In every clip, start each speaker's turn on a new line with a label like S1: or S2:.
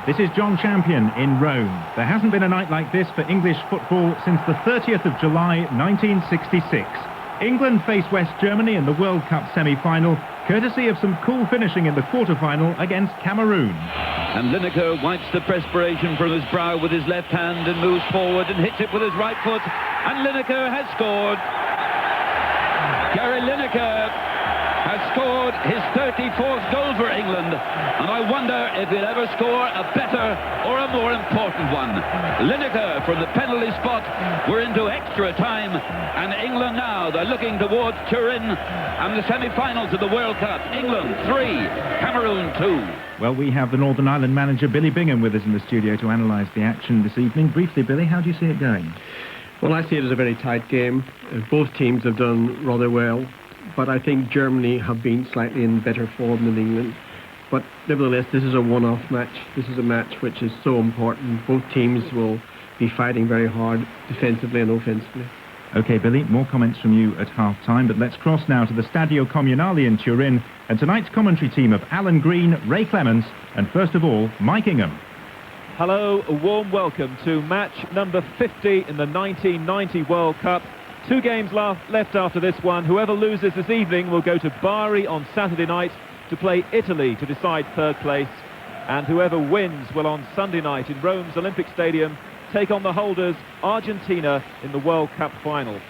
S1: This is John Champion in Rome. There hasn't been a night like this for English football since the 30th of July 1966. England face West Germany in the World Cup semi-final, courtesy of some cool finishing in the quarter-final against Cameroon.
S2: And Lineker wipes the perspiration from his brow with his left hand and moves forward and hits it with his right foot. And Lineker has scored. Gary Lineker has scored his 34th goal for England, and I wonder if he'll ever score a better or a more important one. Lineker from the penalty spot. We're into extra time, and England now, they're looking towards Turin and the semi-finals of the World Cup. England 3, Cameroon 2.
S1: Well, we have the Northern Ireland manager Billy Bingham with us in the studio to analyse the action this evening. Briefly, Billy, how do you see it going?
S3: Well, I see it as a very tight game. Both teams have done rather well, but I think Germany have been slightly in better form than England. But nevertheless, this is a one-off match. This is a match which is so important. Both teams will be fighting very hard, defensively and offensively.
S1: OK, Billy, more comments from you at half-time, but let's cross now to the Stadio Comunale in Turin, and tonight's commentary team of Alan Green, Ray Clements, and first of all, Mike Ingham.
S4: Hello, a warm welcome to match number 50 in the 1990 World Cup. 2 games left after this one. Whoever loses this evening will go to Bari on Saturday night to play Italy to decide third place. And whoever wins will on Sunday night in Rome's Olympic Stadium take on the holders Argentina in the World Cup final.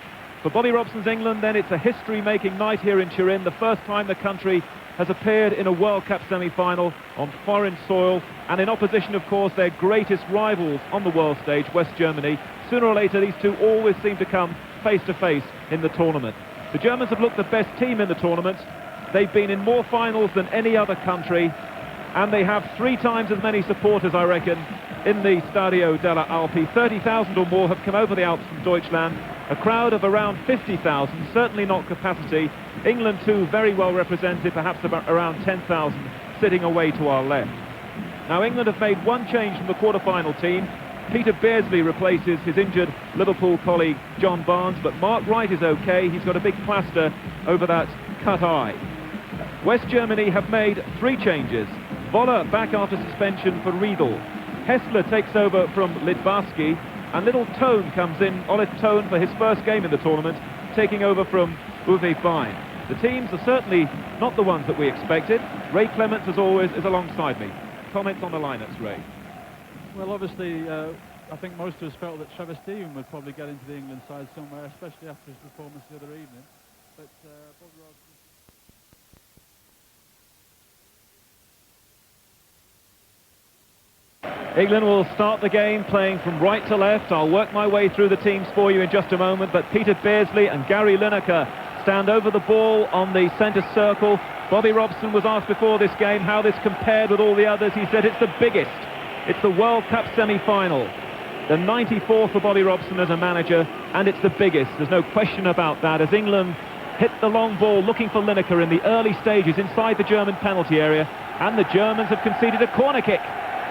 S4: For Bobby Robson's England, then, it's a history-making night here in Turin. The first time the country has appeared in a World Cup semi-final on foreign soil, and in opposition, of course, their greatest rivals on the world stage, West Germany. Sooner or later, these two always seem to come face-to-face in the tournament. The Germans have looked the best team in the tournament. They've been in more finals than any other country, and they have 3 times as many supporters, I reckon, in the Stadio della Alpi. 30,000 or more have come over the Alps from Deutschland. A crowd of around 50,000, certainly not capacity. England too very well represented, perhaps about around 10,000 sitting away to our left. Now England have made one change from the quarter-final team. Peter Beardsley replaces his injured Liverpool colleague John Barnes, but Mark Wright is okay. He's got a big plaster over that cut eye. West Germany have made 3 changes. Voller back after suspension for Riedel. Hessler takes over from Lidbarski, and little Tone comes in, Olive Tone, for his first game in the tournament, taking over from Uwe Bein. The teams are certainly not the ones that we expected. Ray Clements, as always, is alongside me. Comments on the lineups, Ray?
S5: Well, obviously, I think most of us felt that Trevor Steven would probably get into the England side somewhere, especially after his performance the other evening. But Bobby Robson...
S4: England will start the game playing from right to left. I'll work my way through the teams for you in just a moment, but Peter Beardsley and Gary Lineker stand over the ball on the centre circle. Bobby Robson was asked before this game how this compared with all the others. He said it's the biggest. It's the World Cup semi-final. The 94th for Bobby Robson as a manager, and it's the biggest. There's no question about that, as England hit the long ball looking for Lineker in the early stages inside the German penalty area, and the Germans have conceded a corner kick.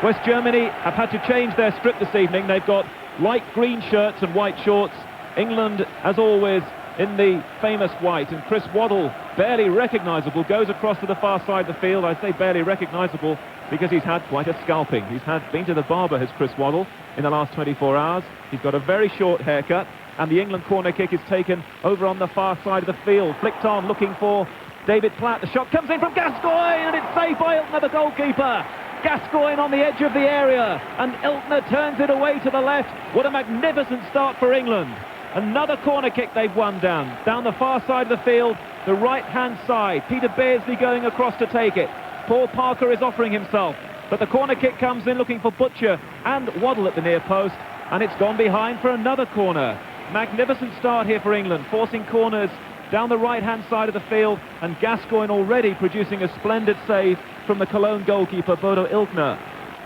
S4: West Germany have had to change their strip this evening. They've got light green shirts and white shorts. England, as always, in the famous white. And Chris Waddle, barely recognisable, goes across to the far side of the field. I say barely recognisable because he's had quite a scalping. He's been to the barber, has Chris Waddle, in the last 24 hours. He's got a very short haircut. And the England corner kick is taken over on the far side of the field. Flicked on, looking for David Platt. The shot comes in from Gascoigne, and it's saved by Iltner, the goalkeeper. Gascoigne on the edge of the area, and Iltner turns it away to the left. What a magnificent start for England. Another corner kick they've won down the far side of the field, the right-hand side. Peter Beardsley going across to take it. Paul Parker is offering himself, but the corner kick comes in looking for Butcher and Waddle at the near post, and it's gone behind for another corner. Magnificent start here for England, forcing corners down the right-hand side of the field, and Gascoigne already producing a splendid save from the Cologne goalkeeper, Bodo Ilkner.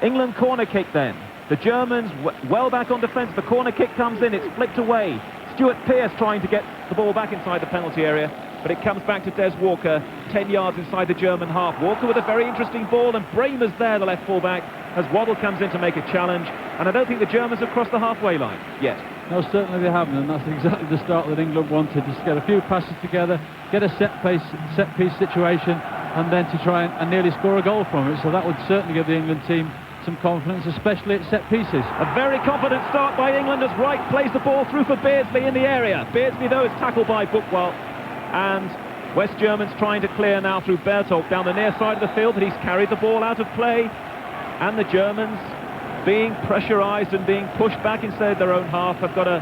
S4: England corner kick then. The Germans well back on defence. The corner kick comes in, it's flicked away. Stuart Pearce trying to get the ball back inside the penalty area, but it comes back to Des Walker, 10 yards inside the German half. Walker with a very interesting ball, and Bramer's there, the left full-back, as Waddle comes in to make a challenge, and I don't think the Germans have crossed the halfway line yet.
S5: No, certainly they haven't, and that's exactly the start that England wanted, just get a few passes together, get a set-piece situation, and then to try and nearly score a goal from it. So that would certainly give the England team some confidence, especially at set pieces.
S4: A very confident start by England as Wright plays the ball through for Beardsley in the area. Beardsley, though, is tackled by Buchwald, and West Germans trying to clear now through Berthold down the near side of the field, but he's carried the ball out of play, and the Germans, being pressurised and being pushed back inside their own half, have got a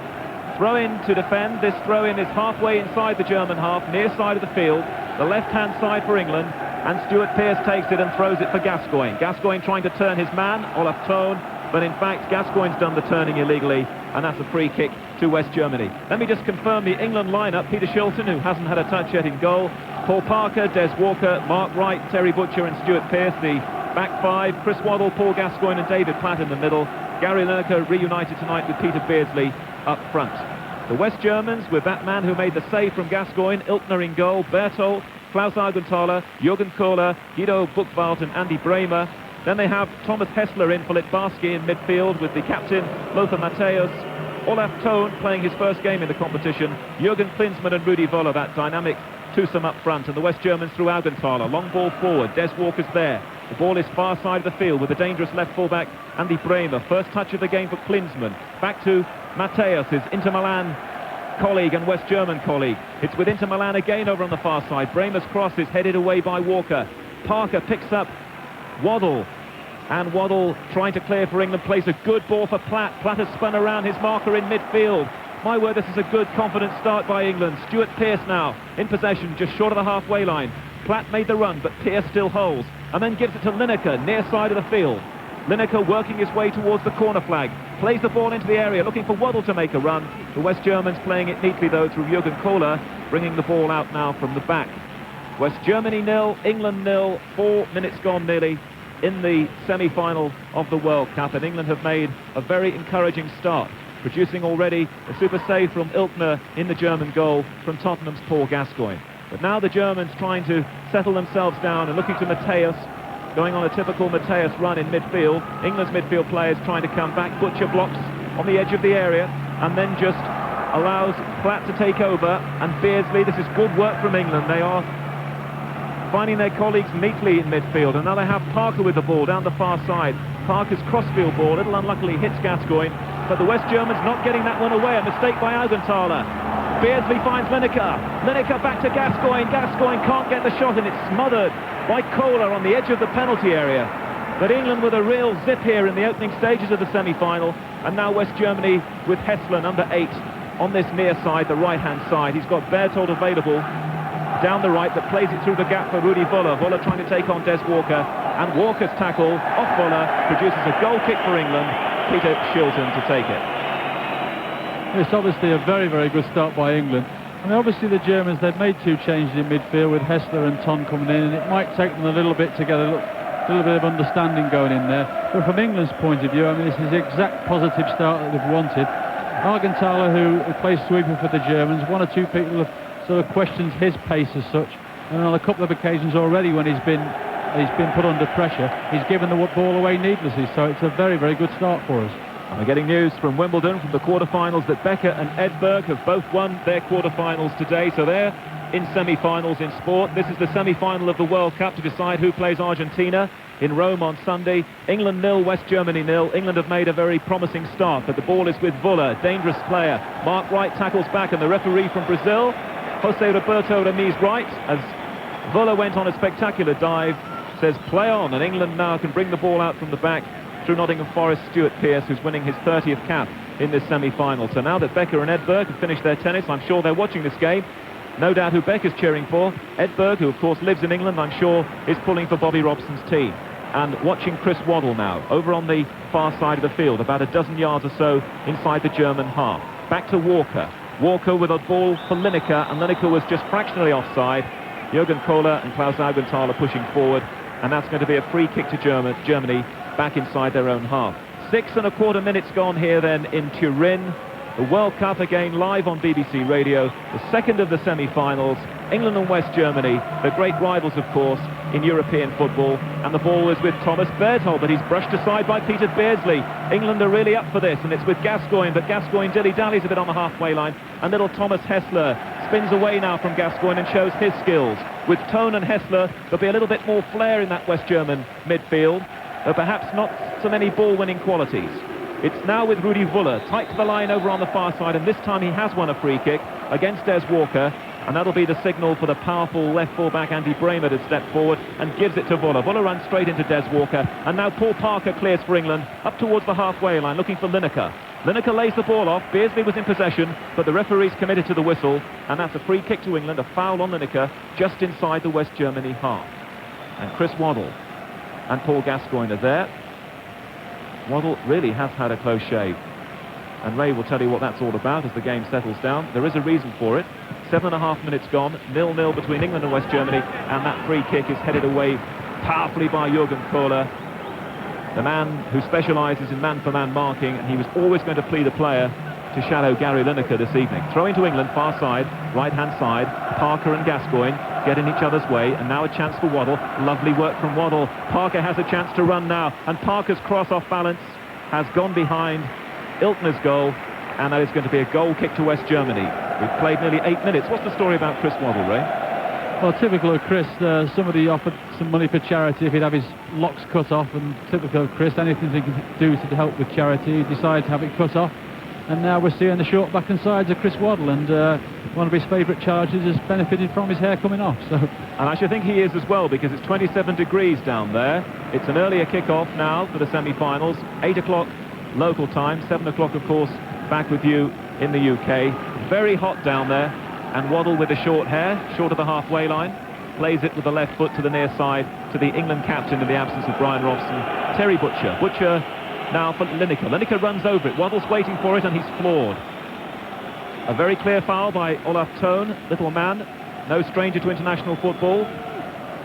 S4: throw-in to defend. This throw-in is halfway inside the German half, near side of the field, the left-hand side for England, and Stuart Pearce takes it and throws it for Gascoigne. Gascoigne trying to turn his man, Olaf Thon, but in fact Gascoigne's done the turning illegally, and that's a free kick to West Germany. Let me just confirm the England lineup. Peter Shilton, who hasn't had a touch yet in goal, Paul Parker, Des Walker, Mark Wright, Terry Butcher and Stuart Pearce, the back five, Chris Waddle, Paul Gascoigne and David Platt in the middle. Gary Lineker reunited tonight with Peter Beardsley up front. The West Germans, with that man who made the save from Gascoigne, Ilkner in goal, Berthold, Klaus Augenthaler, Jürgen Kohler, Guido Buchwald and Andy Bremer. Then they have Thomas Hessler in for Litbarski in midfield with the captain Lothar Matthäus, Olaf Thon playing his first game in the competition, Jürgen Klinsmann and Rudi Völler, that dynamic twosome up front, and the West Germans through Augenthaler. Long ball forward, Des Walker's there. The ball is far side of the field with the dangerous left fullback Andy Bremer. First touch of the game for Klinsmann. Back to Matthäus, his Inter Milan colleague and West German colleague. It's with Inter Milan again over on the far side. Bremer's cross is headed away by Walker. Parker picks up Waddle, and Waddle trying to clear for England, plays a good ball for Platt. Platt has spun around his marker in midfield. My word, this is a good, confident start by England. Stuart Pearce now in possession, just short of the halfway line. Platt made the run, but Pearce still holds, and then gives it to Lineker, near side of the field. Lineker working his way towards the corner flag, plays the ball into the area, looking for Waddle to make a run. The West Germans playing it neatly, though, through Jürgen Kohler, bringing the ball out now from the back. West Germany 0, England 0, 4 minutes gone nearly in the semi-final of the World Cup, and England have made a very encouraging start, producing already a super save from Ilkner in the German goal from Tottenham's Paul Gascoigne. But now the Germans trying to settle themselves down and looking to Matthäus, going on a typical Matthäus run in midfield. England's midfield players trying to come back. Butcher blocks on the edge of the area and then just allows Platt to take over, and Beardsley, this is good work from England. They are finding their colleagues neatly in midfield, and now they have Parker with the ball down the far side. Parker's crossfield ball, a little unluckily hits Gascoigne, but the West Germans not getting that one away. A mistake by Augenthaler. Beardsley finds Lineker. Lineker back to Gascoigne. Gascoigne can't get the shot, and it's smothered by Kohler on the edge of the penalty area. But England with a real zip here in the opening stages of the semi-final, and now West Germany with Hessler, number 8, on this near side, the right-hand side. He's got Berthold available down the right, that plays it through the gap for Rudi Völler. Völler trying to take on Des Walker, and Walker's tackle off Völler produces a goal kick for England. Peter Shilton to take it.
S5: It's obviously a very, very good start by England. I mean, obviously the Germans, they've made two changes in midfield with Hessler and Thon coming in, and it might take them a little bit to get a little bit of understanding going in there. But from England's point of view, I mean, this is the exact positive start that they've wanted. Augenthaler, who plays sweeper for the Germans, one or two people have sort of questioned his pace as such, and on a couple of occasions already when he's been put under pressure, he's given the ball away needlessly. So it's a very, very good start for us.
S4: And we're getting news from Wimbledon, from the quarterfinals, that Becker and Edberg have both won their quarterfinals today, so they're in semi-finals in sport. This is the semi-final of the World Cup to decide who plays Argentina in Rome on Sunday. England 0, West Germany 0. England have made a very promising start, but the ball is with Völler, dangerous player. Mark Wright tackles back, and the referee from Brazil, Jose Roberto Ramirez Wright, as Völler went on a spectacular dive, says play on, and England now can bring the ball out from the back through Nottingham Forest Stuart Pearce, who's winning his 30th cap in this semi-final. So now that Becker and Edberg have finished their tennis, I'm sure they're watching this game. No doubt who Becker's cheering for. Edberg, who of course lives in England, I'm sure is pulling for Bobby Robson's team. And watching Chris Waddle now, over on the far side of the field, about a dozen yards or so inside the German half. Back to Walker. Walker with a ball for Lineker, and Lineker was just fractionally offside. Jürgen Kohler and Klaus Augenthaler pushing forward, and that's going to be a free kick to Germany back inside their own half. 6.25 minutes gone here then in Turin. The World Cup again live on BBC Radio, the second of the semi-finals. England and West Germany, the great rivals of course in European football, and the ball is with Thomas Berthold, but he's brushed aside by Peter Beardsley. England are really up for this, and it's with Gascoigne, but Gascoigne dilly-dallies a bit on the halfway line, and little Thomas Hessler spins away now from Gascoigne and shows his skills. With Thon and Hessler, there'll be a little bit more flair in that West German midfield. though perhaps not so many ball-winning qualities. It's now with Rudi Völler, tight to the line over on the far side, and this time he has won a free kick against Des Walker, and that'll be the signal for the powerful left full-back Andy Bremer to step forward and gives it to Völler. Völler runs straight into Des Walker, and now Paul Parker clears for England, up towards the halfway line, looking for Lineker. Lineker lays the ball off, Beardsley was in possession, but the referee's committed to the whistle, and that's a free kick to England, a foul on Lineker, just inside the West Germany half. And Chris Waddle and Paul Gascoigne are there. Waddle really has had a close shave, and Ray will tell you what that's all about as the game settles down. There is a reason for it. 7.5 minutes gone, 0-0 between England and West Germany, and that free kick is headed away powerfully by Jürgen Kohler, the man who specialises in man-for-man marking, and he was always going to plead a player to shadow Gary Lineker this evening. Throw into England, far side, right-hand side, Parker and Gascoigne get in each other's way, and now a chance for Waddle. Lovely work from Waddle. Parker has a chance to run now, and Parker's cross off balance has gone behind Iltner's goal, and that is going to be a goal kick to West Germany. We've played nearly 8 minutes. What's the story about Chris Waddle, Ray?
S5: Well, typical of Chris, somebody offered some money for charity if he'd have his locks cut off, and typical of Chris, anything he can do to help with charity, he decided to have it cut off. And now we're seeing the short back and sides of Chris Waddle, and one of his favourite charities has benefited from his hair coming off. So,
S4: and I should think he is as well, because it's 27 degrees down there. It's an earlier kick-off now for the semi-finals, 8 o'clock local time, 7 o'clock of course back with you in the UK. Very hot down there, and Waddle with the short hair, short of the halfway line, plays it with the left foot to the near side to the England captain in the absence of Brian Robson, Terry Butcher. Butcher now for Lineker. Lineker runs over it. Waddle's waiting for it, and he's floored. A very clear foul by Olaf Thon, little man, no stranger to international football.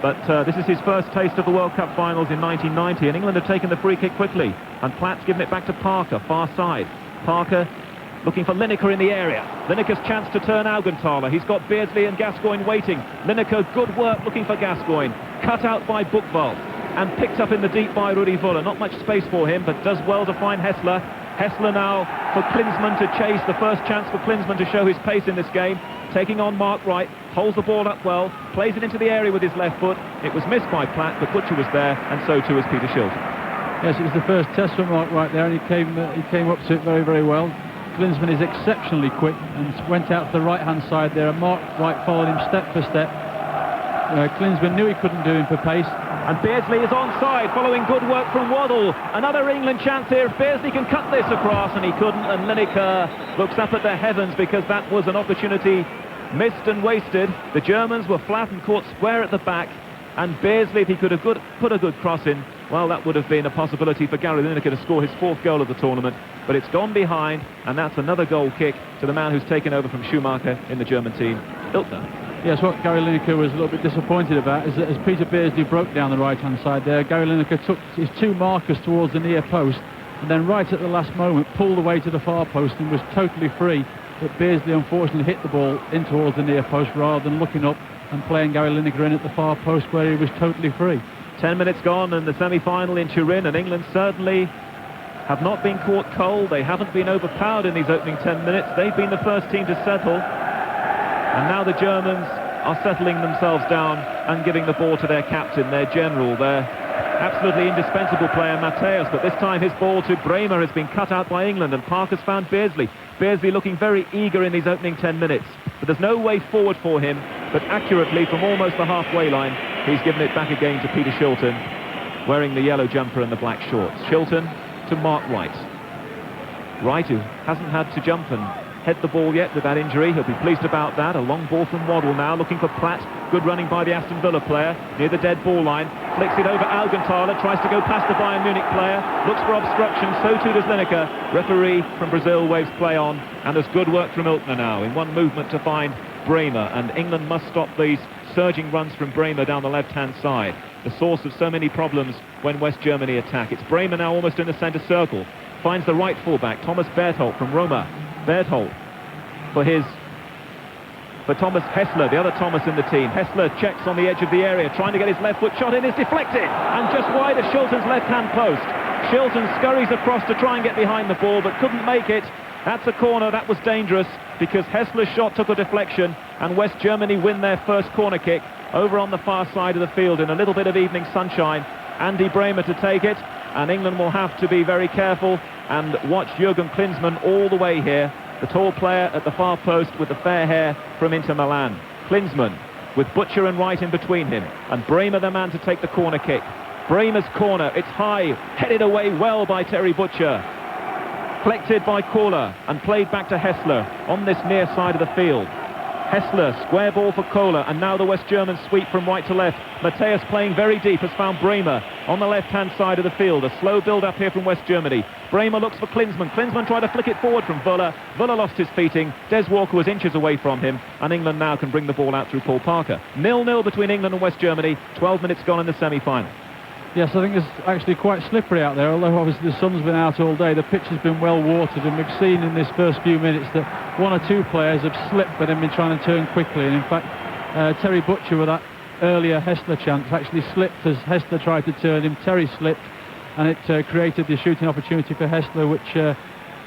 S4: But this is his first taste of the World Cup finals in 1990, and England have taken the free kick quickly. And Platt's given it back to Parker, far side. Parker looking for Lineker in the area. Lineker's chance to turn Augenthaler. He's got Beardsley and Gascoigne waiting. Lineker, good work looking for Gascoigne. Cut out by Buchwald and picked up in the deep by Rudi Völler. Not much space for him, but does well to find Hessler. Hessler now for Klinsmann to chase. The first chance for Klinsmann to show his pace in this game. Taking on Mark Wright, holds the ball up well, plays it into the area with his left foot. It was missed by Platt, but Butcher was there, and so too was Peter Shilton.
S5: Yes, it was the first test for Mark Wright there, and he came up to it very, very well. Klinsmann is exceptionally quick and went out to the right-hand side there, and Mark Wright followed him step for step. Klinsmann knew he couldn't do him for pace.
S4: And Beardsley is onside, following good work from Waddle. Another England chance here. Beardsley can cut this across, and he couldn't. And Lineker looks up at the heavens, because that was an opportunity missed and wasted. The Germans were flat and caught square at the back. And Beardsley, if he could have put a good cross in, well, that would have been a possibility for Gary Lineker to score his 4th goal of the tournament. But it's gone behind, and that's another goal kick to the man who's taken over from Schumacher in the German team, Iltner.
S5: Yes, what Gary Lineker was a little bit disappointed about is that as Peter Beardsley broke down the right-hand side there, Gary Lineker took his 2 markers towards the near post, and then right at the last moment pulled away to the far post and was totally free. But Beardsley unfortunately hit the ball in towards the near post rather than looking up and playing Gary Lineker in at the far post where he was totally free.
S4: 10 minutes gone in the semi-final in Turin, and England certainly have not been caught cold. They haven't been overpowered in these opening 10 minutes. They've been the first team to settle. And now the Germans are settling themselves down and giving the ball to their captain, their general, their absolutely indispensable player, Matthäus. But this time his ball to Bremer has been cut out by England, and Parker's found Beardsley. Beardsley looking very eager in these opening 10 minutes. But there's no way forward for him. But accurately, from almost the halfway line, he's given it back again to Peter Shilton, wearing the yellow jumper and the black shorts. Shilton to Mark Wright. Wright, who hasn't had to jump and head the ball yet with that injury. He'll be pleased about that. A long ball from Waddle now, looking for Platt. Good running by the Aston Villa player near the dead ball line. Flicks it over Augenthaler, tries to go past the Bayern Munich player, looks for obstruction, so too does Lineker. Referee from Brazil waves play on, and there's good work from Iltner now in one movement to find Bremer, and England must stop these surging runs from Bremer down the left-hand side, the source of so many problems when West Germany attack. It's Bremer now almost in the centre circle, finds the right fullback, Thomas Berthold from Roma. Berthold for Thomas Hessler, the other Thomas in the team. Hessler checks on the edge of the area, trying to get his left foot shot in, is deflected, and just wide of Shilton's left-hand post. Shilton scurries across to try and get behind the ball, but couldn't make it. That's a corner. That was dangerous, because Hessler's shot took a deflection, and West Germany win their first corner kick over on the far side of the field in a little bit of evening sunshine. Andy Bremer to take it, and England will have to be very careful and watch Jurgen Klinsmann all the way here, the tall player at the far post with the fair hair from Inter Milan. Klinsmann with Butcher and Wright in between him, and Bremer the man to take the corner kick. Bremer's corner, it's high, headed away well by Terry Butcher. Collected by Kohler and played back to Hessler on this near side of the field. Hessler, square ball for Kohler, and now the West Germans sweep from right to left. Mateus playing very deep has found Bremer on the left-hand side of the field. A slow build-up here from West Germany. Bremer looks for Klinsmann. Klinsmann tried to flick it forward from Wöller. Wöller lost his feeting. Des Walker was inches away from him, and England now can bring the ball out through Paul Parker. 0-0 between England and West Germany. 12 minutes gone in the semi-final.
S5: Yes, I think it's actually quite slippery out there, although obviously the sun's been out all day. The pitch has been well watered, and we've seen in this first few minutes that one or two players have slipped but have been trying to turn quickly. And in fact, Terry Butcher with that earlier Hessler chance actually slipped as Hessler tried to turn him. Terry slipped, and it created the shooting opportunity for Hessler, which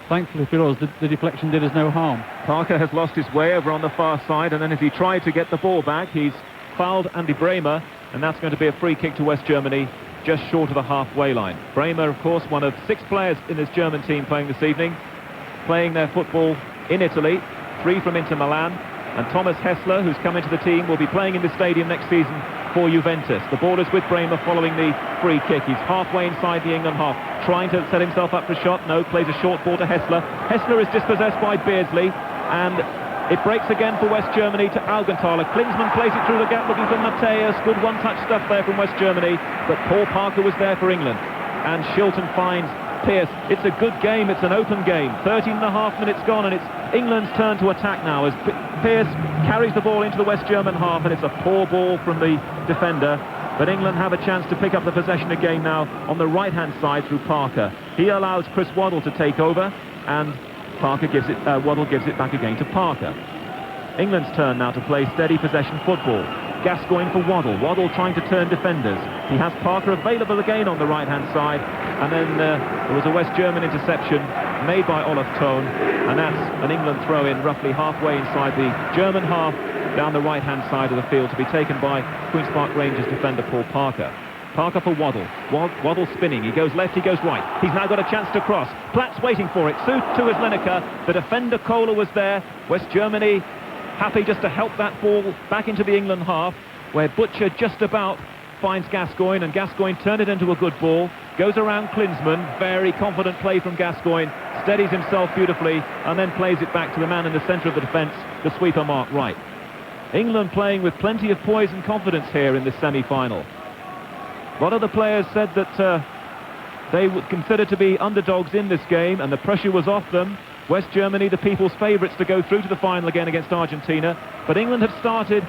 S5: thankfully for us, the deflection did us no harm.
S4: Parker has lost his way over on the far side, and then as he tried to get the ball back, he's fouled Andy Bremer, and that's going to be a free kick to West Germany, just short of the halfway line. Bremer, of course, one of 6 players in this German team playing this evening, playing their football in Italy, 3 from Inter Milan, and Thomas Hessler, who's come into the team, will be playing in the stadium next season for Juventus. The ball is with Bremer following the free kick. He's halfway inside the England half, trying to set himself up for a shot. No, plays a short ball to Hessler. Hessler is dispossessed by Beardsley, and it breaks again for West Germany to Augenthaler. Klinsmann plays it through the gap looking for Mateus. Good one-touch stuff there from West Germany, but Paul Parker was there for England. And Shilton finds Pearce. It's a good game, it's an open game. 13.5 minutes gone, and it's England's turn to attack now as Pearce carries the ball into the West German half, and it's a poor ball from the defender. But England have a chance to pick up the possession again now on the right-hand side through Parker. He allows Chris Waddle to take over, and Waddle gives it back again to Parker. England's turn now to play steady possession football. Gascoigne for Waddle. Waddle trying to turn defenders. He has Parker available again on the right-hand side, and then there was a West German interception made by Olaf Thon, and that's an England throw-in roughly halfway inside the German half down the right-hand side of the field to be taken by Queen's Park Rangers defender Paul Parker. Parker for Waddle. Waddle spinning. He goes left, he goes right. He's now got a chance to cross. Platt's waiting for it. So too is Lineker. The defender Kohler was there. West Germany happy just to help that ball back into the England half, where Butcher just about finds Gascoigne, and Gascoigne turned it into a good ball. Goes around Klinsmann. Very confident play from Gascoigne. Steadies himself beautifully and then plays it back to the man in the centre of the defence, the sweeper Mark Wright. England playing with plenty of poise and confidence here in this semi-final. A lot of the players said that they would consider to be underdogs in this game, and the pressure was off them. West Germany, the people's favourites to go through to the final again against Argentina. But England have started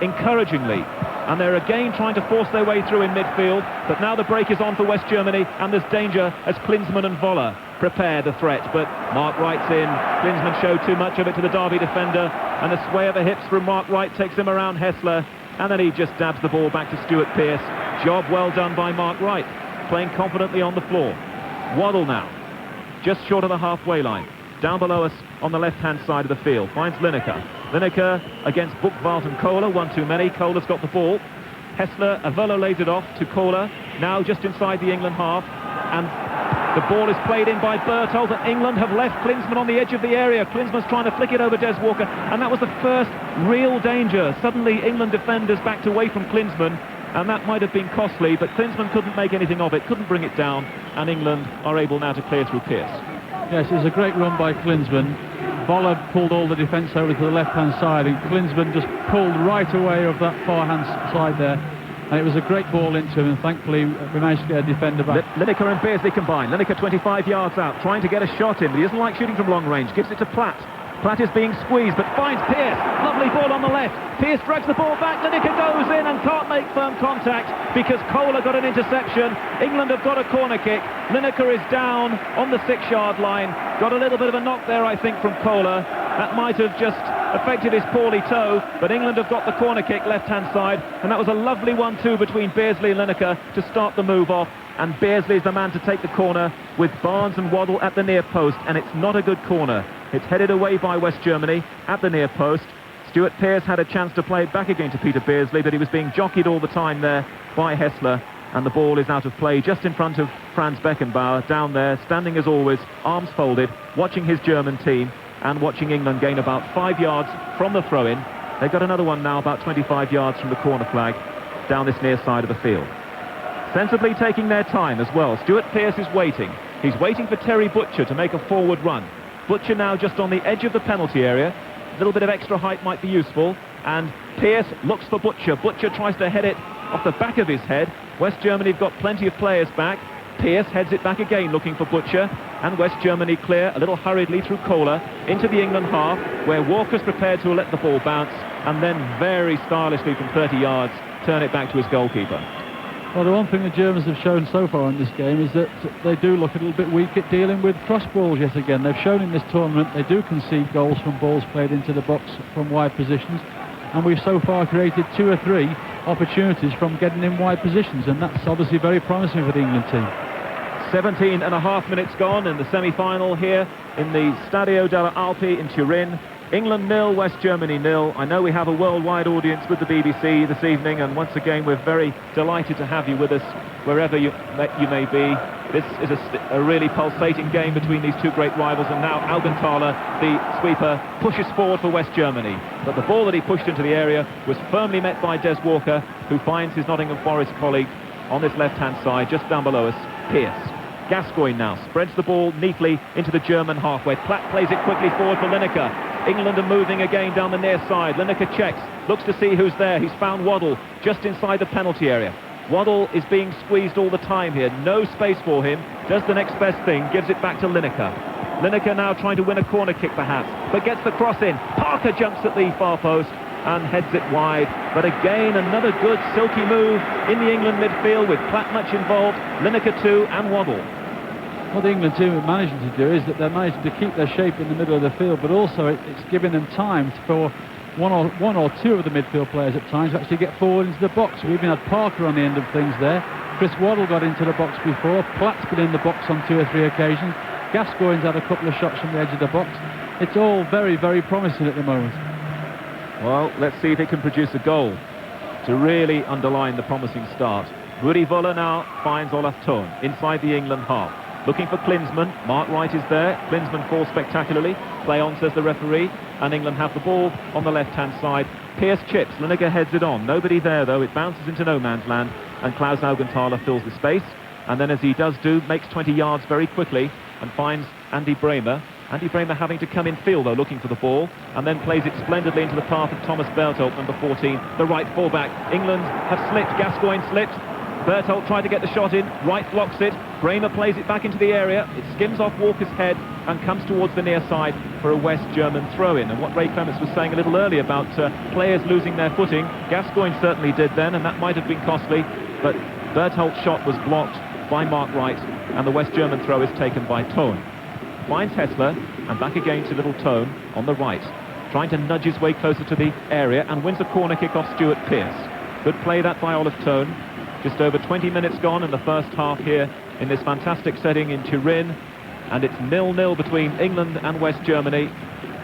S4: encouragingly, and they're again trying to force their way through in midfield. But now the break is on for West Germany, and there's danger as Klinsmann and Wöller prepare the threat. But Mark Wright's in. Klinsmann showed too much of it to the Derby defender, and a sway of the hips from Mark Wright takes him around Hessler, and then he just dabs the ball back to Stuart Pearce. Job well done by Mark Wright, playing confidently on the floor. Waddle now, just short of the halfway line. Down below us on the left-hand side of the field, finds Lineker. Lineker against Buchwald and Kohler, one too many. Kohler's got the ball. Hessler, Wöller lays it off to Kohler, now just inside the England half, and the ball is played in by Berthold, and England have left Klinsmann on the edge of the area. Klinsmann's trying to flick it over Des Walker, and that was the first real danger. Suddenly England defenders backed away from Klinsmann, and that might have been costly, but Klinsmann couldn't make anything of it, couldn't bring it down, and England are able now to clear through Pearce.
S5: Yes, it was a great run by Klinsmann. Wöller pulled all the defence over to the left-hand side, and Klinsmann just pulled right away of that far-hand side there. And it was a great ball into him, and thankfully we managed to get a defender back.
S4: Lineker and Beardsley combine. Lineker 25 yards out, trying to get a shot in, but he doesn't like shooting from long range. Gives it to Platt. Platt is being squeezed, but finds Pearce. Lovely ball on the left. Pearce drags the ball back. Lineker goes in and can't make firm contact because Kohler got an interception. England have got a corner kick. Lineker is down on the 6-yard line. Got a little bit of a knock there, I think, from Kohler. That might have just affected his poorly toe, but England have got the corner kick left-hand side, and that was a lovely 1-2 between Beardsley and Lineker to start the move off, and Beardsley is the man to take the corner with Barnes and Waddle at the near post, and it's not a good corner. It's headed away by West Germany at the near post. Stuart Pearce had a chance to play it back again to Peter Beardsley, but he was being jockeyed all the time there by Hessler, and the ball is out of play just in front of Franz Beckenbauer, down there, standing as always, arms folded, watching his German team and watching England gain about 5 yards from the throw-in. They've got another one now about 25 yards from the corner flag down this near side of the field. Sensibly taking their time as well. Stuart Pearce is waiting. He's waiting for Terry Butcher to make a forward run. Butcher now just on the edge of the penalty area. A little bit of extra height might be useful, and Pearce looks for Butcher. Butcher tries to head it off the back of his head. West Germany have got plenty of players back. Pearce heads it back again looking for Butcher, and West Germany clear a little hurriedly through Kohler into the England half, where Walker's prepared to let the ball bounce and then very stylishly from 30 yards turn it back to his goalkeeper.
S5: Well, the one thing the Germans have shown so far in this game is that they do look a little bit weak at dealing with cross balls yet again. They've shown in this tournament they do concede goals from balls played into the box from wide positions, and we've so far created 2 or 3 opportunities from getting in wide positions, and that's obviously very promising for the England team.
S4: 17 and a half minutes gone in the semi-final here in the Stadio delle Alpi in Turin. England 0, West Germany 0. I know we have a worldwide audience with the BBC this evening, and once again we're very delighted to have you with us wherever you may be. This is a really pulsating game between these two great rivals, and now Augenthaler, the sweeper, pushes forward for West Germany. But the ball that he pushed into the area was firmly met by Des Walker, who finds his Nottingham Forest colleague on this left-hand side, just down below us, Pearce. Gascoigne now spreads the ball neatly into the German halfway. Platt plays it quickly forward for Lineker. England are moving again down the near side. Lineker checks, looks to see who's there. He's found Waddle just inside the penalty area. Waddle is being squeezed all the time here. No space for him. Does the next best thing, gives it back to Lineker. Lineker now trying to win a corner kick perhaps, but gets the cross in. Parker jumps at the far post and heads it wide. But again, another good silky move in the England midfield with Platt much involved, Lineker too, and Waddle.
S5: What the England team are managing to do is that they're managing to keep their shape in the middle of the field, but also it's giving them time for one or two of the midfield players at times to actually get forward into the box. We even had Parker on the end of things there. Chris Waddle got into the box before. Platt's been in the box on 2 or 3 occasions. Gascoigne's had a couple of shots from the edge of the box. It's all very, very promising at the moment.
S4: Well, let's see if he can produce a goal to really underline the promising start. Rudi Völler now finds Olaf Thon inside the England half. Looking for Klinsmann. Mark Wright is there. Klinsmann falls spectacularly. Play on, says the referee. And England have the ball on the left-hand side. Pearce chips. Lineker heads it on. Nobody there, though. It bounces into no man's land. And Klaus Augenthaler fills the space. And then, as he does do, makes 20 yards very quickly and finds Andy Bremer. Andy Bremer having to come in field, though, looking for the ball. And then plays it splendidly into the path of Thomas Bertelt, number 14, the right fullback. England have slipped. Gascoigne slipped. Bertelt tried to get the shot in, Wright blocks it, Bremer plays it back into the area, it skims off Walker's head and comes towards the near side for a West German throw-in. And what Ray Clements was saying a little earlier about players losing their footing, Gascoigne certainly did then, and that might have been costly, but Bertelt's shot was blocked by Mark Wright, and the West German throw is taken by Thon. Finds Hessler, and back again to little Thon on the right, trying to nudge his way closer to the area, and wins a corner kick off Stuart Pearce. Good play that by Olaf Thon. Just over 20 minutes gone in the first half here in this fantastic setting in Turin, and it's 0-0 between England and West Germany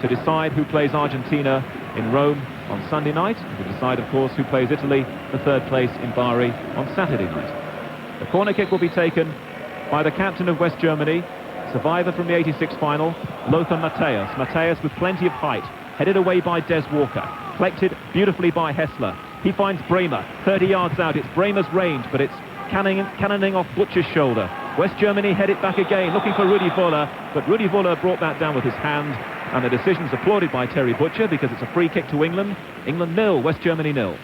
S4: to decide who plays Argentina in Rome on Sunday night, and to decide, of course, who plays Italy, the third place in Bari, on Saturday night. The corner kick will be taken by the captain of West Germany, survivor from the 86 final, Lothar Matthäus. Matthäus with plenty of height, headed away by Des Walker, collected beautifully by Hessler. He finds Bremer, 30 yards out. It's Bremer's range, but it's cannoning off Butcher's shoulder. West Germany head it back again, looking for Rudi Völler, but Rudi Völler brought that down with his hand, and the decision's applauded by Terry Butcher because it's a free kick to England. England 0, West Germany 0.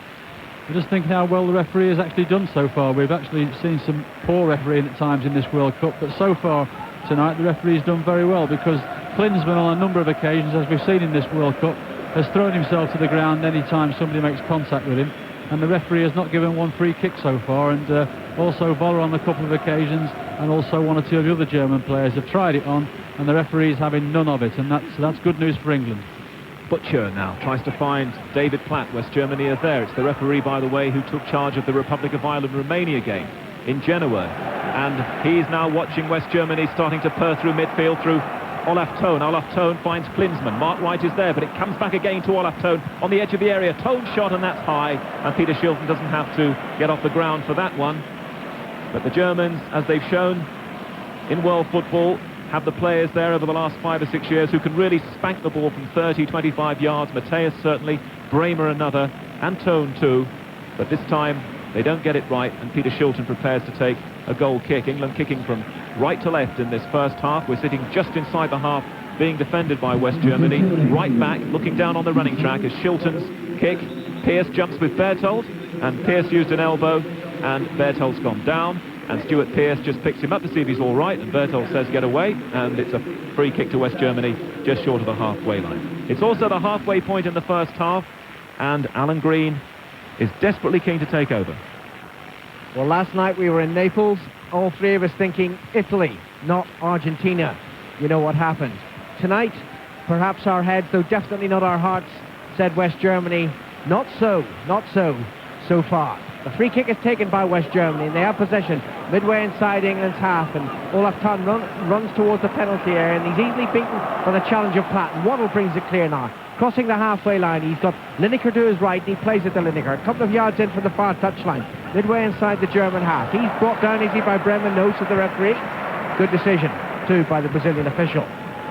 S5: I just think how well the referee has actually done so far. We've actually seen some poor refereeing at times in this World Cup, but so far tonight the referee's done very well, because Klinsmann on a number of occasions, as we've seen in this World Cup, has thrown himself to the ground any time somebody makes contact with him, and the referee has not given one free kick so far. And also Voller on a couple of occasions, and also 1 or 2 of the other German players have tried it on, and the referee's having none of it, and that's good news for England.
S4: Butcher now tries to find David Platt. West Germany are there. It's the referee, by the way, who took charge of the Republic of Ireland-Romania game in Genoa, and he's now watching West Germany starting to purr through midfield through Olaf Thon. Olaf Thon finds Klinsmann. Mark Wright is there, but it comes back again to Olaf Thon on the edge of the area. Thon shot, and that's high, and Peter Shilton doesn't have to get off the ground for that one. But the Germans, as they've shown in world football, have the players there over the last 5 or 6 years who can really spank the ball from 30, 25 yards. Matthäus certainly, Bremer another, and Tone too. But this time they don't get it right, and Peter Shilton prepares to take a goal kick. England kicking from right to left in this first half. We're sitting just inside the half, being defended by West Germany. Right back, looking down on the running track is Shilton's kick. Pearce jumps with Berthold, and Pearce used an elbow, and Berthold's gone down. And Stuart Pearce just picks him up to see if he's all right, and Berthold says get away, and it's a free kick to West Germany just short of the halfway line. It's also the halfway point in the first half, and Alan Green is desperately keen to take over.
S6: Well, last night we were in Naples, all three of us thinking Italy, not Argentina. You know what happened. Tonight, perhaps our heads, though definitely not our hearts, said West Germany, not so far. The free kick is taken by West Germany, and they have possession midway inside England's half, and Olaf Thon runs towards the penalty area, and he's easily beaten by the challenge of Platt, and Waddle brings it clear now. Crossing the halfway line, he's got Lineker to his right, and he plays it to Lineker. A couple of yards in from the far touchline, midway inside the German half. He's brought down easy by Bremen, notes of the referee. Good decision, too, by the Brazilian official.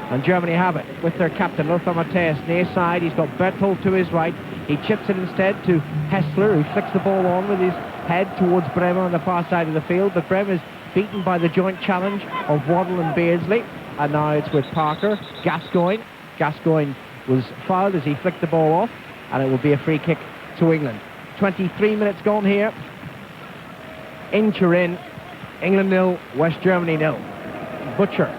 S6: And Germany have it with their captain, Lothar Matthäus, near side. He's got Berthold to his right. He chips it instead to Hessler, who flicks the ball on with his head towards Bremer on the far side of the field. But Bremer is beaten by the joint challenge of Waddle and Beardsley. And now it's with Parker. Gascoigne. Gascoigne was fouled as he flicked the ball off. And it will be a free kick to England. 23 minutes gone here. In Turin. England 0, West Germany 0. Butcher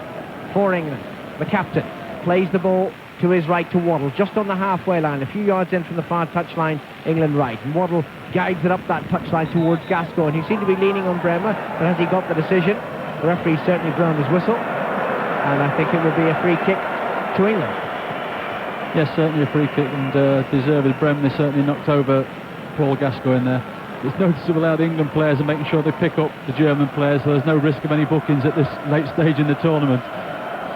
S6: for England. The captain plays the ball to his right to Waddle, just on the halfway line, a few yards in from the far touchline, England right. And Waddle guides it up that touchline towards Gascoigne, who seemed to be leaning on Bremer, but has he got the decision? The referee certainly blown his whistle, and I think it will be a free kick to England.
S5: Yes, certainly a free kick, and deserved. Bremer certainly knocked over Paul Gascoigne there. It's noticeable how the England players are making sure they pick up the German players, so there's no risk of any bookings at this late stage in the tournament.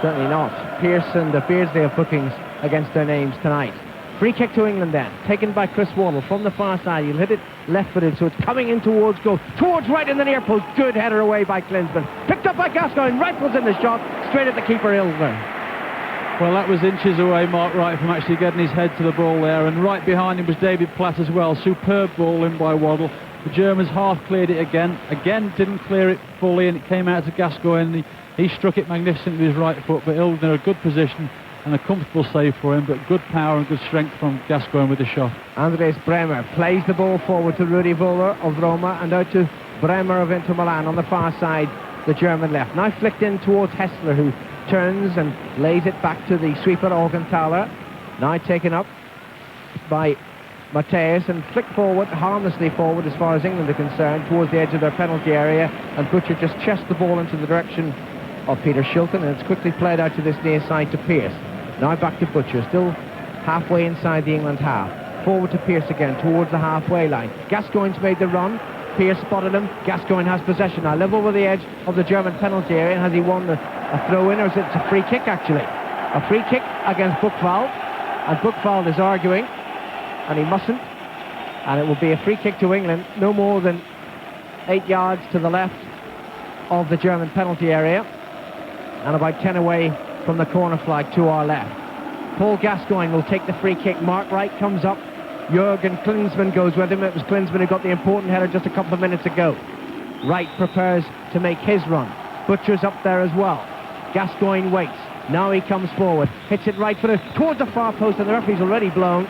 S6: Certainly not. Pearce and Beardsley have bookings against their names tonight. Free kick to England then, taken by Chris Waddle from the far side. He'll hit it left-footed, so it's coming in towards goal. Towards right in the near post. Good header away by Klinsmann. Picked up by Gascoigne. Rifles in the shot. Straight at the keeper, Ilsner.
S5: Well, that was inches away, Mark Wright, from actually getting his head to the ball there. And right behind him was David Platt as well. Superb ball in by Waddle. The Germans half cleared it again. Again, didn't clear it fully, and it came out to Gascoigne. He struck it magnificently with his right foot, but Ilsner a good position and a comfortable save for him, but good power and good strength from Gascoigne with the shot.
S6: Andres Bremer plays the ball forward to Rudi Völler of Roma and out to Bremer of Inter Milan on the far side, the German left. Now flicked in towards Hessler, who turns and lays it back to the sweeper Augenthaler. Now taken up by Matthäus and flicked forward, harmlessly forward as far as England are concerned, towards the edge of their penalty area, and Butcher just chests the ball into the direction of Peter Shilton, and it's quickly played out to this near side to Pearce. Now back to Butcher, still halfway inside the England half. Forward to Pearce again, towards the halfway line. Gascoigne's made the run. Pearce spotted him. Gascoigne has possession now, level with the edge of the German penalty area. Has he won a throw-in, or is it a free kick, actually? A free kick against Buchwald, and Buchwald is arguing, and he mustn't, and it will be a free kick to England, no more than 8 yards to the left of the German penalty area, and about 10 away from the corner flag to our left. Paul Gascoigne will take the free kick. Mark Wright comes up. Jürgen Klinsmann goes with him. It was Klinsmann who got the important header just a couple of minutes ago. Wright prepares to make his run. Butcher's up there as well. Gascoigne waits. Now he comes forward. Hits it right footed towards the far post, and the referee's already blown.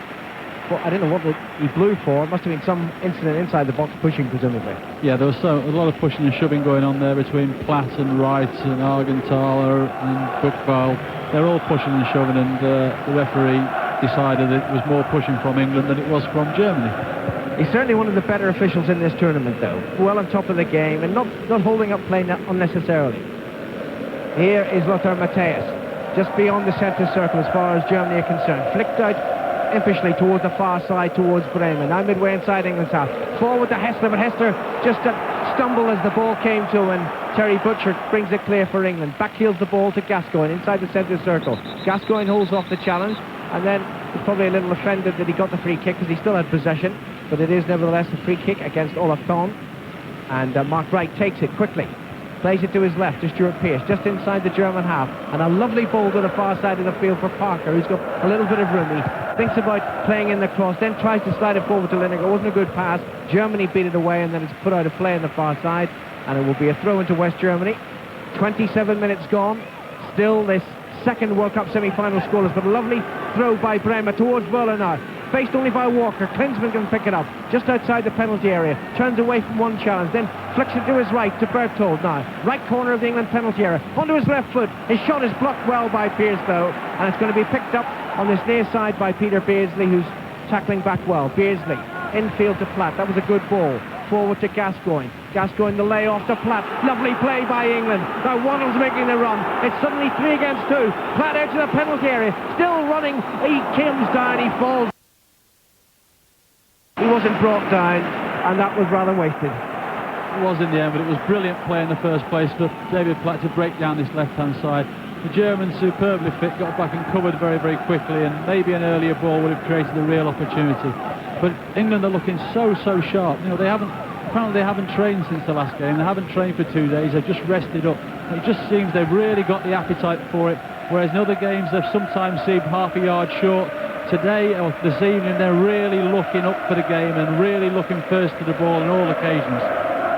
S6: Well, I don't know what he blew for. It must have been some incident inside the box, pushing presumably.
S5: Yeah, there was a lot of pushing and shoving going on there between Platt and Wright and Augenthaler and Buchwald. They're all pushing and shoving, and the referee decided that it was more pushing from England than it was from Germany.
S6: He's certainly one of the better officials in this tournament, though. Well on top of the game and not holding up play unnecessarily. Here is Lothar Matthäus, just beyond the centre circle as far as Germany are concerned. Flicked out impishly towards the far side, towards Bremen. Now midway inside England's half. Forward to Hessler, but Hessler just stumbled as the ball came to, and Terry Butcher brings it clear for England. Backheels the ball to Gascoigne inside the centre circle. Gascoigne holds off the challenge, and then he's probably a little offended that he got the free kick because he still had possession, but it is nevertheless a free kick against Olaf Thon. And Mark Wright takes it quickly. Plays it to his left to Stuart Pearce, just inside the German half. And a lovely ball to the far side of the field for Parker, who's got a little bit of room. He thinks about playing in the cross, then tries to slide it forward to Lineker. It wasn't a good pass. Germany beat it away, and then it's put out of play on the far side. And it will be a throw into West Germany. 27 minutes gone. Still this second World Cup semi-final scoreless, but a lovely throw by Bremer towards Wöhler now. Faced only by Walker. Klinsmann can pick it up just outside the penalty area. Turns away from one challenge, then flicks it to his right to Berthold now. Right corner of the England penalty area. Onto his left foot. His shot is blocked well by Pearce though, and it's going to be picked up on this near side by Peter Beardsley, who's tackling back well. Beardsley infield to Platt. That was a good ball. Forward to Gascoigne. Gascoigne the lay off to Platt. Lovely play by England. Now Waddle's making the run. It's suddenly 3 against 2. Platt edge of the penalty area. Still running. He comes down. He falls. He wasn't brought down, and that was rather wasted.
S5: It was in the end, but it was brilliant play in the first place for David Platt to break down this left-hand side. The Germans, superbly fit, got back and covered very, very quickly, and maybe an earlier ball would have created a real opportunity. But England are looking so sharp. You know, apparently they haven't trained since the last game. They haven't trained for 2 days. They've just rested up. It just seems they've really got the appetite for it, whereas in other games they've sometimes seemed half a yard short. Today, or this evening, they're really looking up for the game and really looking first to the ball on all occasions.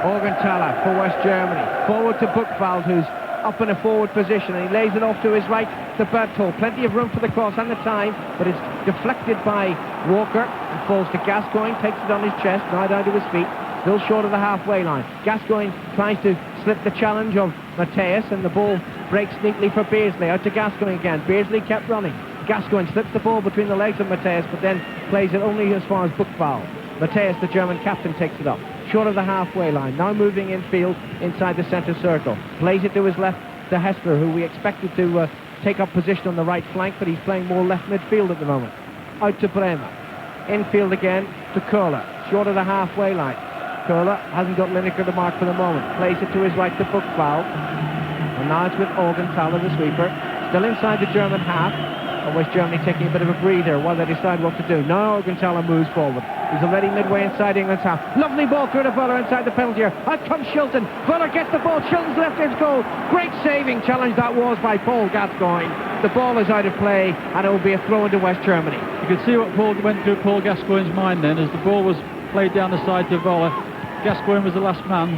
S6: Augenthaler for West Germany. Forward to Buchwald, who's up in a forward position, and he lays it off to his right to Berthold. Plenty of room for the cross and the time, but it's deflected by Walker and falls to Gascoigne. Takes it on his chest, now down to his feet. Still short of the halfway line. Gascoigne tries to slip the challenge of Mateus, and the ball breaks neatly for Beardsley. Out to Gascoigne again. Beardsley kept running. Gascoigne slips the ball between the legs of Mateus, but then plays it only as far as Buchwald. Mateus, the German captain, takes it up. Short of the halfway line. Now moving infield inside the centre circle. Plays it to his left to Hessler, who we expected to take up position on the right flank, but he's playing more left midfield at the moment. Out to Bremer. Infield again to Köhler. Short of the halfway line. Köhler hasn't got Lineker to mark for the moment. Plays it to his right to Buchwald. And now it's with Augenthaler, the sweeper. Still inside the German half. And West Germany taking a bit of a breather while they decide what to do. Now Augenthaler moves forward. He's already midway inside England's half. Lovely ball through to Wöhler inside the penalty area. Out comes Shilton. Wöhler gets the ball. Shilton's left edge goal. Great saving challenge that was by Paul Gascoigne. The ball is out of play, and it will be a throw into West Germany.
S5: You could see what went through Paul Gascoigne's mind then as the ball was played down the side to Wöhler. Gascoigne was the last man.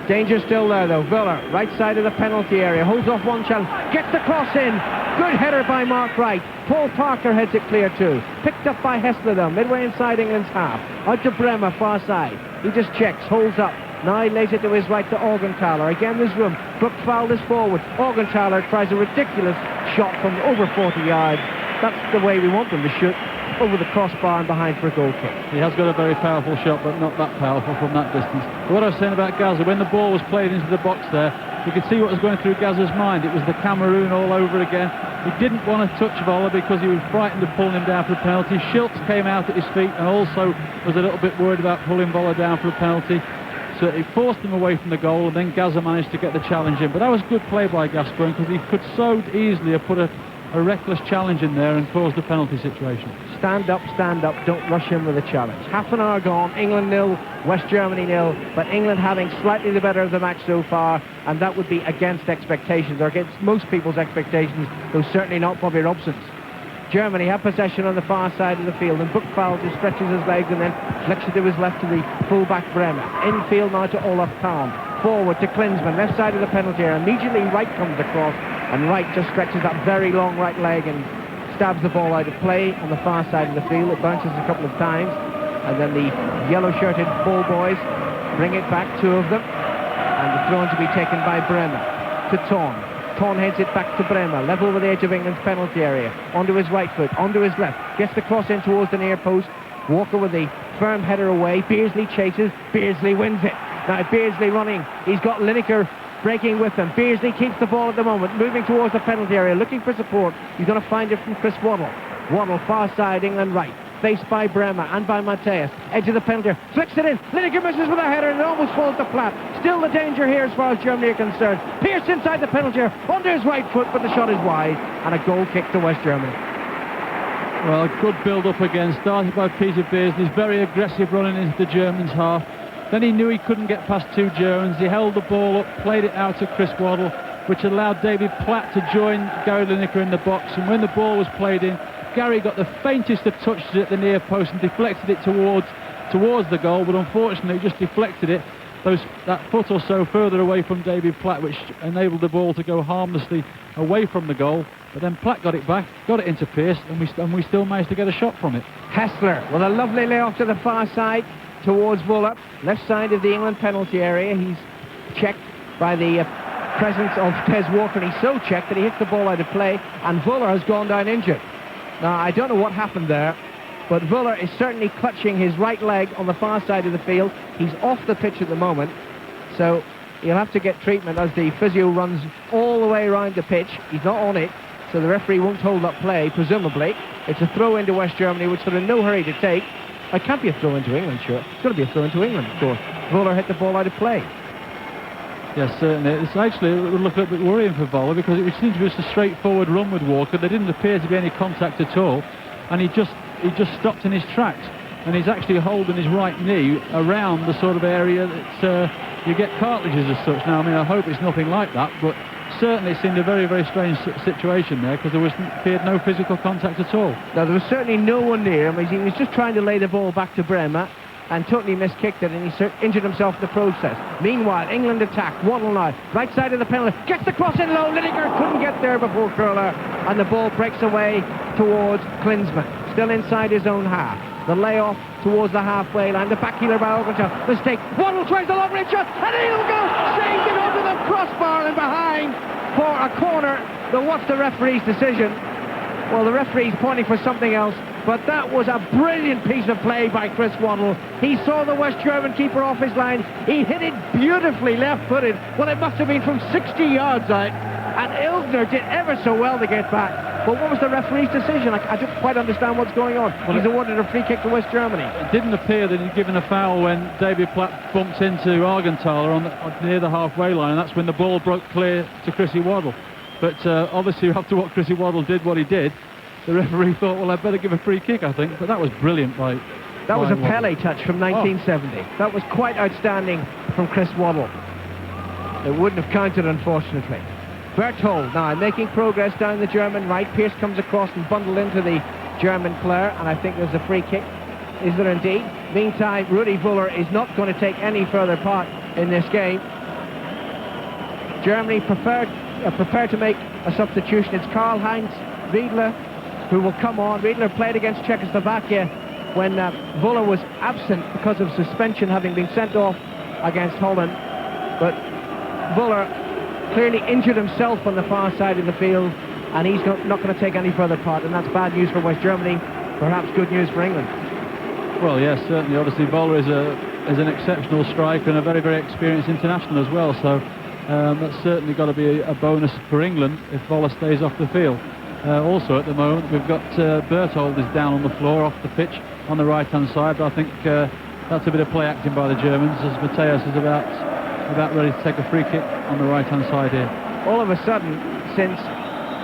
S6: Danger still there though. Wöhler, right side of the penalty area, holds off one challenge, gets the cross in. Good header by Mark Wright. Paul Parker heads it clear too. Picked up by Hessler though, midway inside England's half. Out to Bremer, far side. He just checks, holds up. Now he lays it to his right to Augenthaler. Again there's room. Buchwald is forward. Augenthaler tries a ridiculous shot from over 40 yards. That's the way we want them to shoot. Over the crossbar and behind for a goal kick.
S5: He has got a very powerful shot, but not that powerful from that distance. But what I was saying about Gaza, when the ball was played into the box there, you could see what was going through Gaza's mind. It was the Cameroon all over again. He didn't want to touch Wöhler because he was frightened of pulling him down for a penalty. Schultz came out at his feet and also was a little bit worried about pulling Wöhler down for a penalty. So he forced him away from the goal, and then Gaza managed to get the challenge in. But that was good play by Gascoigne because he could so easily have put a reckless challenge in there and caused a penalty situation.
S6: Stand up, don't rush him with a challenge. Half an hour gone, England 0, West Germany 0, but England having slightly the better of the match so far, and that would be against expectations, or against most people's expectations, though certainly not Bobby Robson's. Germany have possession on the far side of the field, and Buchwald just stretches his legs and then flicks it to his left to the full-back Bremer. Infield now to Olaf Kahn. Forward to Klinsmann, left side of the penalty area. Immediately Wright comes across, and Wright just stretches that very long right leg and stabs the ball out of play on the far side of the field. It bounces a couple of times, and then the yellow-shirted ball boys bring it back, 2 of them, and the throw to be taken by Bremer to Thorn. Thorn heads it back to Bremer, level with the edge of England's penalty area, onto his right foot, onto his left, gets the cross in towards the near post. Walker with the firm header away. Beardsley chases, Beardsley wins it. Now Beardsley running, he's got Lineker breaking with him. Beardsley keeps the ball at the moment, moving towards the penalty area, looking for support. He's going to find it from Chris Waddle. Waddle far side, England right, faced by Bremer and by Mateus. Edge of the penalty, flicks it in. Lineker misses with a header and it almost falls to Platt. Still the danger here as far as Germany are concerned. Pearce inside the penalty area, under his right foot, but the shot is wide, and a goal kick to West Germany.
S5: Well, good build-up again, started by Peter Beardsley. He's very aggressive running into the Germans' half. Then he knew he couldn't get past two Germans. He held the ball up, played it out to Chris Waddle, which allowed David Platt to join Gary Lineker in the box. And when the ball was played in, Gary got the faintest of touches at the near post and deflected it towards the goal, but unfortunately just deflected it that foot or so further away from David Platt, which enabled the ball to go harmlessly away from the goal. But then Platt got it back, got it into Pearce, and we still managed to get a shot from it.
S6: Hessler with a lovely layoff to the far side towards Vuller, left side of the England penalty area. He's checked by the presence of Des Walker, and he's so checked that he hits the ball out of play, and Vuller has gone down injured. Now, I don't know what happened there, but Vuller is certainly clutching his right leg on the far side of the field. He's off the pitch at the moment, so he'll have to get treatment as the physio runs all the way around the pitch. He's not on it, so the referee won't hold up play, presumably. It's a throw into West Germany, which they're in no hurry to take. It can't be a throw into England, sure. It's got to be a throw into England, of course. Vuller hit the ball out of play.
S5: Yes, certainly. It's actually it would look a little bit worrying for Vuller, because it seemed to be just a straightforward run with Walker. There didn't appear to be any contact at all, and he just stopped in his tracks, and he's actually holding his right knee around the sort of area that you get cartilages as such. Now, I mean, I hope it's nothing like that, but certainly it seemed a very, very strange situation there, because there appeared no physical contact at all.
S6: Now, there was certainly no one near him. He was just trying to lay the ball back to Bremer and totally miskicked it, and he injured himself in the process. Meanwhile, England attack. Waddle now, right side of the penalty, gets the cross in low. Lineker couldn't get there before Curler, and the ball breaks away towards Klinsmann, still inside his own half. The layoff towards the halfway line, the back heeler by Ogletree. Mistake. Waddle tries the long range shot, and he'll go, saved it over the crossbar and behind for a corner. But what's the referee's decision? Well, the referee's pointing for something else, but that was a brilliant piece of play by Chris Waddle. He saw the West German keeper off his line. He hit it beautifully left-footed. Well, it must have been from 60 yards out, and Ilgner did ever so well to get back. But what was the referee's decision? I don't quite understand what's going on. Well, he's awarded a free kick to West Germany. It
S5: didn't appear that he'd given a foul when David Platt bumped into Argenthaler near the halfway line, and that's when the ball broke clear to Chrissy Waddle. But obviously, after what Chrissy Waddle did, what he did, the referee thought, well, I'd better give a free kick, I think. But that was brilliant by
S6: That was a
S5: Waddle.
S6: Pele touch from 1970. That was quite outstanding from Chris Waddle. It wouldn't have counted, unfortunately. Berthold now making progress down the German right. Pearce comes across and bundled into the German player, and I think there's a free kick. Is there indeed? Meantime, Rudi Vuller is not going to take any further part in this game. Germany prepared to make a substitution. It's Karl-Heinz Riedler who will come on. Riedler played against Czechoslovakia when Vuller was absent because of suspension, having been sent off against Holland. But Vuller clearly injured himself on the far side of the field, and he's not going to take any further part, and that's bad news for West Germany, perhaps good news for England.
S5: Well, yes, certainly. Obviously, Vuller is an exceptional striker and a very, very experienced international as well, so that's certainly got to be a bonus for England if Vuller stays off the field. Also, at the moment, we've got Berthold is down on the floor, off the pitch, on the right-hand side, but I think that's a bit of play acting by the Germans, as Mateus is about ready to take a free kick on the right-hand side here.
S6: All of a sudden, since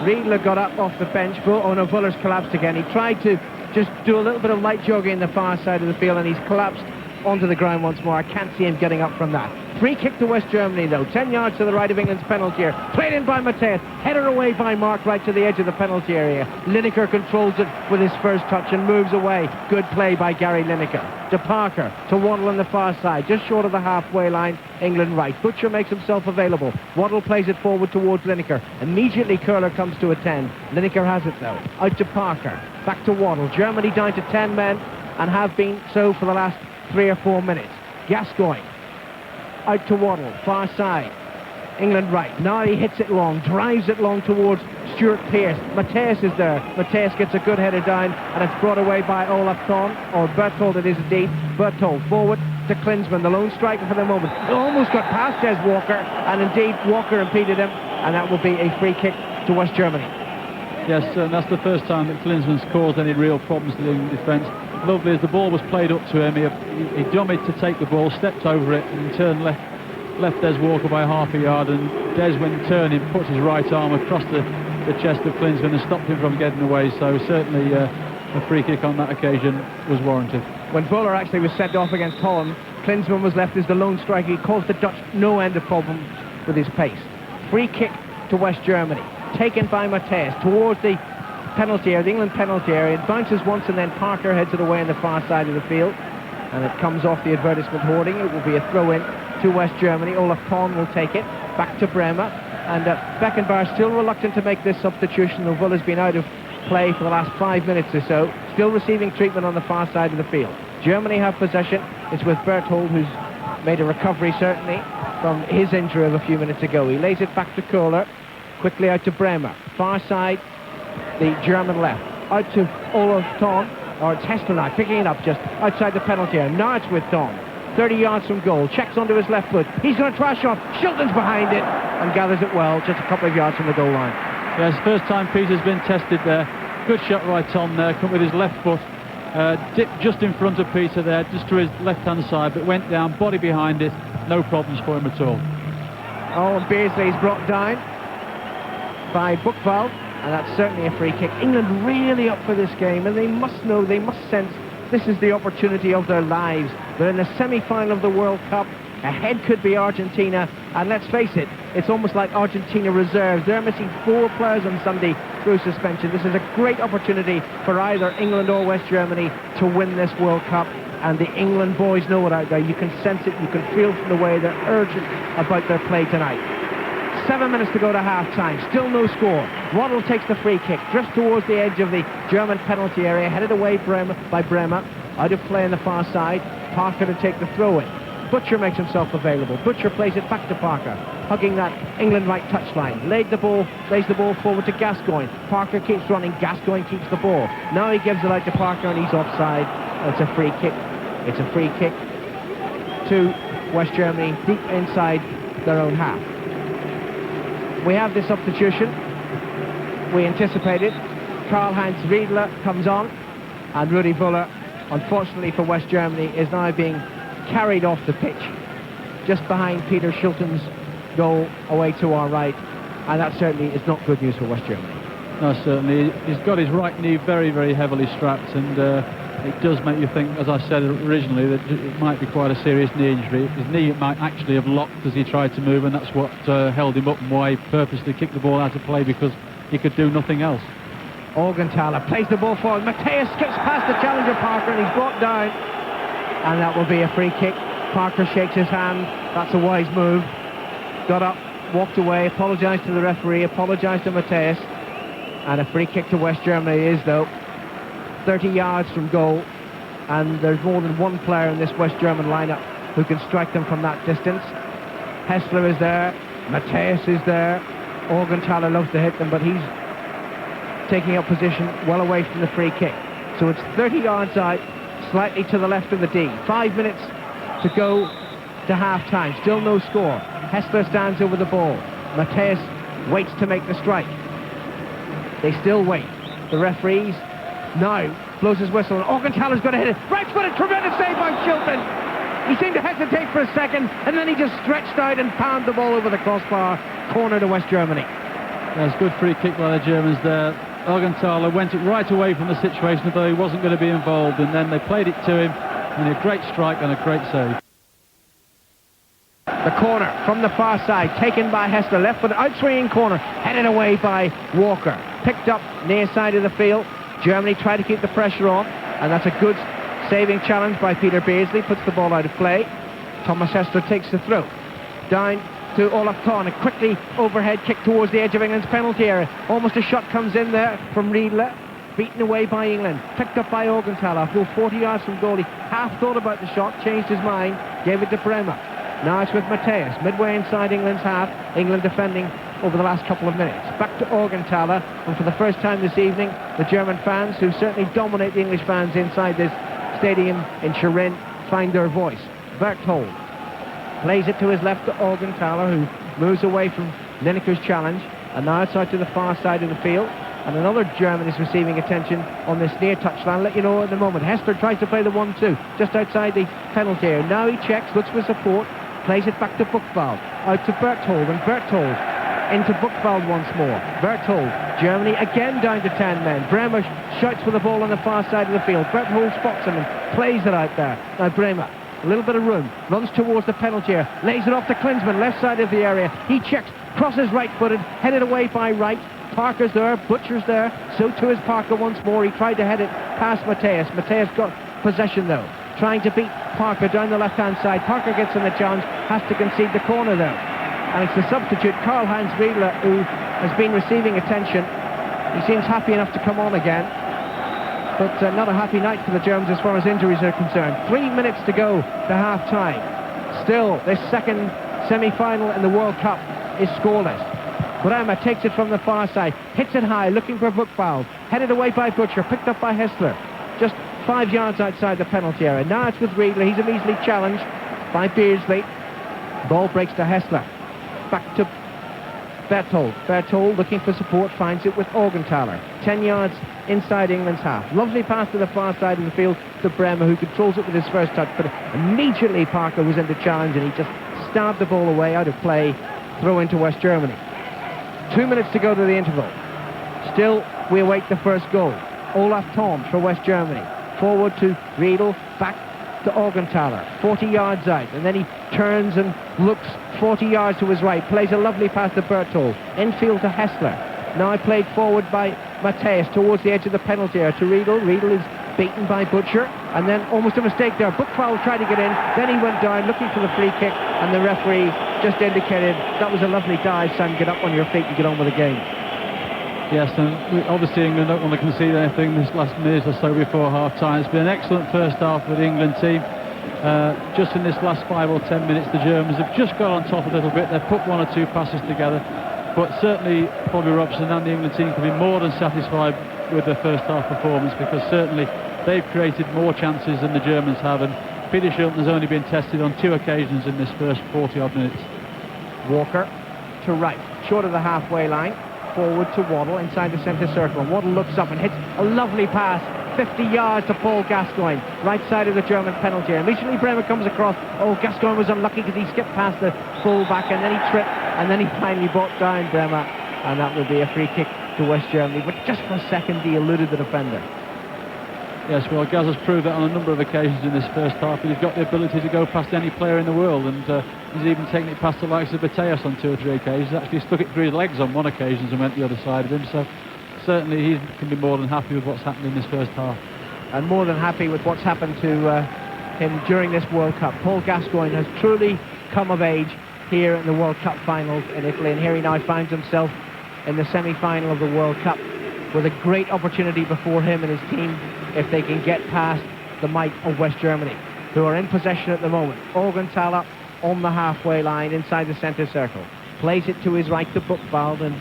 S6: Riedler got up off the bench, Vuller's collapsed again. He tried to just do a little bit of light jogging in the far side of the field, and he's collapsed onto the ground once more. I can't see him getting up from that. Free kick to West Germany, though. 10 yards to the right of England's penalty area. Played in by Mateus. Headed away by Mark right to the edge of the penalty area. Lineker controls it with his first touch and moves away. Good play by Gary Lineker. To Parker, to Waddle on the far side, just short of the halfway line, England right. Butcher makes himself available. Waddle plays it forward towards Lineker. Immediately Curler comes to attend. Lineker has it, though. Out to Parker. Back to Waddle. Germany down to 10 men and have been so for the last 3 or 4 minutes. Gascoigne. Out to Waddle, far side. England right. Now he hits it long, drives it long towards Stuart Pearce. Mateus is there. Mateus gets a good header down, and it's brought away by Olaf Thon, or Berthold it is indeed. Berthold forward to Klinsmann, the lone striker for the moment. It almost got past Des Walker, and indeed Walker impeded him, and that will be a free kick to West Germany.
S5: Yes, and that's the first time that Klinsmann's caused any real problems to the England defence. Lovely, as the ball was played up to him, he dummied to take the ball, stepped over it, and turned left Des Walker by half a yard, and Des, when turning, put his right arm across the chest of Klinsmann and stopped him from getting away, so certainly a free kick on that occasion was warranted.
S6: When Vuller actually was sent off against Holland, Klinsmann was left as the lone striker. He caused the Dutch no end of problems with his pace. Free kick to West Germany, taken by Matthäus towards the penalty area, the England penalty area. It bounces once and then Parker heads it away on the far side of the field, and it comes off the advertisement hoarding. It will be a throw-in to West Germany. Olaf Thon will take it back to Bremer, and Beckenbauer still reluctant to make this substitution. Novell has been out of play for the last 5 minutes or so, still receiving treatment on the far side of the field. Germany have possession. It's with Berthold, who's made a recovery certainly from his injury of a few minutes ago. He lays it back to Kohler, quickly out to Bremer, far side, the German left, out to Olaf Thon, or it's Hester now, picking it up just outside the penalty area. Now it's with Thon, 30 yards from goal, checks onto his left foot, he's going to try a shot, Shilton's behind it, and gathers it well, just a couple of yards from the goal line.
S5: Yes, first time Peter's been tested there. Good shot right on there, come with his left foot, dipped just in front of Peter there, just to his left-hand side, but went down, body behind it, no problems for him at all.
S6: Oh, and Beardsley's brought down by Buchwald, and that's certainly a free kick. England really up for this game, and they must know, they must sense this is the opportunity of their lives. They're in the semi-final of the World Cup. Ahead could be Argentina, and let's face it, it's almost like Argentina reserves. They're missing 4 players on Sunday through suspension. This is a great opportunity for either England or West Germany to win this World Cup, and the England boys know it out there. You can sense it, you can feel from the way they're urgent about their play tonight. 7 minutes to go to half-time, still no score. Waddle takes the free kick, drifts towards the edge of the German penalty area, headed away by Bremer, out of play on the far side. Parker to take the throw-in. Butcher makes himself available. Butcher plays it back to Parker, hugging that England right touchline. Lays the ball forward to Gascoigne. Parker keeps running, Gascoigne keeps the ball. Now he gives it out to Parker and he's offside. It's a free kick. It's a free kick to West Germany, deep inside their own half. We have the substitution. We anticipated. Karl-Heinz Riedler comes on, and Rudi Völler, unfortunately for West Germany, is now being carried off the pitch just behind Peter Shilton's goal away to our right, and that certainly is not good news for West Germany.
S5: No, certainly. He's got his right knee very, very heavily strapped, and it does make you think, as I said originally, that it might be quite a serious knee injury. His knee might actually have locked as he tried to move, and that's what held him up and why he purposely kicked the ball out of play, because he could do nothing else.
S6: Augenthaler plays the ball forward. Matthäus skips past the challenger Parker, and he's brought down, and that will be a free kick. Parker shakes his hand. That's a wise move. Got up, walked away, apologised to the referee, apologised to Matthäus, and a free kick to West Germany is, though, 30 yards from goal, and there's more than one player in this West German lineup who can strike them from that distance. Hessler is there, Matthäus is there, Augenthaler loves to hit them, but he's taking up position well away from the free kick. So it's 30 yards out, slightly to the left of the D. 5 minutes to go to half-time, still no score. Hessler stands over the ball. Matthäus waits to make the strike. They still wait. The referees now blows his whistle, and Augenthaler's going to hit it. Right foot, a tremendous save by Shilton. He seemed to hesitate for a second, and then he just stretched out and pounded the ball over the crossbar. Corner to West Germany.
S5: There's a good free kick by the Germans there. Augenthaler went it right away from the situation, though he wasn't going to be involved, and then they played it to him, and a great strike and a great save.
S6: The corner from the far side, taken by Hester, left foot, out-swinging corner, headed away by Walker. Picked up near side of the field. Germany try to keep the pressure on, and that's a good saving challenge by Peter Beardsley, puts the ball out of play. Thomas Hester takes the throw. Down to Olaf Thon, a quickly overhead kick towards the edge of England's penalty area. Almost a shot comes in there from Riedler, beaten away by England, picked up by Augenthaler, who 40 yards from goal. He half thought about the shot, changed his mind, gave it to Bremer. Now it's with Matthäus, midway inside England's half. England defending over the last couple of minutes. Back to Augenthaler, and for the first time this evening, the German fans, who certainly dominate the English fans inside this stadium in Turin, find their voice. Berthold plays it to his left to Augenthaler, who moves away from Lineker's challenge, and now it's out to the far side of the field, and another German is receiving attention on this near touchline. I'll let you know in a moment. Hester tries to play the 1-2 just outside the penalty area. Now he checks, looks for support, plays it back to Buchwald, out to Berthold, and Berthold into Buchwald once more. Berthold, Germany again down to 10 men. Bremer shouts for the ball on the far side of the field. Berthold spots him and plays it out there. Now Bremer a little bit of room, runs towards the penalty area, lays it off to Klinsmann, left side of the area. He checks, crosses right-footed, headed away by Wright. Parker's there, Butcher's there, so too is Parker once more. He tried to head it past Mateus. Mateus got possession though, trying to beat Parker down the left-hand side. Parker gets in the challenge, has to concede the corner though. And it's the substitute, Karl-Heinz Riedler, who has been receiving attention. He seems happy enough to come on again. But not a happy night for the Germans as far as injuries are concerned. 3 minutes to go to half-time. Still, this second semi-final in the World Cup is scoreless. Bremer takes it from the far side, hits it high, looking for Buchwald. Headed away by Butcher, picked up by Hessler. Just 5 yards outside the penalty area. Now it's with Riedler. He's immediately challenged by Beardsley. Ball breaks to Hessler. Back to Berthold. Berthold looking for support, finds it with Augenthaler. 10 yards inside England's half. Lovely pass to the far side of the field to Bremer, who controls it with his first touch, but immediately Parker was in the challenge and he just stabbed the ball away out of play. Throw into West Germany. 2 minutes to go to the interval. Still, we await the first goal. Olaf Thom for West Germany. Forward to Riedel, back to Augenthaler. 40 yards out, and then he turns and looks 40 yards to his right. Plays a lovely pass to Berthold. Infield to Hessler. Now played forward by Mateus towards the edge of the penalty area to Riedel. Riedel is beaten by Butcher, and then almost a mistake there. Buchwald tried to get in, then he went down looking for the free kick, and the referee just indicated that was a lovely dive, son. Get up on your feet and get on with the game.
S5: Yes, and obviously England don't want to concede anything this last minute or so before half-time. It's been an excellent first half for the England team. Just in this last 5 or 10 minutes, the Germans have just got on top a little bit. They've put 1 or 2 passes together, but certainly Bobby Robson and the England team can be more than satisfied with their first half performance, because certainly they've created more chances than the Germans have, and Peter Shilton has only been tested on 2 occasions in this first 40-odd minutes.
S6: Walker to right, short of the halfway line, forward to Waddle inside the centre circle. And Waddle looks up and hits a lovely pass, 50 yards to Paul Gascoigne, right side of the German penalty area. Immediately Bremer comes across. Oh, Gascoigne was unlucky because he skipped past the full-back, and then he tripped, and then he finally brought down Bremer, and that will be a free kick to West Germany. But just for a second, he eluded the defender.
S5: Yes, well, Gaz has proved that on a number of occasions in this first half. He's got the ability to go past any player in the world, and he's even taken it past the likes of Mateus on 2 or 3 occasions. Actually stuck it through his legs on 1 occasion and went the other side of him. So certainly he can be more than happy with what's happened in this first half.
S6: And more than happy with what's happened to him during this World Cup. Paul Gascoigne has truly come of age here in the World Cup finals in Italy, and here he now finds himself in the semi-final of the World Cup with a great opportunity before him and his team if they can get past the might of West Germany, who are in possession at the moment. Augenthaler on the halfway line inside the centre circle. Plays it to his right to Buchwald, and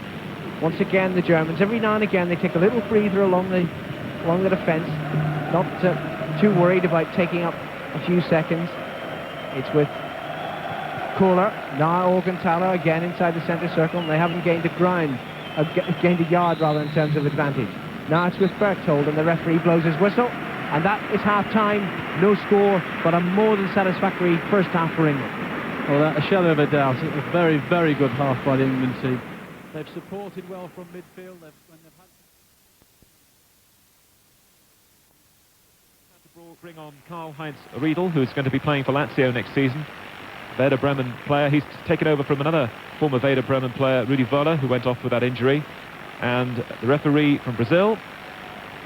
S6: once again the Germans, every now and again they take a little breather along the defence, not too worried about taking up a few seconds. It's with Kohler, now Augenthaler again inside the centre circle, and they haven't gained gained a yard rather in terms of advantage. Now it's with Berthold, and the referee blows his whistle, and that is half-time. No score, but a more than satisfactory first half for England.
S5: Well, a shadow of a doubt. It's a very, very good half by the England team. They've supported well from midfield. They've had
S4: to bring on Karl-Heinz Riedel, who's going to be playing for Lazio next season. Werder Bremen player. He's taken over from another former Werder Bremen player, Rudi Völler, who went off with that injury. And the referee from Brazil,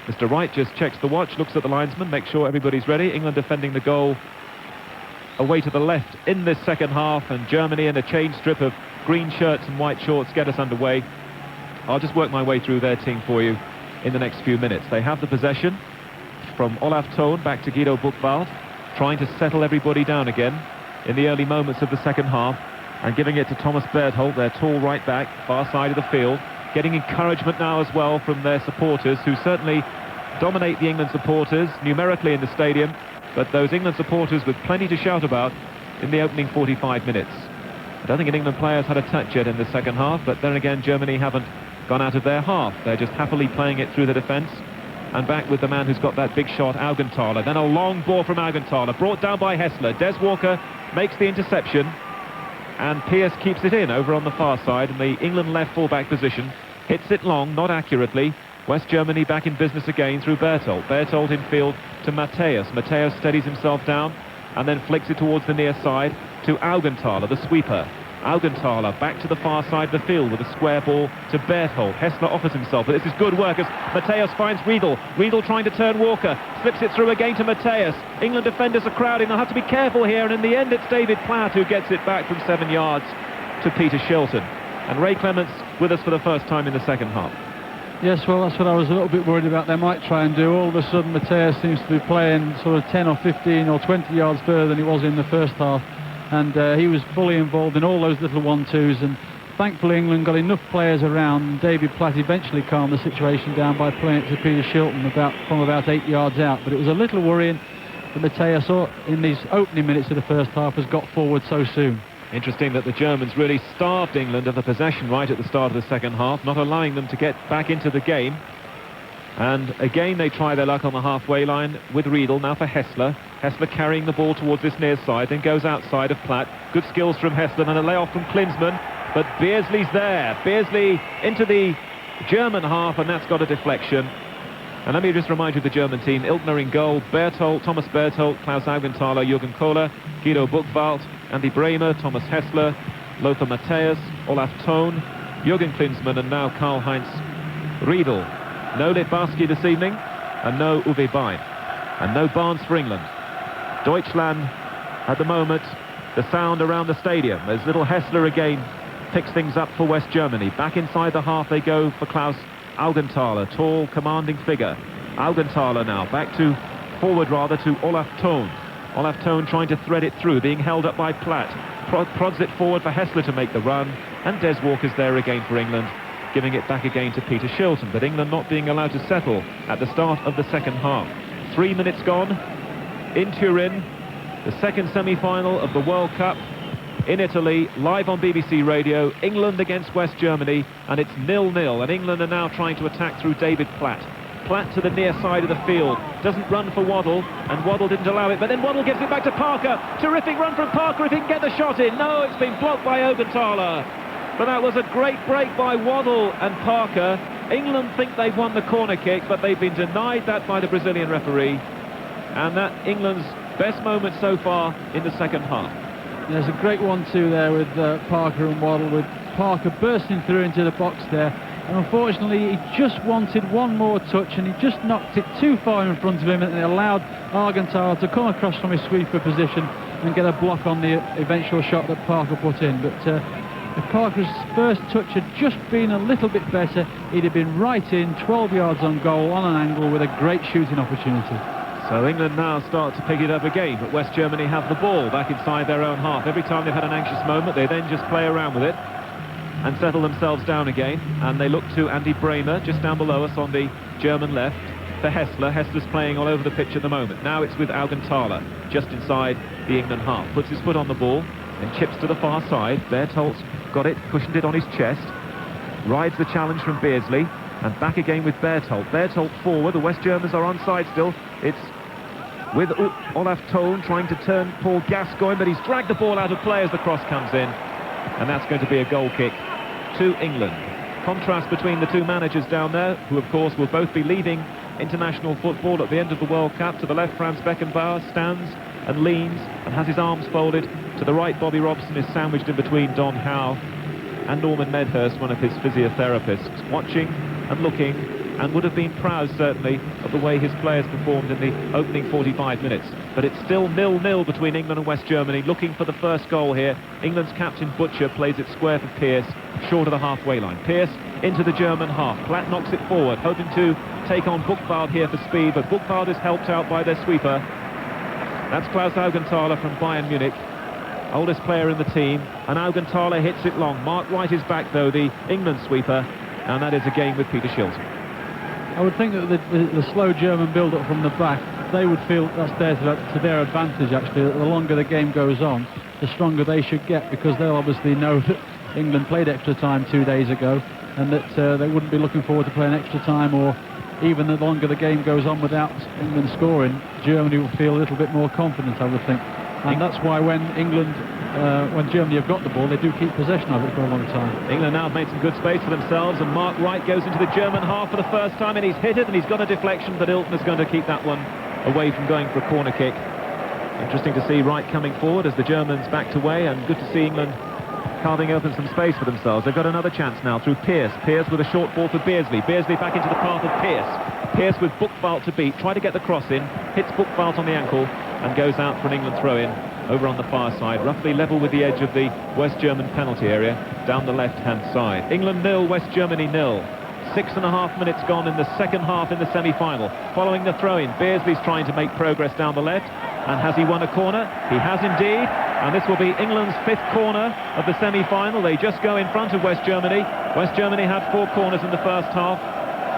S4: Mr. Wright, just checks the watch, looks at the linesman, makes sure everybody's ready. England defending the goal away to the left in this second half, and Germany in a change strip of green shirts and white shorts get us underway. I'll just work my way through their team for you in the next few minutes. They have the possession from Olaf Thon back to Guido Buchwald, trying to settle everybody down again in the early moments of the second half, and giving it to Thomas Berthold, their tall right back, far side of the field. Getting encouragement now as well from their supporters, who certainly dominate the England supporters numerically in the stadium, but those England supporters with plenty to shout about in the opening 45 minutes. I don't think an England player's had a touch yet in the second half, but then again Germany haven't gone out of their half. They're just happily playing it through the defence, and back with the man who's got that big shot, Augenthaler. Then a long ball from Augenthaler, brought down by Hessler. Des Walker makes the interception, and Pearce keeps it in over on the far side, and the England left full-back position hits it long, not accurately. West Germany back in business again through Berthold. Berthold in field to Mateus. Mateus steadies himself down and then flicks it towards the near side to Augenthaler, the sweeper. Augenthaler back to the far side of the field with a square ball to Berthold. Hessler offers himself, but this is good work as Matthäus finds Riedel. Riedel trying to turn Walker, slips it through again to Matthäus. England defenders are crowding, they'll have to be careful here, and in the end it's David Platt who gets it back from 7 yards to Peter Shilton. And Ray Clements with us for the first time in the second half.
S5: Yes, well, that's what I was a little bit worried about. They might try and do. All of a sudden, Matthäus seems to be playing sort of 10 or 15 or 20 yards further than he was in the first half. And he was fully involved in all those little 1-2s. And thankfully, England got enough players around. David Platt eventually calmed the situation down by playing it to Peter Shilton from about 8 yards out. But it was a little worrying that Matthäus, in these opening minutes of the first half, has got forward so soon.
S4: Interesting that the Germans really starved England of the possession right at the start of the second half, not allowing them to get back into the game. And again they try their luck on the halfway line with Riedel, now for Hessler. Hessler carrying the ball towards this near side, then goes outside of Platt. Good skills from Hessler and a layoff from Klinsmann, but Beardsley's there. Beardsley into the German half, and that's got a deflection. And let me just remind you of the German team. Ilkner in goal, Berthold, Thomas Berthold, Klaus Augenthaler, Jürgen Kohler, Guido Buchwald, Andy Bremer, Thomas Hessler, Lothar Matthäus, Olaf Thon, Jürgen Klinsmann, and now Karl-Heinz Riedel. No Litbarski this evening, and no Uwe Bein, and no Barnes for England. Deutschland, at the moment, the sound around the stadium as little Hessler again picks things up for West Germany. Back inside the half they go for Klaus Augenthaler, tall, commanding figure. Augenthaler now, back to forward rather to Olaf Thon. Olaf Thon trying to thread it through, being held up by Platt. Prods it forward for Hessler to make the run, and Des Walker's there again for England, giving it back again to Peter Shilton, but England not being allowed to settle at the start of the second half. 3 minutes gone in Turin, the second semi-final of the World Cup in Italy, live on BBC Radio. England against West Germany, and it's 0-0, and England are now trying to attack through David Platt. Platt to the near side of the field, doesn't run for Waddle, and Waddle didn't allow it, but then Waddle gives it back to Parker. Terrific run from Parker if he can get the shot in. No, it's been blocked by Augenthaler. But that was a great break by Waddle and Parker. England think they've won the corner kick, but they've been denied that by the Brazilian referee. And that England's best moment so far in the second half.
S5: There's a great 1-2 there with Parker and Waddle, with Parker bursting through into the box there. And unfortunately, he just wanted one more touch, and he just knocked it too far in front of him, and it allowed Augenthaler to come across from his sweeper position and get a block on the eventual shot that Parker put in. But if Parker's first touch had just been a little bit better, he'd have been right in, 12 yards on goal, on an angle, with a great shooting opportunity.
S4: So England now start to pick it up again, but West Germany have the ball back inside their own half. Every time they've had an anxious moment, they then just play around with it and settle themselves down again. And they look to Andy Bremer, just down below us on the German left, for Hessler. Hessler's playing all over the pitch at the moment. Now it's with Augenthaler, just inside the England half. Puts his foot on the ball and chips to the far side. Berthold's got it, cushioned it on his chest. Rides the challenge from Beardsley, and back again with Berthold. Berthold forward, the West Germans are onside still. It's with Olaf Thon trying to turn Paul Gascoigne, but he's dragged the ball out of play as the cross comes in. And that's going to be a goal kick to England. Contrast between the two managers down there, who of course will both be leaving international football at the end of the World Cup. To the left, Franz Beckenbauer stands and leans and has his arms folded. To the right, Bobby Robson is sandwiched in between Don Howe and Norman Medhurst, one of his physiotherapists, watching and looking, and would have been proud certainly of the way his players performed in the opening 45 minutes. But it's still 0-0 between England and West Germany, looking for the first goal here. England's captain Butcher plays it square for Pearce, short of the halfway line. Pearce into the German half. Platt knocks it forward, hoping to take on Buchwald here for speed, but Buchwald is helped out by their sweeper. That's Klaus Augenthaler from Bayern Munich, oldest player in the team, and Augenthaler hits it long. Mark Wright is back though, the England sweeper, and that is again with Peter Shilton.
S5: I would think that the slow German build-up from the back, they would feel that's there to their advantage actually, that the longer the game goes on, the stronger they should get, because they'll obviously know that England played extra time 2 days ago, and that they wouldn't be looking forward to playing extra time, or even the longer the game goes on without England scoring, Germany will feel a little bit more confident, I would think. And that's why when Germany have got the ball, they do keep possession of it for a long time.
S4: England now have made some good space for themselves, and Mark Wright goes into the German half for the first time, and he's hit it, and he's got a deflection, but Ilton is going to keep that one away from going for a corner kick. Interesting to see Wright coming forward as the Germans backed away, and good to see England carving open some space for themselves. They've got another chance now through Pearce. Pearce with a short ball for Beardsley. Beardsley back into the path of Pearce. Pearce with Buchwald to beat. Try to get the cross in. Hits Buchwald on the ankle and goes out for an England throw-in over on the far side, roughly level with the edge of the West German penalty area down the left-hand side. England 0, West Germany 0. 6.5 minutes gone in the second half in the semi-final. Following the throw-in, Beardsley's trying to make progress down the left. And has he won a corner? He has indeed. And this will be England's 5th corner of the semi-final. They just go in front of West Germany. West Germany had 4 corners in the first half.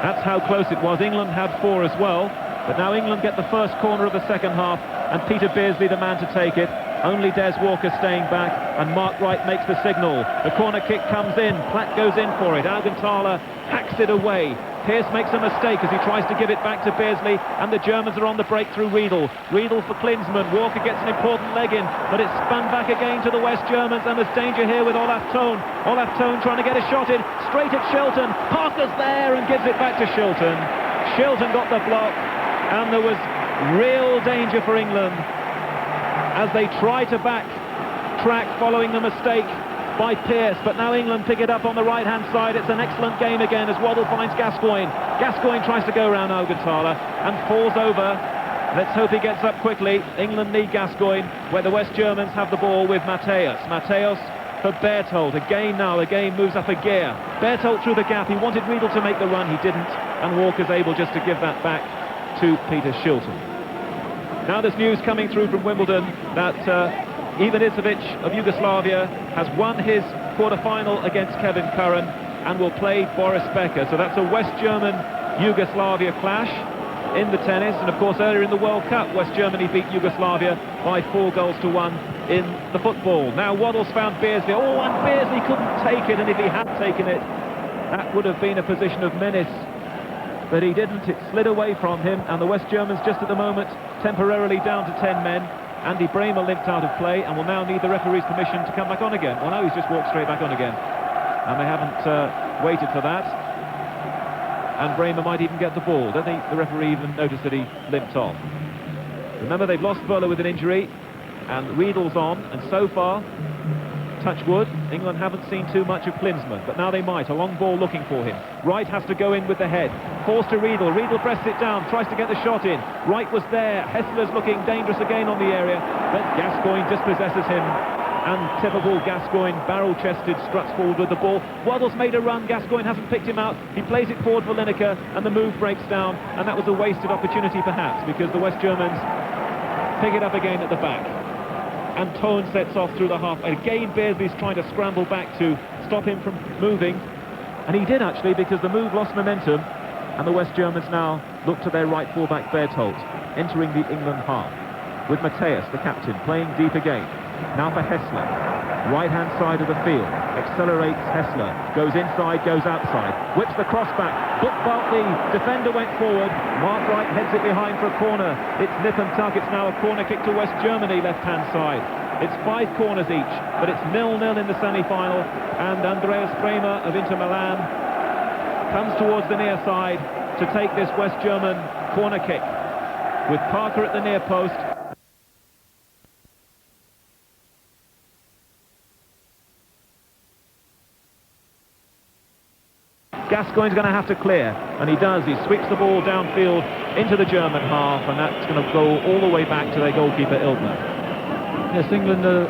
S4: That's how close it was. England had 4 as well. But now England get the first corner of the second half, and Peter Beardsley the man to take it. Only Des Walker staying back, and Mark Wright makes the signal. The corner kick comes in. Platt goes in for it. Augenthaler hacks it away. Pearce makes a mistake as he tries to give it back to Beardsley, and the Germans are on the break through Riedel. Riedel for Klinsmann. Walker gets an important leg in, but it's spun back again to the West Germans, and there's danger here with Olaf Thon. Olaf Thon trying to get a shot in, straight at Shilton. Parker's there and gives it back to Shilton. Shilton got the block, and there was real danger for England as they try to backtrack following the mistake by Pearce, but now England pick it up on the right-hand side. It's an excellent game again as Waddle finds Gascoigne. Gascoigne tries to go around Augenthaler and falls over. Let's hope he gets up quickly. England need Gascoigne, where the West Germans have the ball with Matthäus. Matthäus for Berthold. Again now, the game moves up a gear. Berthold through the gap. He wanted Riedel to make the run. He didn't, and Walker's able just to give that back to Peter Shilton. Now there's news coming through from Wimbledon that Ivan Isevic of Yugoslavia has won his quarter-final against Kevin Curran and will play Boris Becker. So that's a West German-Yugoslavia clash in the tennis. And of course earlier in the World Cup, West Germany beat Yugoslavia by 4-1 in the football. Now Waddle's found Beardsley. Oh, and Beardsley couldn't take it, and if he had taken it, that would have been a position of menace. But he didn't. It slid away from him, and the West Germans just at the moment temporarily down to 10 men. Andy Bremer limped out of play and will now need the referee's permission to come back on again. Well, no, he's just walked straight back on again, and they haven't waited for that. And Bremer might even get the ball. Don't think the referee even noticed that he limped off. Remember, they've lost Böhler with an injury, and Riedel's on, and so far, touch wood, England haven't seen too much of Klinsmann, but now they might. A long ball looking for him. Wright has to go in with the head. Forced to Riedel. Riedel presses it down, tries to get the shot in. Wright was there. Hessler's looking dangerous again on the area, but Gascoigne dispossesses him. And typical Gascoigne, barrel-chested, struts forward with the ball. Waddle's made a run. Gascoigne hasn't picked him out. He plays it forward for Lineker, and the move breaks down. And that was a wasted opportunity, perhaps, because the West Germans pick it up again at the back. And Thon sets off through the half. Again, Beardsley's trying to scramble back to stop him from moving. And he did, actually, because the move lost momentum. And the West Germans now look to their right fullback, Berthold, entering the England half. With Matthäus, the captain, playing deep again. Now for Hessler. Right-hand side of the field. Accelerates Hessler. Goes inside, goes outside. Whips the cross back. Buchwald, the defender, went forward. Mark Wright heads it behind for a corner. It's nip and tuck. It's now a corner kick to West Germany, left-hand side. It's 5 corners each, but it's 0-0 in the semi-final. And Andreas Bremer of Inter Milan comes towards the near side to take this West German corner kick. With Parker at the near post. Gascoigne's going to have to clear, and he does. He sweeps the ball downfield into the German half, and that's going to go all the way back to their goalkeeper, Ildner.
S5: Yes, England are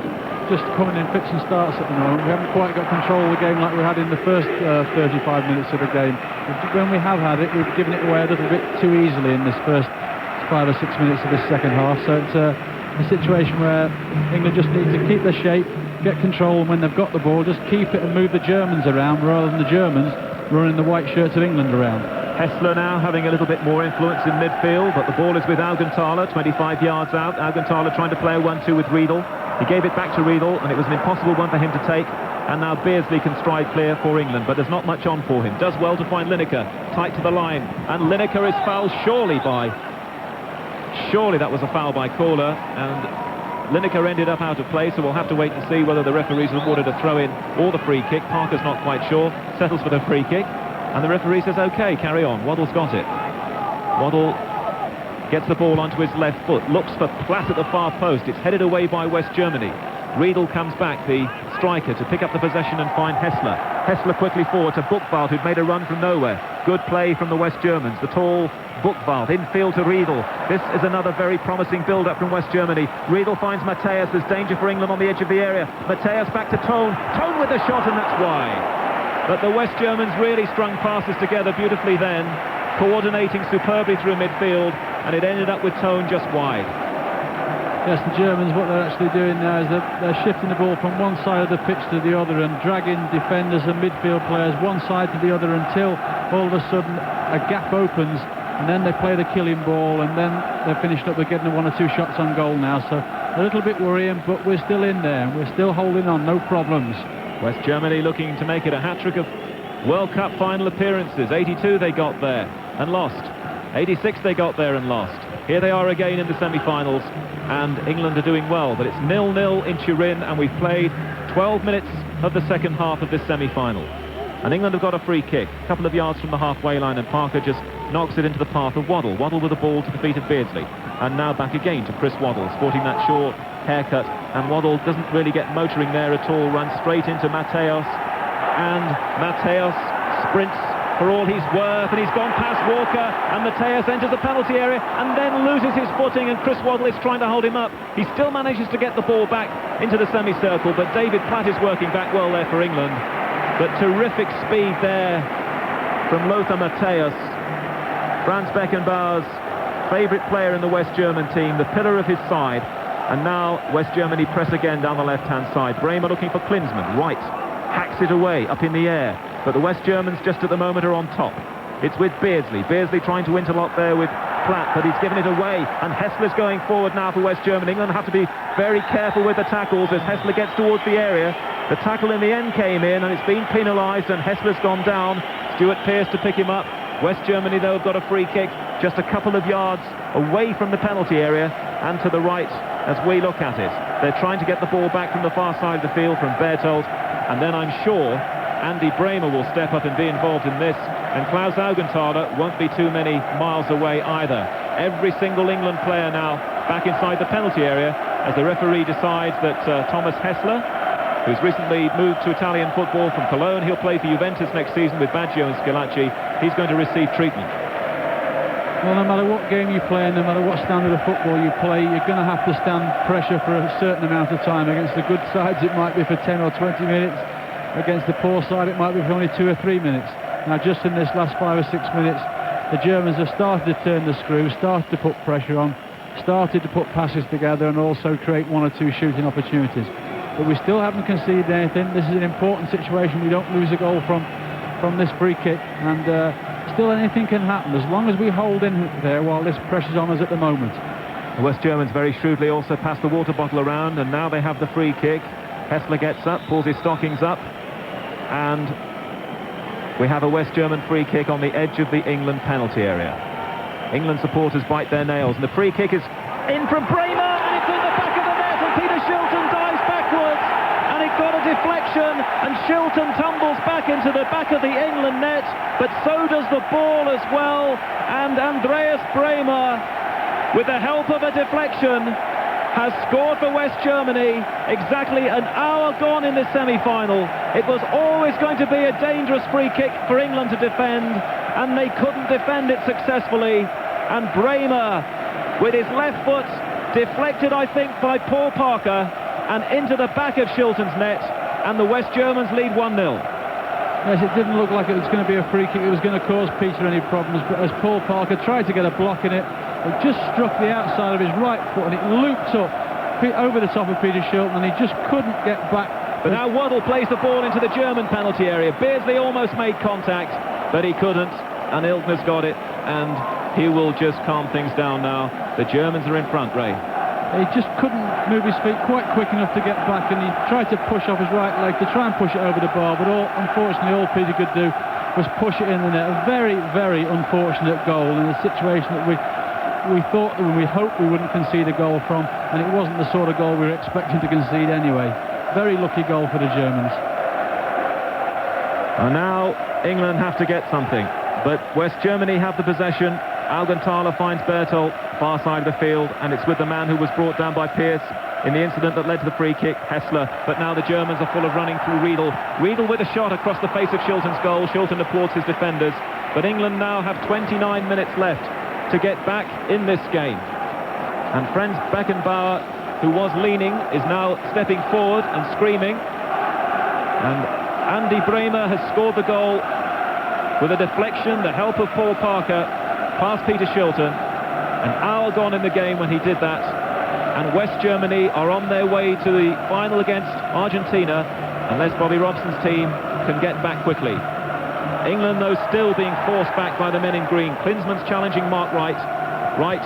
S5: just coming in fits and starts at the moment. We haven't quite got control of the game like we had in the first 35 minutes of the game. When we have had it, we've given it away a little bit too easily in this first 5 or 6 minutes of this second half. So it's a situation where England just need to keep their shape, get control, and when they've got the ball, just keep it and move the Germans around rather than the Germans running the white shirts of England around.
S4: Hessler now having a little bit more influence in midfield, but the ball is with Augenthaler, 25 yards out. Augenthaler trying to play a 1-2 with Riedel. He gave it back to Riedel, and it was an impossible one for him to take. And now Beardsley can stride clear for England, but there's not much on for him. Does well to find Lineker, tight to the line. And Lineker is fouled surely that was a foul by Kohler, and Lineker ended up out of play, so we'll have to wait and see whether the referees have awarded a throw-in or the free kick. Parker's not quite sure, settles for the free kick, and the referee says, OK, carry on. Waddle's got it. Waddle Gets the ball onto his left foot, looks for Platt at the far post. It's headed away by West Germany. Riedel comes back, the striker, to pick up the possession and find Hessler. Hessler quickly forward to Buchwald, who'd made a run from nowhere. Good play from the West Germans. The tall Buchwald, infield to Riedel. This is another very promising build-up from West Germany. Riedel finds Matthäus. There's danger for England on the edge of the area. Matthäus back to Tone. Tone with the shot, and that's wide. But the West Germans really strung passes together beautifully then, coordinating superbly through midfield, and it ended up with Tone just wide.
S5: Yes, the Germans, what they're actually doing now is they're shifting the ball from one side of the pitch to the other and dragging defenders and midfield players one side to the other until all of a sudden a gap opens, and then they play the killing ball, and then they're finished up with getting 1 or 2 shots on goal now. So a little bit worrying, but we're still in there and we're still holding on, no problems.
S4: West Germany looking to make it a hat-trick of World Cup final appearances. 82 they got there and lost. 86 they got there and lost. Here they are again in the semi-finals, and England are doing well, but it's 0-0 in Turin, and we've played 12 minutes of the second half of this semi-final. And England have got a free kick, a couple of yards from the halfway line, and Parker just knocks it into the path of Waddle. Waddle with the ball to the feet of Beardsley, and now back again to Chris Waddle, sporting that short haircut, and Waddle doesn't really get motoring there at all, runs straight into Matthäus, and Matthäus sprints for all he's worth, and he's gone past Walker, and Matthäus enters the penalty area and then loses his footing, and Chris Waddle is trying to hold him up. He still manages to get the ball back into the semicircle, but David Platt is working back well there for England. But terrific speed there from Lothar Matthäus, Franz Beckenbauer's favourite player in the West German team, the pillar of his side. And now West Germany press again down the left-hand side. Bremer looking for Klinsmann, right, hacks it away up in the air. But the West Germans just at the moment are on top. It's with Beardsley. Beardsley trying to interlock there with Platt, but he's given it away. And Hessler's going forward now for West Germany. England have to be very careful with the tackles as Hessler gets towards the area. The tackle in the end came in, and it's been penalised, and Hessler's gone down. Stuart Pearce to pick him up. West Germany, though, have got a free kick just a couple of yards away from the penalty area and to the right as we look at it. They're trying to get the ball back from the far side of the field from Berthold, and then I'm sure Andy Bremer will step up and be involved in this, and Klaus Augenthaler won't be too many miles away either. Every single England player now back inside the penalty area as the referee decides that Thomas Hessler, who's recently moved to Italian football from Cologne, he'll play for Juventus next season with Baggio and Schillaci, he's going to receive treatment.
S5: Well, no matter what game you play and no matter what standard of football you play, you're going to have to stand pressure for a certain amount of time. Against the good sides it might be for 10 or 20 minutes. Against the poor side it might be for only 2 or 3 minutes. Now just in this last 5 or 6 minutes, the Germans have started to turn the screw, started to put pressure on, started to put passes together and also create 1 or 2 shooting opportunities. But we still haven't conceded anything. This is an important situation. We don't lose a goal from this free kick, and still anything can happen as long as we hold in there while this pressure's on us at the moment.
S4: The West Germans very shrewdly also pass the water bottle around, and now they have the free kick. Hessler gets up, pulls his stockings up, and we have a West German free kick on the edge of the England penalty area. England supporters bite their nails, and the free kick is in from Bremer, and it's in the back of the net, and Peter Shilton dives backwards, and it got a deflection, and Shilton tumbles back into the back of the England net, but so does the ball as well, and Andreas Bremer, with the help of a deflection, has scored for West Germany. Exactly an hour gone in this semi-final. It was always going to be a dangerous free kick for England to defend, and they couldn't defend it successfully. And Bremer, with his left foot, deflected, I think, by Paul Parker, and into the back of Shilton's net, and the West Germans lead 1-0.
S5: Yes, it didn't look like it was going to be a free kick. It was going to cause Peter any problems, but as Paul Parker tried to get a block in it, it just struck the outside of his right foot and it looped up over the top of Peter Shilton, and he just couldn't get back.
S4: But now Waddle plays the ball into the German penalty area. Beardsley almost made contact, but he couldn't, and Ilkner's got it, and he will just calm things down now. The Germans are in front, Ray.
S5: He just couldn't move his feet quite quick enough to get back, and he tried to push off his right leg to try and push it over the bar, but unfortunately all Peter could do was push it in the net. A very, very unfortunate goal in a situation that we thought and we hoped we wouldn't concede a goal from, and it wasn't the sort of goal we were expecting to concede anyway. Very lucky goal for the Germans.
S4: And now England have to get something, but West Germany have the possession Augenthaler finds Berthold, far side of the field, and it's with the man who was brought down by Pearce in the incident that led to the free kick, Hessler. But now the Germans are full of running through Riedel. Riedel with a shot across the face of Shilton's goal. Shilton applauds his defenders. But England now have 29 minutes left to get back in this game. And Franz Beckenbauer, who was leaning, is now stepping forward and screaming. And Andy Bremer has scored the goal with a deflection, the help of Paul Parker, past Peter Shilton. An hour gone in the game when he did that. And West Germany are on their way to the final against Argentina, unless Bobby Robson's team can get back quickly. England, though, still being forced back by the men in green. Klinsmann's challenging Mark Wright. Wright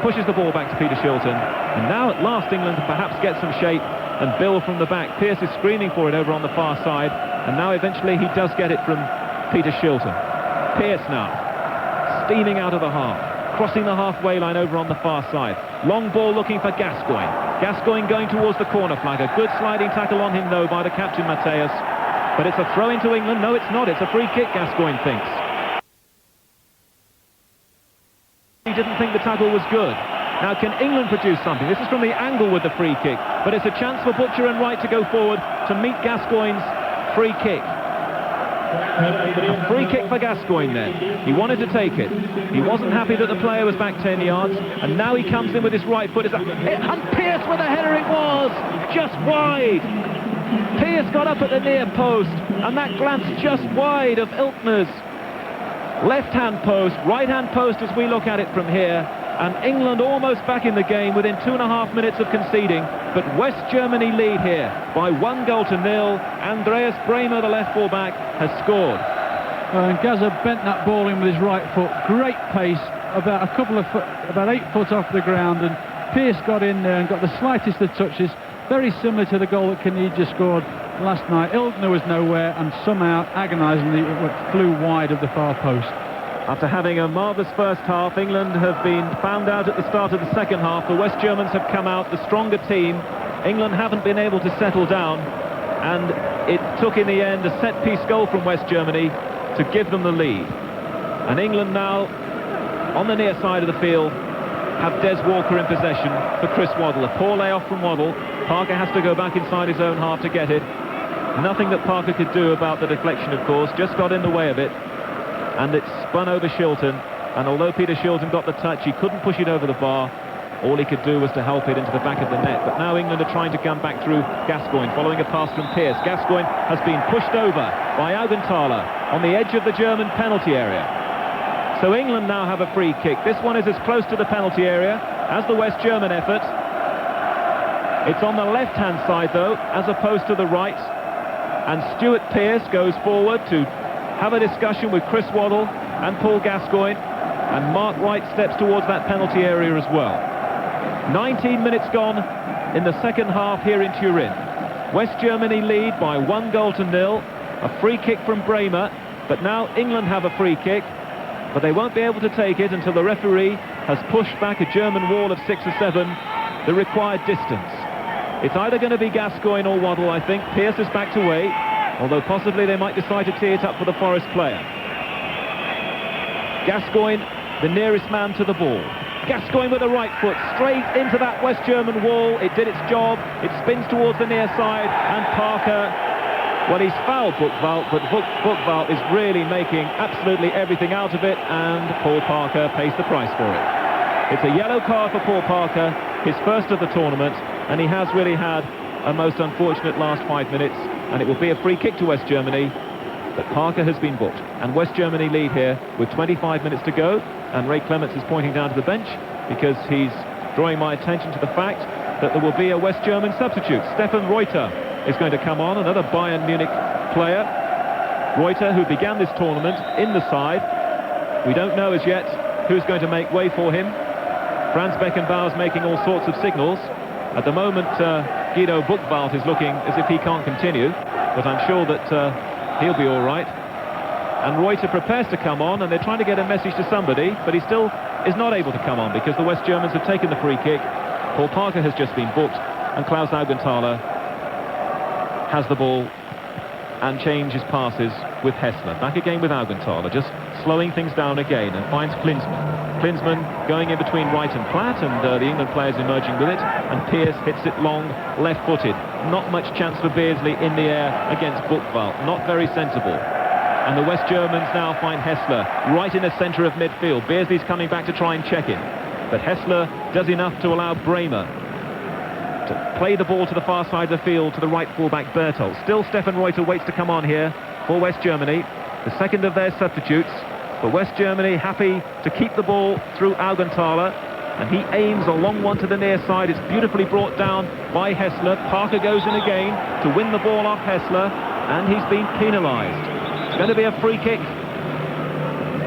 S4: pushes the ball back to Peter Shilton. And now at last England perhaps get some shape and build from the back. Pearce is screaming for it over on the far side. And now eventually he does get it from Peter Shilton. Pearce now steaming out of the half, crossing the halfway line over on the far side. Long ball looking for Gascoigne. Gascoigne going towards the corner flag. A good sliding tackle on him, though, by the captain, Mateus. But it's a throw into England. No, it's not. It's a free kick, Gascoigne thinks. He didn't think the tackle was good. Now, can England produce something? This is from the angle with the free kick. But it's a chance for Butcher and Wright to go forward to meet Gascoigne's free kick. A free kick for Gascoigne then. He wanted to take it. He wasn't happy that the player was back 10 yards. And now he comes in with his right foot. And Pearce with a header it was! Just wide! Pearce got up at the near post, and that glanced just wide of Ilkner's left-hand post, right-hand post as we look at it from here. And England almost back in the game within 2.5 minutes of conceding. But West Germany lead here by 1-0. Andreas Bremer, the left full-back, has scored.
S5: And Gaza bent that ball in with his right foot. Great pace, about 8 foot off the ground. And Pearce got in there and got the slightest of touches. Very similar to the goal that Caniggia scored last night. Ilkner was nowhere and somehow agonisingly flew wide of the far post.
S4: After having a marvellous first half, England have been found out at the start of the second half. The West Germans have come out the stronger team. England haven't been able to settle down, and it took in the end a set-piece goal from West Germany to give them the lead. And England now, on the near side of the field, have Des Walker in possession for Chris Waddle. A poor layoff from Waddle. Parker has to go back inside his own half to get it. Nothing that Parker could do about the deflection, of course, just got in the way of it. And it spun over Shilton, and although Peter Shilton got the touch, he couldn't push it over the bar. All he could do was to help it into the back of the net. But now England are trying to come back through Gascoigne, following a pass from Pearce. Gascoigne has been pushed over by Augenthaler on the edge of the German penalty area. So England now have a free kick. This one is as close to the penalty area as the West German effort. It's on the left-hand side, though, as opposed to the right. And Stuart Pearce goes forward to have a discussion with Chris Waddle and Paul Gascoigne, and Mark Wright steps towards that penalty area as well. 19 minutes gone in the second half here in Turin. West Germany lead by 1-0. A free kick from Bremer, but now England have a free kick, but they won't be able to take it until the referee has pushed back a German wall of 6 or 7 the required distance. It's either going to be Gascoigne or Waddle, I think. Pearce is backed away, although possibly they might decide to tee it up for the Forest player. Gascoigne, the nearest man to the ball. Gascoigne with the right foot, straight into that West German wall. It did its job. It spins towards the near side, and Parker, well, he's fouled Buchwald, but Buchwald is really making absolutely everything out of it, and Paul Parker pays the price for it. It's a yellow card for Paul Parker, his first of the tournament, and he has really had a most unfortunate last 5 minutes, and it will be a free kick to West Germany, but Parker has been booked, and West Germany lead here with 25 minutes to go, and Ray Clements is pointing down to the bench because he's drawing my attention to the fact that there will be a West German substitute. Stefan Reuter is going to come on, another Bayern Munich player. Reuter, who began this tournament in the side. We don't know as yet who's going to make way for him. Franz Beckenbauer's making all sorts of signals. At the moment, Guido Buchwald is looking as if he can't continue, but I'm sure that he'll be all right. And Reuter prepares to come on, and they're trying to get a message to somebody, but he still is not able to come on because the West Germans have taken the free kick. Paul Parker has just been booked, and Klaus Augenthaler has the ball and changes passes with Hessler. Back again with Augenthaler, just slowing things down again and finds Klinsmann. Klinsmann going in between Wright and Platt, and the England players emerging with it, and Pearce hits it long, left-footed. Not much chance for Beardsley in the air against Buchwald. Not very sensible. And the West Germans now find Hessler right in the centre of midfield. Beardsley's coming back to try and check him. But Hessler does enough to allow Bremer to play the ball to the far side of the field to the right fullback Berthold. Still Stefan Reuter waits to come on here for West Germany, the second of their substitutes. But West Germany happy to keep the ball through Augenthaler, and he aims a long one to the near side. It's beautifully brought down by Hessler. Parker goes in again to win the ball off Hessler, and he's been penalised. It's going to be a free kick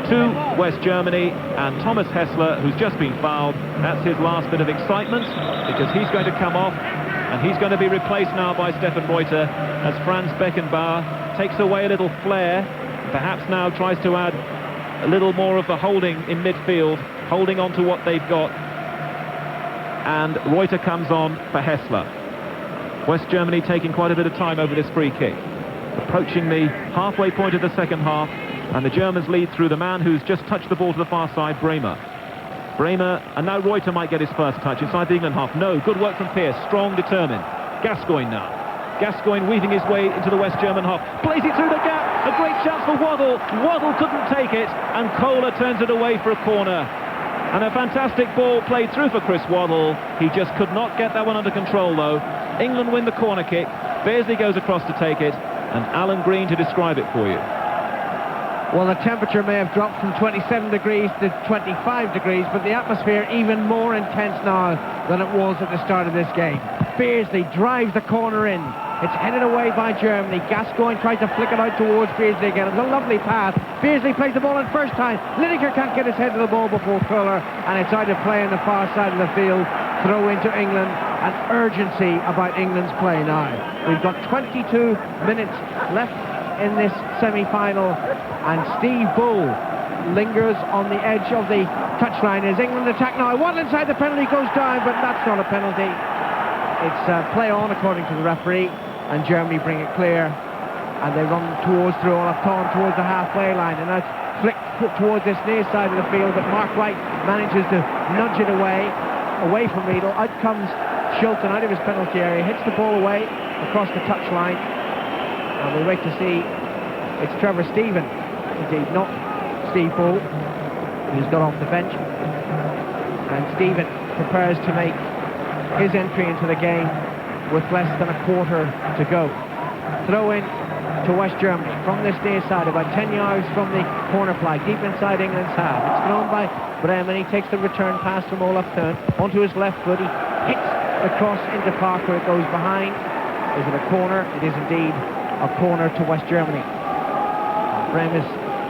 S4: to West Germany, and Thomas Hessler, who's just been fouled, that's his last bit of excitement, because he's going to come off, and he's going to be replaced now by Stefan Reuter as Franz Beckenbauer takes away a little flair, perhaps now tries to add a little more of the holding in midfield, holding on to what they've got, and Reuter comes on for Hessler. West Germany taking quite a bit of time over this free kick, approaching the halfway point of the second half, and the Germans lead through the man who's just touched the ball to the far side, Bremer. And now Reuter might get his first touch inside the England half. No, good work from Pearce, strong, determined. Gascoigne now. Gascoigne weaving his way into the West German half, plays it through the gap, a great chance for Waddle. Waddle couldn't take it, and Kohler turns it away for a corner. And a fantastic ball played through for Chris Waddle. He just could not get that one under control, though. England win the corner kick. Beardsley goes across to take it, and Alan Green to describe it for you.
S6: Well, the temperature may have dropped from 27 degrees to 25 degrees, but the atmosphere even more intense now than it was at the start of this game. Beardsley drives the corner in. It's headed away by Germany. Gascoigne tries to flick it out towards Beardsley again. It was a lovely pass. Beardsley plays the ball in first time. Lineker can't get his head to the ball before Kohler, and it's out of play on the far side of the field. Throw into England, and urgency about England's play now. We've got 22 minutes left in this semi-final, and Steve Bull lingers on the edge of the touchline as England attack now. Waddle inside the penalty, goes down, but that's not a penalty. It's play on according to the referee, and Germany bring it clear, and they run through Olaf Thon towards the halfway line, and that's flicked towards this near side of the field, but Mark Wright manages to nudge it away from Riedel. Out comes Shilton out of his penalty area, hits the ball away across the touchline, and we wait to see. It's Trevor Stephen, indeed not Steve Bull, who's got off the bench, and Stephen prepares to make his entry into the game with less than a quarter to go. Throw in to West Germany from this near side, about 10 yards from the corner flag, deep inside England's half. It's thrown by Bremen. He takes the return pass from Olaf Thon onto his left foot. He hits the cross into Parker. It goes behind. Is it a corner? It is indeed a corner to West Germany. Bremen's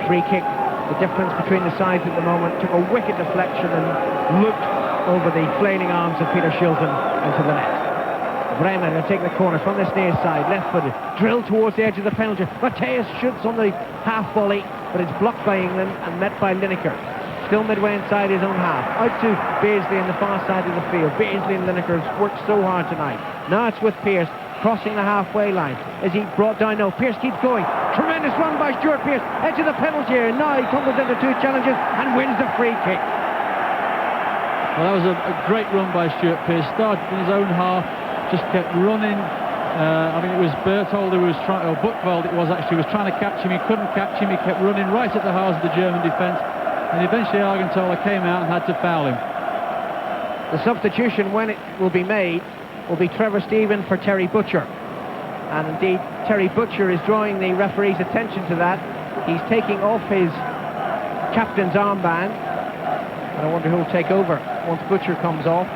S6: free kick, the difference between the sides at the moment, took a wicked deflection and looked over the flailing arms of Peter Shilton into the net. Bremen will take the corner from this near side, left-footed, drilled towards the edge of the penalty. Mateus shoots on the half volley, but it's blocked by England and met by Lineker. Still midway inside his own half. Out to Beardsley on the far side of the field. Beardsley and Lineker have worked so hard tonight. Now it's with Pearce crossing the halfway line. Is he brought down? No, Pearce keeps going. Tremendous run by Stuart Pearce. Edge of the penalty area. Now he tumbles into two challenges and wins the free kick.
S5: Well, that was a great run by Stuart Pearce. Started in his own half, just kept running. I mean, it was Berthold who was trying, or Buchwald it was actually, was trying to catch him. He couldn't catch him. He kept running right at the heart of the German defence. And eventually Augenthaler came out and had to foul him.
S6: The substitution, when it will be made, will be Trevor Stephen for Terry Butcher. And indeed, Terry Butcher is drawing the referee's attention to that. He's taking off his captain's armband. And I wonder who will take over once Butcher comes off.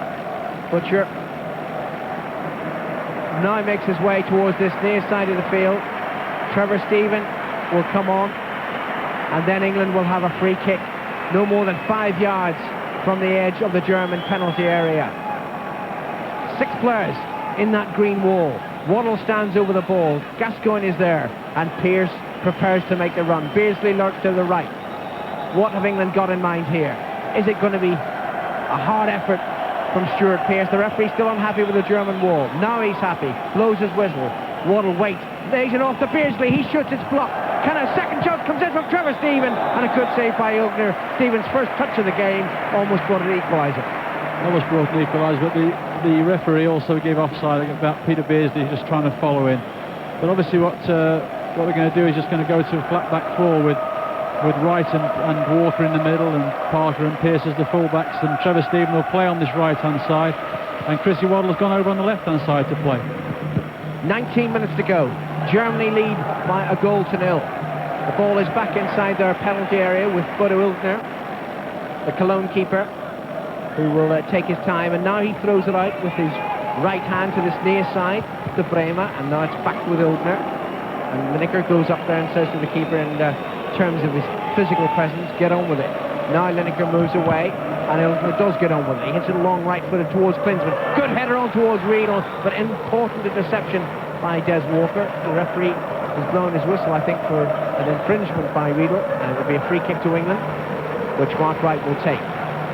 S6: Butcher now makes his way towards this near side of the field. Trevor Stephen will come on, and then England will have a free kick no more than 5 yards from the edge of the German penalty area. 6 players in that green wall. Waddle stands over the ball. Gascoigne is there, and Pearce prepares to make the run. Beardsley lurks to the right. What have England got in mind here? Is it going to be a hard effort from Stuart Pearce? The referee's still unhappy with the German wall. Now he's happy. Blows his whistle. Waddle waits. Lays it off to Beardsley. He shoots. It's blocked. Can a second shot comes in from Trevor Steven, and a good save by Ilgner. Steven's first touch of the game almost brought an equaliser.
S5: Almost brought an equaliser, but the referee also gave offside about Peter Beardsley just trying to follow in. But obviously what they're going to do is just going to go to a flat back four with Wright and Walker in the middle, and Parker and Pearce as the fullbacks, and Trevor Steven will play on this right-hand side, and Chrissy Waddle has gone over on the left-hand side to play. 19
S6: minutes to go. Germany lead by a goal to nil. The ball is back inside their penalty area with Bodo Ilgner, the Cologne keeper, who will take his time, and now he throws it out with his right hand to this near side to Bremer, and now it's back with Ilgner, and Lineker goes up there and says to the keeper in terms of his physical presence, get on with it. Now Lineker moves away, and Ilgner does get on with it. He hits it long right-footed towards Klinsmann. Good header on towards Riedel, but important interception by Des Walker. The referee has blown his whistle, I think, for an infringement by Riedel, and it will be a free kick to England, which Mark Wright will take.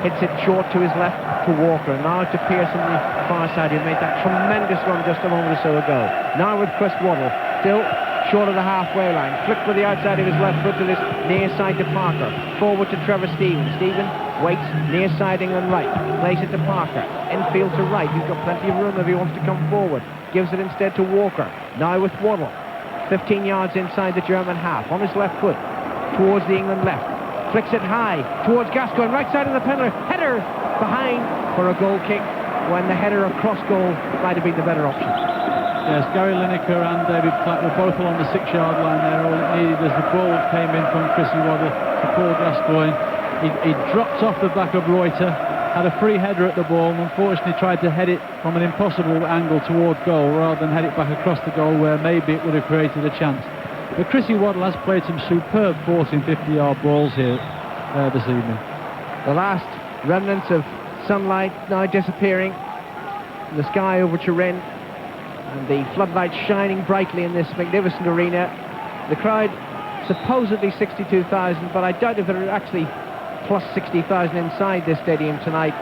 S6: Hits it short to his left to Walker, and now to Pearce on the far side, who made that tremendous run just a moment or so ago. Now with Chris Waddle, still short of the halfway line, flicked with the outside of his left foot to this near side to Parker, forward to Trevor Steven. Steven waits near side England right, plays it to Parker, infield to right. He's got plenty of room if he wants to come forward, gives it instead to Walker. Now with Waddle, 15 yards inside the German half, on his left foot towards the England left, flicks it high towards Gascoigne, right side of the penalty, header behind for a goal kick, when the header across goal might have been the better option.
S5: Yes, Gary Lineker and David Platt were both along the 6-yard line there. All it needed as the ball came in from Chrissy Waddle to Paul Gascoigne. He dropped off the back of Reuter, had a free header at the ball, and unfortunately tried to head it from an impossible angle toward goal rather than head it back across the goal where maybe it would have created a chance. But Chrissy Waddle has played some superb 40 and 50-yard balls here this evening.
S6: The last remnants of sunlight now disappearing in the sky over Turin, and the floodlights shining brightly in this magnificent arena. The crowd supposedly 62,000, but I doubt if there are actually plus 60,000 inside this stadium tonight.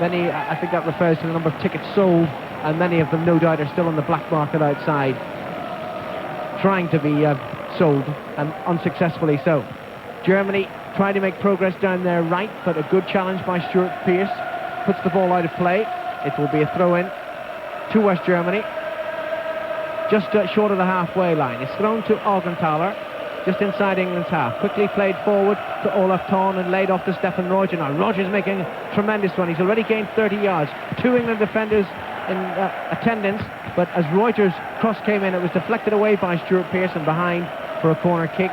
S6: Many, I think that refers to the number of tickets sold, and many of them no doubt are still on the black market outside, trying to be sold, and unsuccessfully so. Germany trying to make progress down their right, but a good challenge by Stuart Pearce puts the ball out of play. It will be a throw-in to West Germany, just short of the halfway line. It's thrown to Augenthaler, just inside England's half. Quickly played forward to Olaf Thon and laid off to Stefan Reuter. Now Rogers making a tremendous run. He's already gained 30 yards. 2 England defenders in attendance, but as Reuter's cross came in, it was deflected away by Stuart Pearce and behind for a corner kick.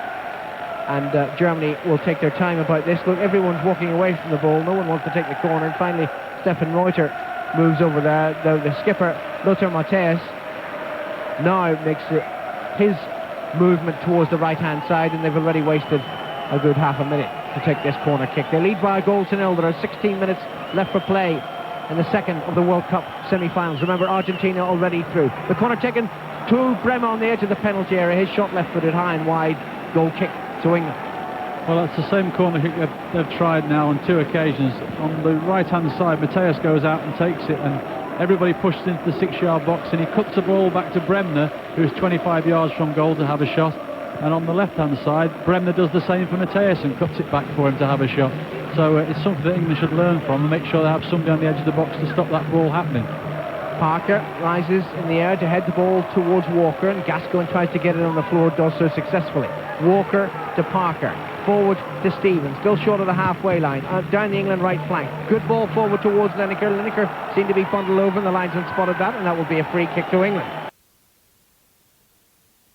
S6: And Germany will take their time about this. Look, everyone's walking away from the ball. No one wants to take the corner. And finally, Stefan Reuter moves over there. The skipper, Lothar Matthäus, now makes his movement towards the right-hand side, and they've already wasted a good half a minute to take this corner kick. They lead by a goal to nil. There are 16 minutes left for play in the second of the World Cup semi-finals. Remember, Argentina already through. The corner taken to Bremer on the edge of the penalty area. His shot left-footed high and wide. Goal kick to England.
S5: Well, that's the same corner kick they've tried now on 2 occasions. On the right-hand side, Matthäus goes out and takes it, and everybody pushes into the 6-yard box, and he cuts the ball back to Bremner, who's 25 yards from goal, to have a shot. And on the left-hand side, Bremner does the same for Matthäus and cuts it back for him to have a shot. So it's something that England should learn from and make sure they have somebody on the edge of the box to stop that ball happening.
S6: Parker rises in the air to head the ball towards Walker, and Gascoigne tries to get it on the floor, does so successfully. Walker to Parker, forward to Stevens, still short of the halfway line, down the England right flank. Good ball forward towards Lineker. Lineker seemed to be bundled over, and the linesman spotted that, and that will be a free kick to England.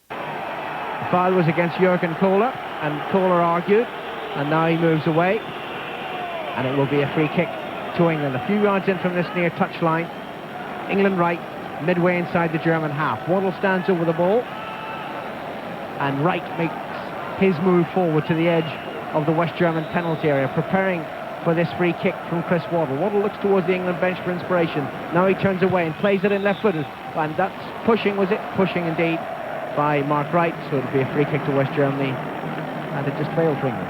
S6: The foul was against Jürgen Kohler, and Kohler argued, and now he moves away, and it will be a free kick to England. A few yards in from this near touchline, England right, midway inside the German half. Waddle stands over the ball, and Wright makes his move forward to the edge of the West German penalty area, preparing for this free kick from Chris Waddle. Waddle looks towards the England bench for inspiration. Now he turns away and plays it in left-footed, and that's pushing, was it? Pushing indeed by Mark Wright, so it'll be a free kick to West Germany, and it just failed for England.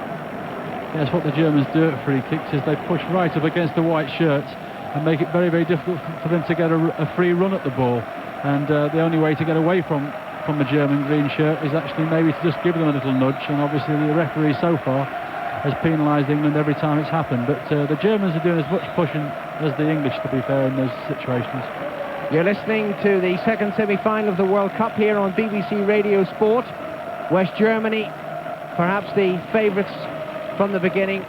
S5: Yes, what the Germans do at free kicks is they push right up against the white shirts and make it very, very difficult for them to get a free run at the ball. And the only way to get away from from the German green shirt is actually maybe to just give them a little nudge, and obviously the referee so far has penalised England every time it's happened. But the Germans are doing as much pushing as the English, to be fair, in those situations.
S6: You're listening to the second semi-final of the World Cup here on BBC Radio Sport. West Germany, perhaps the favourites from the beginning.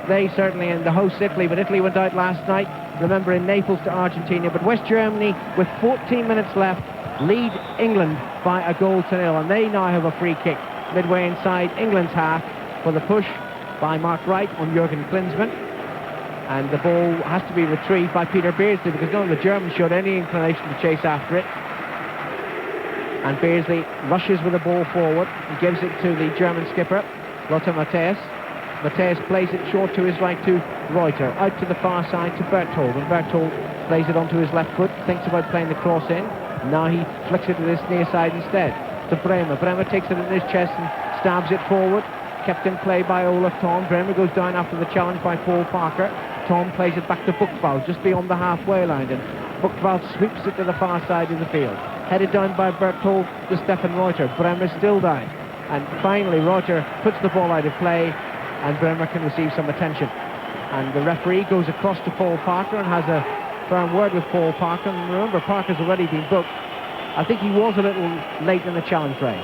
S6: They certainly, and the hosts Italy, but Italy went out last night, remember, in Naples to Argentina. But West Germany, with 14 minutes left, lead England by a 0-0, and they now have a free kick midway inside England's half for the push by Mark Wright on Jurgen Klinsmann. And the ball has to be retrieved by Peter Beardsley, because none of the Germans showed any inclination to chase after it. And Beardsley rushes with the ball forward and gives it to the German skipper, Lothar Matthäus. Matthäus plays it short to his right to Reuter, out to the far side to Berthold, and Berthold plays it onto his left foot, thinks about playing the cross in. Now he flicks it to this near side instead, to Bremer. Bremer takes it in his chest and stabs it forward, kept in play by Olaf Thon. Bremer goes down after the challenge by Paul Parker. Thon plays it back to Buchwald, just beyond the halfway line, and Buchwald sweeps it to the far side of the field. Headed down by Berthold to Stefan Reuter. Bremer still down. And finally, Reuter puts the ball out of play, and Bremer can receive some attention. And the referee goes across to Paul Parker and has a firm word with Paul Parker. And remember, Parker's already been booked. I think he was a little late in the challenge, Ray.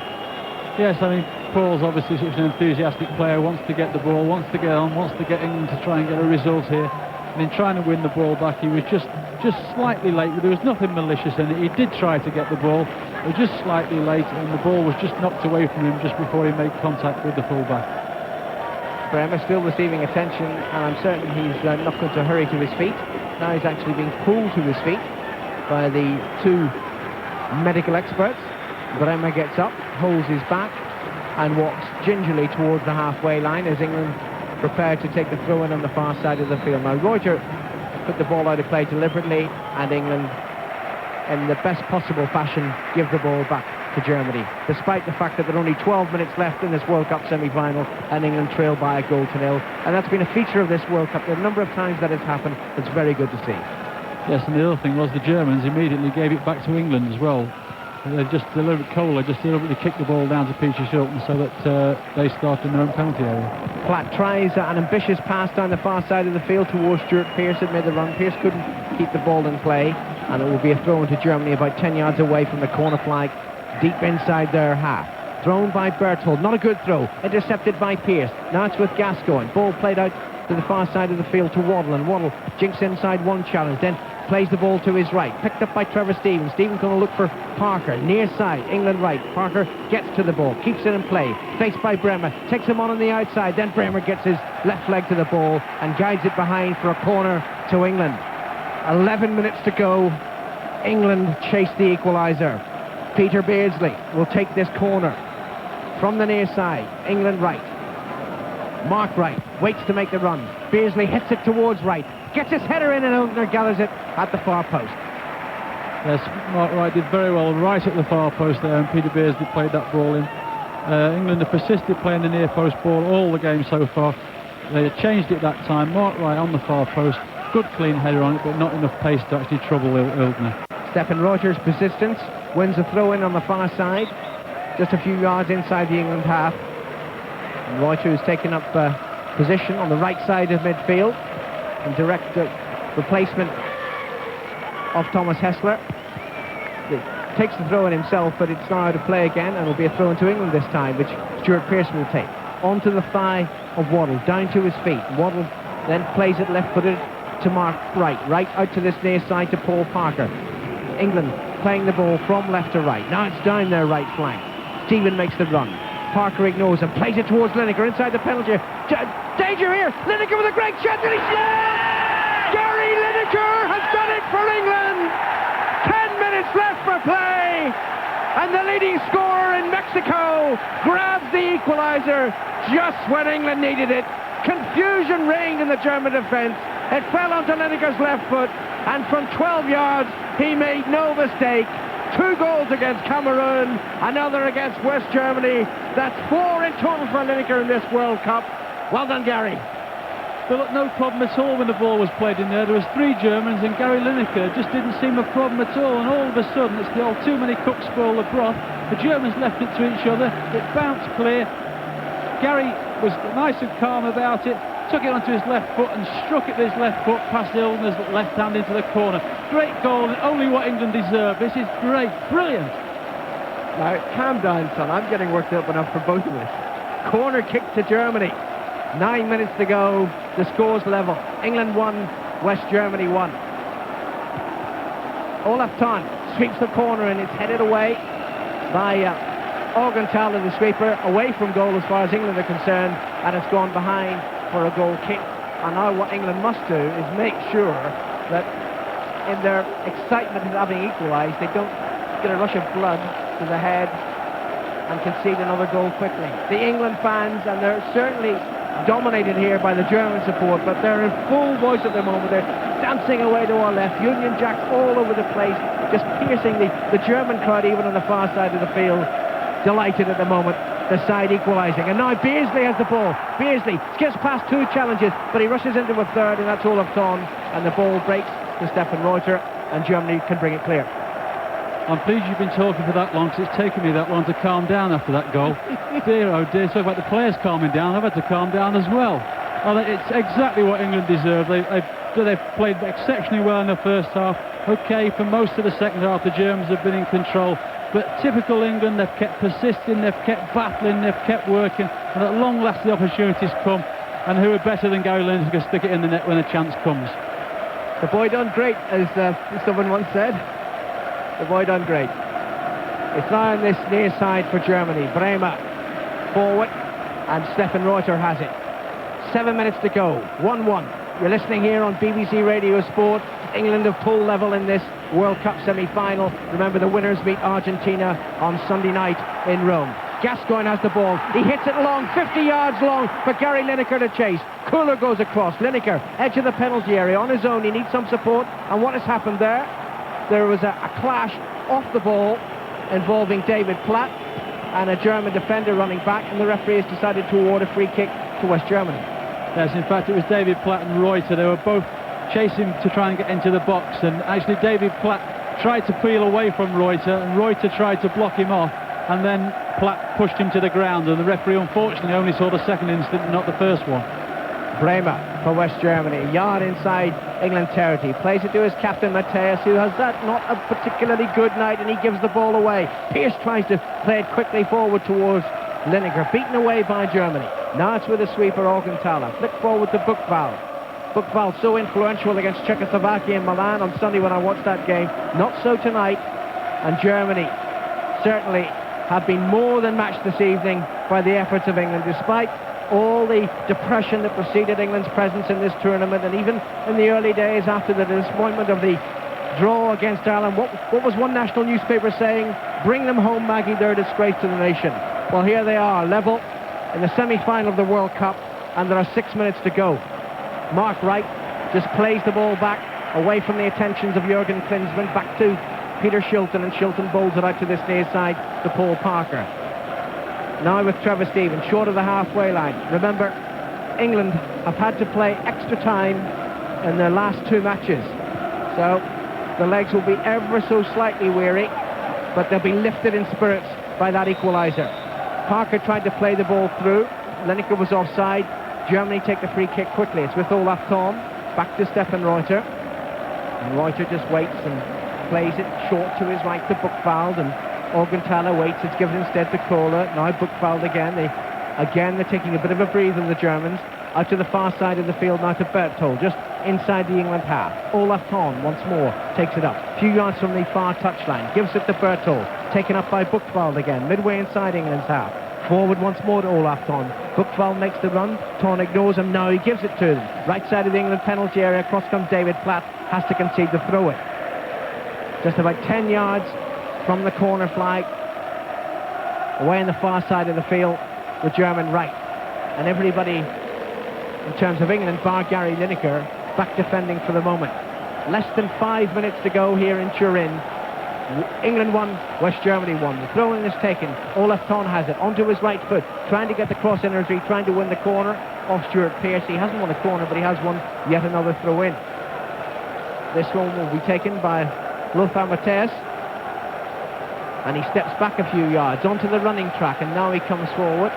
S5: Yes, I mean, Paul's obviously such an enthusiastic player, wants to get the ball, wants to get on, wants to get England to try and get a result here. And in trying to win the ball back, he was just slightly late. There was nothing malicious in it. He did try to get the ball, but just slightly late, and the ball was just knocked away from him just before he made contact with the fullback.
S6: Bremer still receiving attention, and I'm certain he's not going to hurry to his feet. Now he's actually being pulled to his feet by the two medical experts. Bremer gets up, holds his back, and walks gingerly towards the halfway line as England prepare to take the throw-in on the far side of the field. Now Reuter put the ball out of play deliberately, and England, in the best possible fashion, give the ball back to Germany, despite the fact that there are only 12 minutes left in this World Cup semi-final, and England trail by a 0-0. And that's been a feature of this World Cup. The number of times that has happened, it's very good to see.
S5: Yes, and the other thing was the Germans immediately gave it back to England as well. They just deliberately kicked the ball down to Peter Shilton so that they started in their own penalty area.
S6: Platt tries an ambitious pass down the far side of the field towards Stuart Pearce. It made the run. Pearce couldn't keep the ball in play, and it will be a throw into Germany about 10 yards away from the corner flag, deep inside their half. Thrown by Berthold, not a good throw, intercepted by Pearce. Now it's with Gascoigne. Ball played out to the far side of the field to Waddle, and Waddle jinks inside one challenge, then plays the ball to his right, picked up by Trevor Stevens. Stevens going to look for Parker, near side, England right. Parker gets to the ball, keeps it in play, faced by Bremer, takes him on the outside, then Bremer gets his left leg to the ball and guides it behind for a corner to England. 11 minutes to go. England chase the equaliser. Peter Beardsley will take this corner from the near side, England right. Mark Wright waits to make the run. Beardsley hits it towards Wright, gets his header in, and Ogner gathers it at the far post.
S5: Yes, Mark Wright did very well right at the far post there, and Peter Beardsley played that ball in. England have persisted playing the near post ball all the game so far. They changed it that time. Mark Wright on the far post, good clean header on it, but not enough pace to actually trouble Ogner.
S6: Stefan Reuter's persistence wins a throw-in on the far side, just a few yards inside the England half. And Reuter has taken up position on the right side of midfield in direct replacement of Thomas Hessler. He takes the throw-in himself, but it's now out of play again, and will be a throw-in to England this time, which Stuart Pearce will take. Onto the thigh of Waddle, down to his feet. Waddle then plays it left-footed to Mark Wright. Right out to this near side to Paul Parker. England playing the ball from left to right. Now it's down their right flank. Stephen makes the run. Parker ignores and plays it towards Lineker inside the penalty. Danger here! Lineker with a great chance, and he scores! Gary Lineker has done it for England! 10 minutes left for play, and the leading scorer in Mexico grabs the equaliser just when England needed it. Confusion reigned in the German defence. It fell onto Lineker's left foot, and from 12 yards he made no mistake. 2 goals against Cameroon, another against West Germany. That's 4 in total for Lineker in this World Cup. Well done, Gary.
S5: there looked no problem at all when the ball was played in there. There was 3 Germans, and Gary Lineker just didn't seem a problem at all, and all of a sudden it's the old too many cooks spoil the broth. The Germans left it to each other, it bounced clear. Gary was nice and calm about it, took it onto his left foot and struck it with his left foot past Ilner's left hand into the corner. Great goal, and only what England deserve. This is great, brilliant.
S6: Now, calm down, son. I'm getting worked up enough for both of us. Corner kick to Germany. 9 minutes to go. The score's level. England 1, West Germany 1. Olaf Thon sweeps the corner and it's headed away by Augenthaler, the sweeper, away from goal as far as England are concerned, and it's gone behind for a goal kick. And now what England must do is make sure that in their excitement of having equalised, they don't get a rush of blood to the head and concede another goal quickly. The England fans, and they're certainly dominated here by the German support, but they're in full voice at the moment. They're dancing away to our left, Union Jacks all over the place, just piercing the German crowd even on the far side of the field. Delighted at the moment, the side equalising. And now Beardsley has the ball. Beardsley skips past 2 challenges, but he rushes into a third, and that's Olaf Thon, and the ball breaks to Stefan Reuter, and Germany can bring it clear.
S5: I'm pleased you've been talking for that long, because it's taken me that long to calm down after that goal. Dear, oh dear, talk about the players calming down. I've had to calm down as well. It's exactly what England deserve. They've played exceptionally well in the first half. OK, for most of the second half, the Germans have been in control. But typical England, they've kept persisting, they've kept battling, they've kept working, and at long last the opportunities come. And who are better than Gary Lineker to stick it in the net when a chance comes?
S6: The boy done great, as someone once said. The boy done great. It's now on this near side for Germany. Bremer forward, and Stefan Reuter has it. 7 minutes to go. 1-1. You're listening here on BBC Radio Sport. England have pulled level in this World Cup semi-final. Remember, the winners meet Argentina on Sunday night in Rome. Gascoigne has the ball. He hits it long, 50 yards long for Gary Lineker to chase. Cooler goes across. Lineker, edge of the penalty area on his own. He needs some support. And what has happened there? There was a clash off the ball involving David Platt and a German defender running back, and the referee has decided to award a free kick to West Germany.
S5: Yes, in fact, it was David Platt and Reuter. They were both chasing to try and get into the box, and actually David Platt tried to peel away from Reuter, and Reuter tried to block him off, and then Platt pushed him to the ground, and the referee unfortunately only saw the second incident, not the first one.
S6: Bremer for West Germany, a yard inside England territory, plays it to his captain Matthias, who has that not a particularly good night, and he gives the ball away. Pearce tries to play it quickly forward towards Lineker, beaten away by Germany. Now it's with the sweeper Augenthaler, flick forward to Buchwald. Buchwald so influential against Czechoslovakia in Milan on Sunday when I watched that game. Not so tonight, and Germany certainly have been more than matched this evening by the efforts of England, despite all the depression that preceded England's presence in this tournament, and even in the early days after the disappointment of the draw against Ireland. What was one national newspaper saying? Bring them home, Maggie, they're a disgrace to the nation. Well, here they are, level in the semi-final of the World Cup, and there are 6 minutes to go. Mark Wright just plays the ball back away from the attentions of Jurgen Klinsmann, back to Peter Shilton, and Shilton bowls it out to this near side to Paul Parker. Now with Trevor Stevens, short of the halfway line. Remember, England have had to play extra time in their last 2 matches. So the legs will be ever so slightly weary, but they'll be lifted in spirits by that equaliser. Parker tried to play the ball through. Lineker was offside. Germany take the free kick quickly. It's with Olaf Thon. Back to Stefan Reuter. And Reuter just waits and plays it short to his right to Buchwald, and Augenthaler waits. It's given instead to Kohler. Now Buchwald again. They're taking a bit of a breather, the Germans. Out to the far side of the field now to Berthold, just inside the England half. Olaf Thon once more takes it up. A few yards from the far touchline. Gives it to Berthold. Taken up by Buchwald again. Midway inside England's half. Forward once more to Olaf Thon. Buchwald makes the run. Thon ignores him. Now he gives it to them. Right side of the England penalty area. Across comes David Platt. Has to concede the throw-in. Just about 10 yards from the corner flag, away on the far side of the field, the German right. And everybody, in terms of England, bar Gary Lineker, back defending for the moment. Less than 5 minutes to go here in Turin. England 1, West Germany 1. The throw-in is taken. Olaf Thon has it onto his right foot, trying to get the cross in entry, trying to win the corner off Stuart Pearce. He hasn't won a corner, but he has won yet another throw-in. This one will be taken by Lothar Matthäus, and he steps back a few yards onto the running track, and now he comes forward.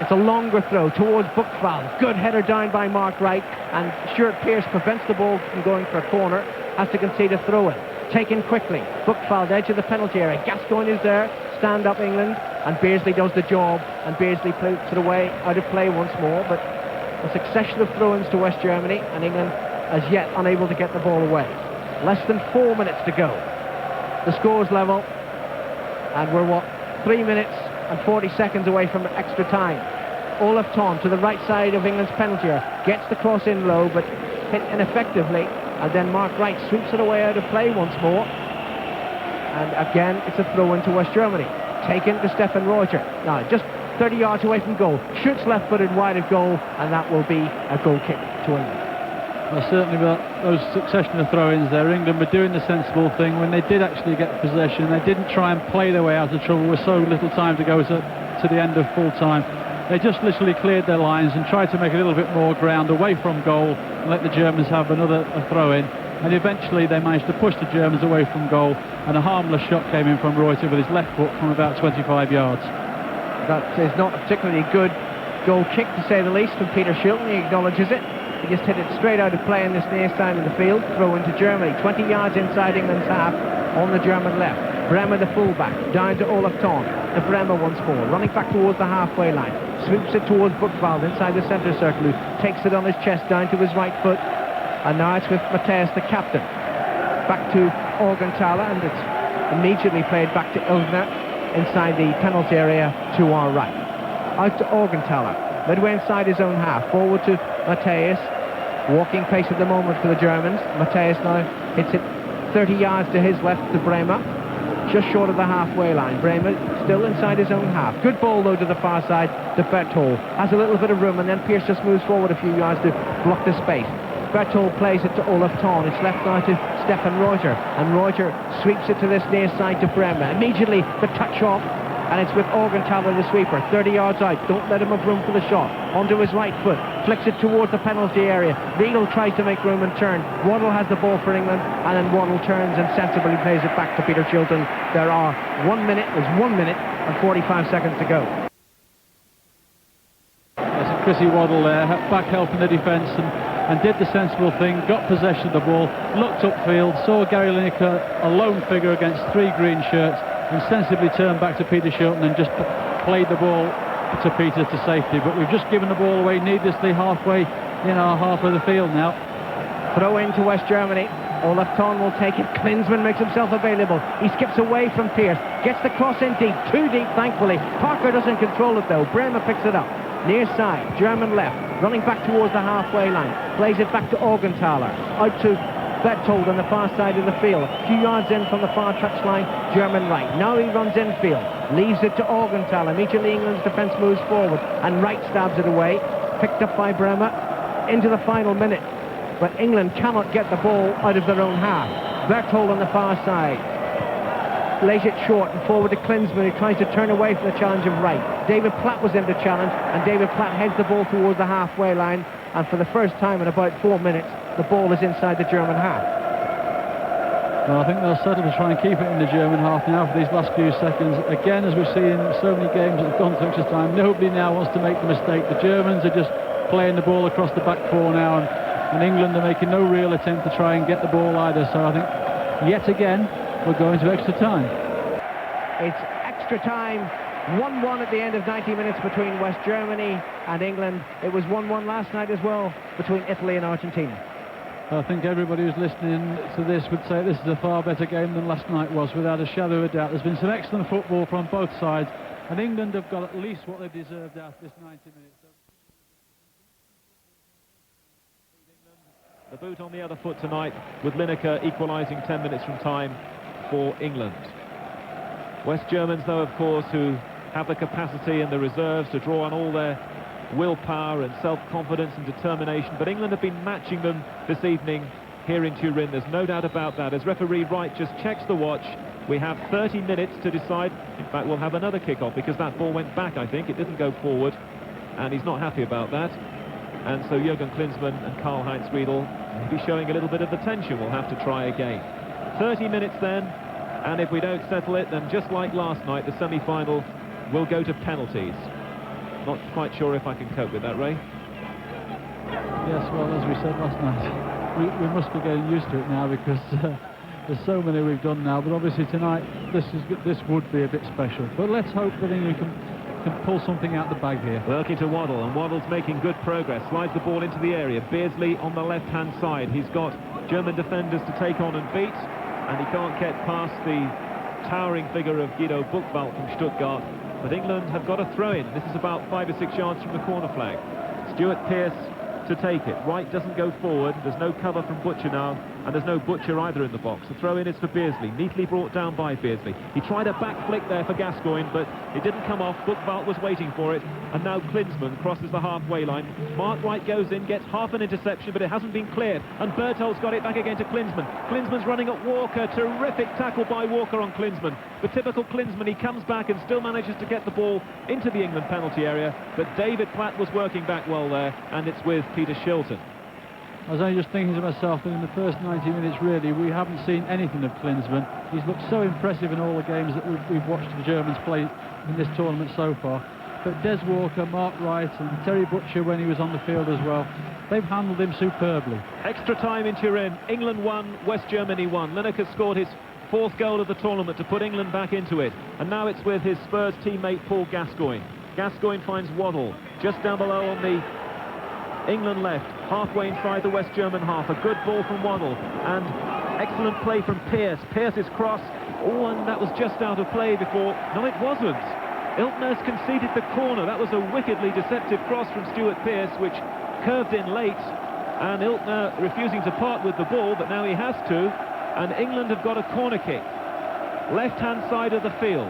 S6: It's a longer throw towards Buchwald. Good header down by Mark Wright, and Stuart Pearce prevents the ball from going for a corner, has to concede a throw-in. Taken quickly. Buchwald, edge of the penalty area. Gascoigne is there. Stand up England, and Beardsley does the job, and Beardsley puts it away out of play once more, but a succession of throw-ins to West Germany, and England as yet unable to get the ball away. Less than 4 minutes to go. The score's level, and we're 3 minutes and 40 seconds away from extra time. Olaf Thon to the right side of England's penalty area, gets the cross in low, but hit ineffectively, and then Mark Wright sweeps it away out of play once more, and again it's a throw-in to West Germany. Taken to Stefan Roger. Now just 30 yards away from goal, shoots left-footed wide of goal, and that will be a goal kick to England.
S5: Well, certainly with those succession of throw-ins there, England were doing the sensible thing when they did actually get possession. They didn't try and play their way out of trouble with so little time to go to the end of full time. They just literally cleared their lines and tried to make a little bit more ground away from goal and let the Germans have another throw-in. And eventually they managed to push the Germans away from goal, and a harmless shot came in from Reuter with his left foot from about 25 yards.
S6: That is not a particularly good goal kick, to say the least, from Peter Shilton. He acknowledges it. He just hit it straight out of play in this near side of the field. Throw into Germany. 20 yards inside England's half on the German left. Bremer, the fullback, down to Olaf Thon. To Bremer once more, running back towards the halfway line. Swoops it towards Buchwald inside the centre circle, who takes it on his chest down to his right foot. And now it's with Matthäus, the captain. Back to Augenthaler, and it's immediately played back to Ilgner inside the penalty area to our right. Out to Augenthaler, midway inside his own half. Forward to Matthäus. Walking pace at the moment for the Germans. Matthäus now hits it 30 yards to his left to Bremer, just short of the halfway line. Bremer still inside his own half. Good ball though to the far side to Berthold. Has a little bit of room, and then Pearce just moves forward a few yards to block the space. Berthold plays it to Olaf Thon. It's left now to Stefan Roger, and Roger sweeps it to this near side to Bremer. Immediately the touch off, and it's with Augenthaler, the sweeper, 30 yards out. Don't let him have room for the shot. Onto his right foot, flicks it towards the penalty area. Riedel tries to make room and turn. Waddle has the ball for England, and then Waddle turns and sensibly plays it back to Peter Shilton. There's 1 minute and 45 seconds to go.
S5: There's a Chrissy Waddle there, back helping the defence, and did the sensible thing, got possession of the ball, looked upfield, saw Gary Lineker, a lone figure against 3 green shirts, and sensibly turned back to Peter Shilton and just played the ball to Peter to safety. But we've just given the ball away needlessly halfway in our half of the field now.
S6: Throw in to West Germany. Olaf Thon will take it. Klinsmann makes himself available. He skips away from Pearce, gets the cross in deep, too deep thankfully. Parker doesn't control it though. Bremer picks it up. Near side, German left, running back towards the halfway line. Plays it back to Augenthaler. Out to Berthold on the far side of the field. A few yards in from the far touchline, German right. Now he runs infield, leaves it to Augenthaler. Immediately England's defence moves forward, and Wright stabs it away. Picked up by Bremer into the final minute. But England cannot get the ball out of their own half. Berthold on the far side lays it short and forward to Klinsmann, who tries to turn away from the challenge of Wright. David Platt was in the challenge, and David Platt heads the ball towards the halfway line, and for the first time in about 4 minutes the ball is inside the German half.
S5: Well, I think they'll settle to try and keep it in the German half now for these last few seconds. Again, as we've seen in so many games that have gone to extra time, nobody now wants to make the mistake. The Germans are just playing the ball across the back 4 now, and England are making no real attempt to try and get the ball either. So I think yet again we're going to extra time.
S6: It's extra time. 1-1 at the end of 90 minutes between West Germany and England. It was 1-1 last night as well between Italy and Argentina.
S5: I think everybody who's listening to this would say this is a far better game than last night was, without a shadow of a doubt. There's been some excellent football from both sides, and England have got at least what they deserved after this 90 minutes.
S4: The boot on the other foot tonight, with Lineker equalising 10 minutes from time for England. West Germans, though, of course, who have the capacity and the reserves to draw on all their willpower and self-confidence and determination, but England have been matching them this evening here in Turin. There's no doubt about that, as referee Wright just checks the watch We have 30 minutes to decide. In fact, we'll have another kick-off because that ball went back, I think. It didn't go forward, and he's not happy about that. And so Jürgen Klinsmann and Karl-Heinz Riedel will be showing a little bit of the tension. We'll have to try again. 30 minutes then, and if we don't settle it, then just like last night, the semi-final will go to penalties. Not quite sure if I can cope with that, Ray.
S5: Yes, well, as we said last night, we must be getting used to it now because there's so many we've done now. But obviously tonight, this would be a bit special. But let's hope that England can pull something out the bag here.
S4: Working to Waddle, and Waddle's making good progress. Slides the ball into the area. Beardsley on the left-hand side. He's got German defenders to take on and beat, and he can't get past the towering figure of Guido Buchwald from Stuttgart. But England have got a throw-in. This is about 5 or 6 yards from the corner flag. Stuart Pearce to take it. Wright doesn't go forward. There's no cover from Butcher now, and there's no Butcher either in the box. The throw-in is for Beardsley, neatly brought down by Beardsley. He tried a back flick there for Gascoigne, but it didn't come off. Buchwald was waiting for it, and now Klinsmann crosses the halfway line. Mark Wright goes in, gets half an interception, but it hasn't been cleared, and Berthold's got it back again to Klinsmann. Klinsmann's running at Walker. Terrific tackle by Walker on Klinsmann. The typical Klinsmann, he comes back and still manages to get the ball into the England penalty area, but David Platt was working back well there, and it's with Peter Shilton.
S5: I was only just thinking to myself that in the first 90 minutes, really, we haven't seen anything of Klinsmann. He's looked so impressive in all the games that we've watched the Germans play in this tournament so far. But Des Walker, Mark Wright and Terry Butcher, when he was on the field as well, they've handled him superbly.
S4: Extra time in Turin. England 1, West Germany 1. Lineker scored his 4th goal of the tournament to put England back into it. And now it's with his Spurs teammate Paul Gascoigne. Gascoigne finds Waddle just down below on the England left, halfway inside the West German half. A good ball from Waddle, and excellent play from Pearce. Pearce's cross, and that was just out of play before. No, it wasn't. Iltner's conceded the corner. That was a wickedly deceptive cross from Stuart Pearce, which curved in late, and Iltner refusing to part with the ball, but now he has to, and England have got a corner kick. Left-hand side of the field.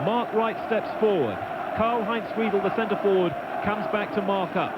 S4: Mark Wright steps forward. Karl-Heinz Riedel, the centre-forward, comes back to mark up.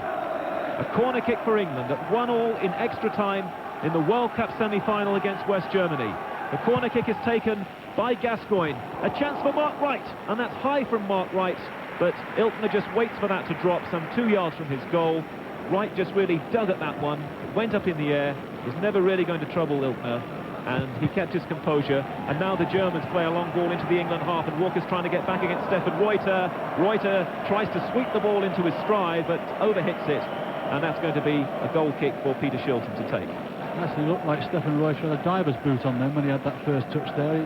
S4: A corner kick for England at 1-1 in extra time in the World Cup semi-final against West Germany. The corner kick is taken by Gascoigne. A chance for Mark Wright, and that's high from Mark Wright, but Iltner just waits for that to drop some 2 yards from his goal. Wright just really dug at that one, went up in the air, was never really going to trouble Iltner, and he kept his composure. And now the Germans play a long ball into the England half, and Walker's trying to get back against Stefan Reuter. Reuter tries to sweep the ball into his stride, but overhits it. And that's going to be a goal kick for Peter Shilton to take.
S5: It actually looked like Stefan Reuter had a diver's boot on then when he had that first touch there.